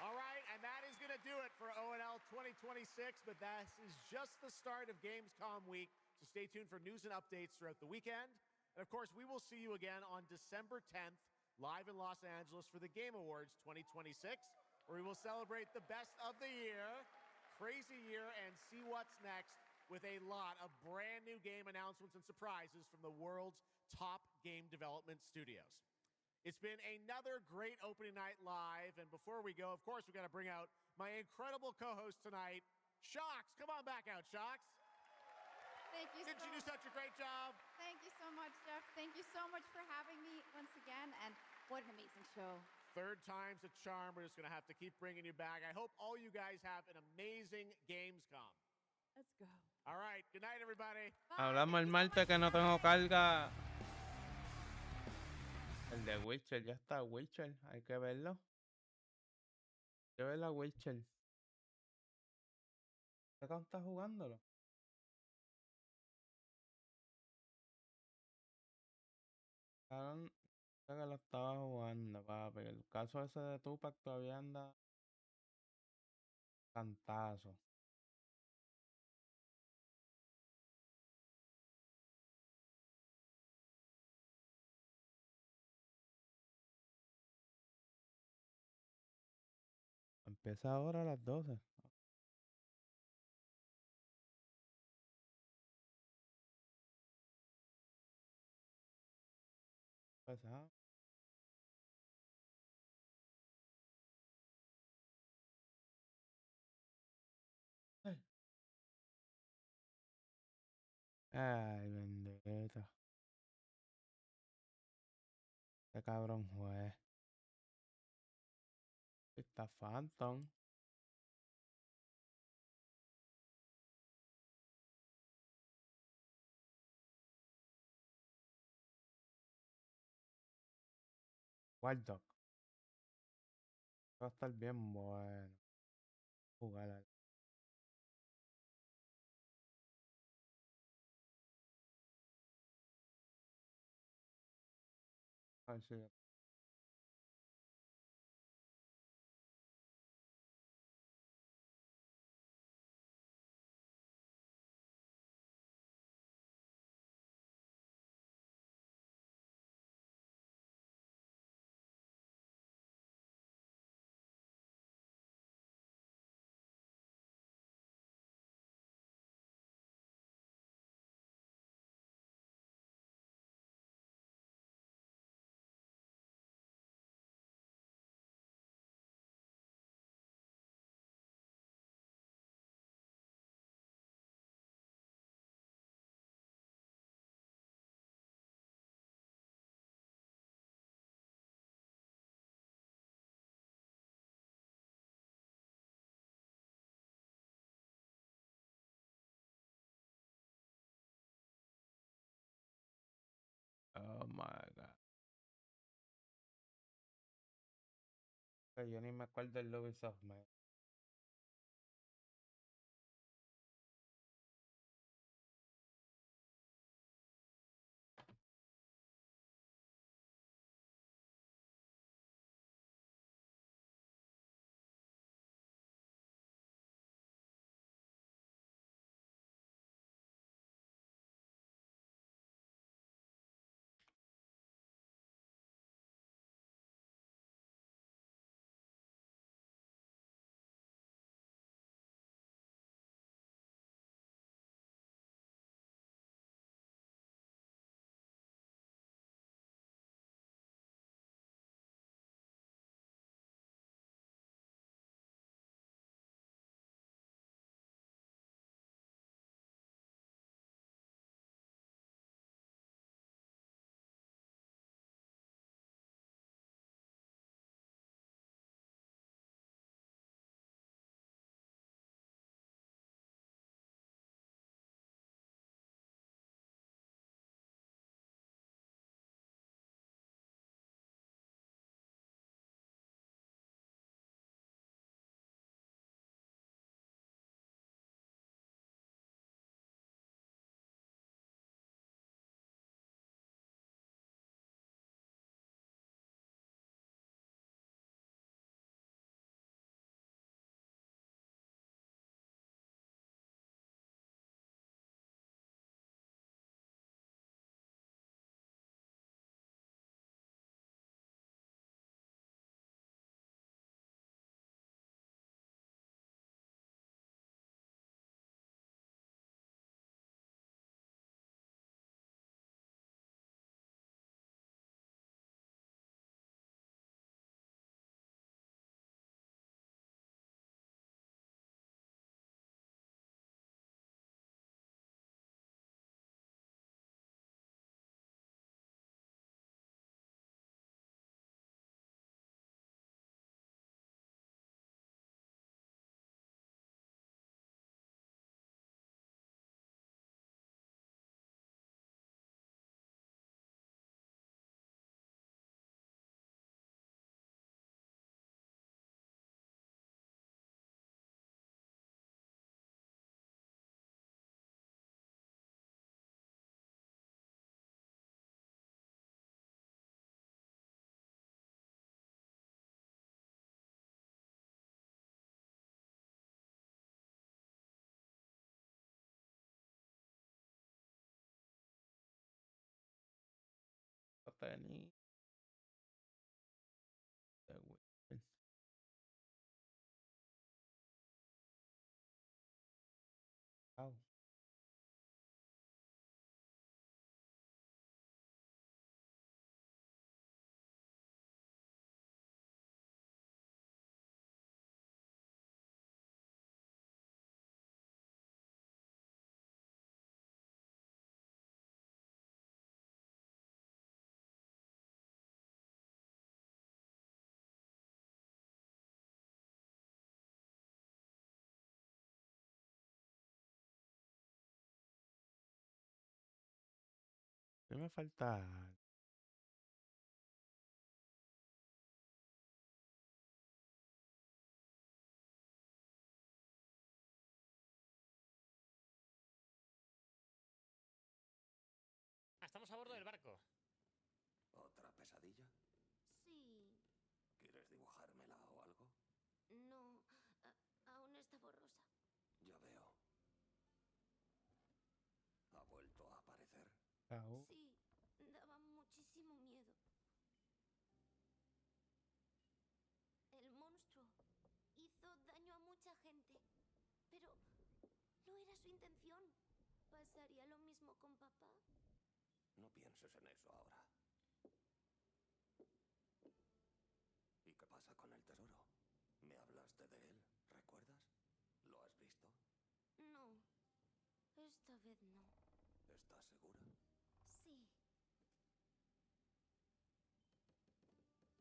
P: All right, and that is going to do it for ONL 2026, but that is just the start of Gamescom week, so stay tuned for news and updates throughout the weekend. And of course, we will see you again on December 10th, live in Los Angeles for the Game Awards 2026, where we will celebrate the best of the year, crazy year, and see what's next with a lot of brand new game announcements and surprises from the world's top game development studios. It's been another great opening night live, and before we go, of course, we've got to bring out my incredible co-host tonight, Shocks. Come on back out, Shocks.
E: Thank you.
P: Didn't you do such a great job?
E: Thank you so much, Jeff. Thank you so much for having me once again, and what an amazing show.
P: Third time's a charm. We're just going to have to keep bringing you back. I hope all you guys have an amazing Gamescom.
E: Let's go.
P: All right. Good night, everybody.
D: Hablamos el martes que no tengo carga. El de Witcher, ya está, Witcher, hay que verlo. Hay que ver la Witcher. ¿Qué estás jugándolo? Cabrón, Que lo estaba jugando, papi. El caso ese de Tupac todavía anda cantazo. Empieza ahora a las 12. Empezamos. Ay, bendito. Qué cabrón juez. Está Phantom. Wild Dog. Va a estar bien bueno. Jugar ahí. A ver si oh my god. Que yo ni me acuerdo del Ubisoft, man. tenía. De Wilkins. Au. ¿Qué me falta?
O: Estamos a bordo del barco.
Q: ¿Otra pesadilla?
F: Sí.
Q: ¿Quieres dibujármela o algo?
F: No, aún está borrosa.
Q: Ya veo. ¿Ha vuelto a aparecer?
D: Au.
F: Sí, daba muchísimo miedo. El monstruo hizo daño a mucha gente, pero no era su intención. ¿Pasaría lo mismo con papá?
Q: No pienses en eso ahora. ¿Y qué pasa con el tesoro? Me hablaste de él, ¿recuerdas? ¿Lo has visto?
F: No, esta vez no.
Q: ¿Estás segura?
F: Sí.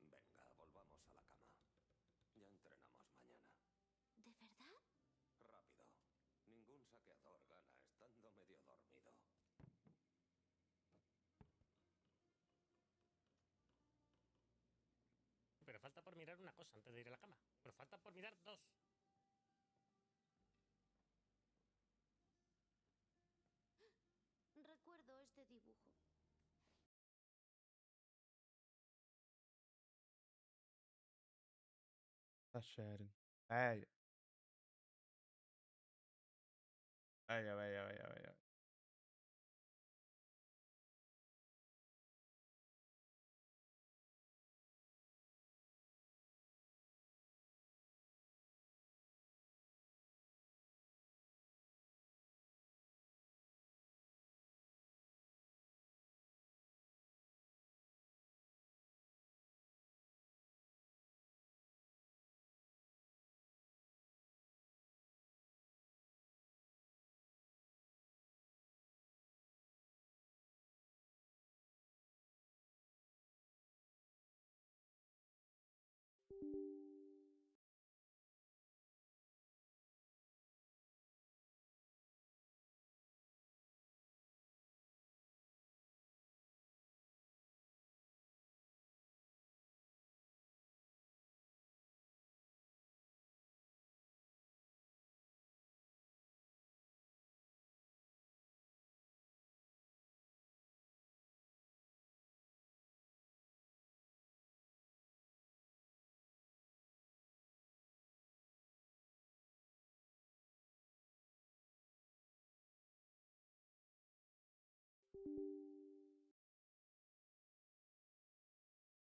Q: Venga, volvamos a la cama. Ya entrenamos mañana.
F: ¿De verdad?
Q: Rápido. Ningún saqueador gana estando medio dormido.
O: Pero falta por mirar una cosa antes de ir a la cama. Pero falta por mirar dos.
F: Recuerdo este dibujo.
D: Está sharing. Ay. Vaya, vaya, vaya, vaya.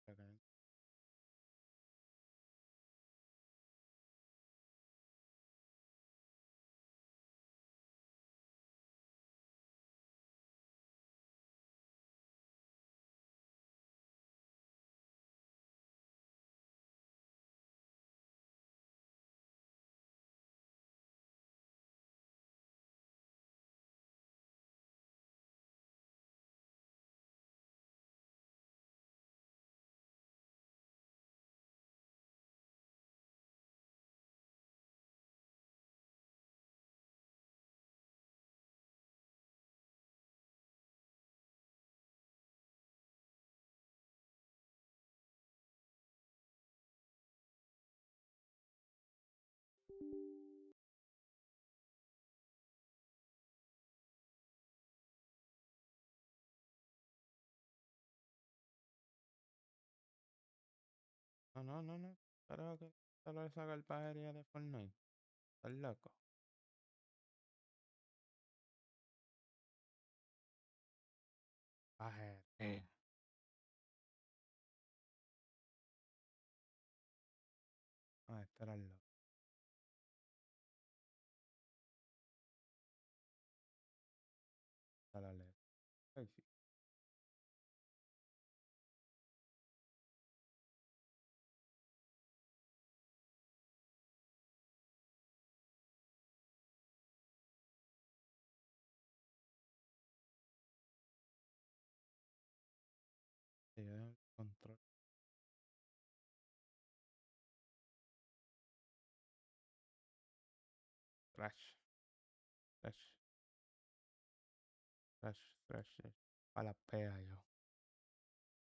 D: Okay. No, no, no, no. Pero que solo esa galpajería de Fortnite. Estás loco. Pajería. Tras la a la letra. Ay, sí. El control. Trash. Trash. Trash. Trash. A la pea yo.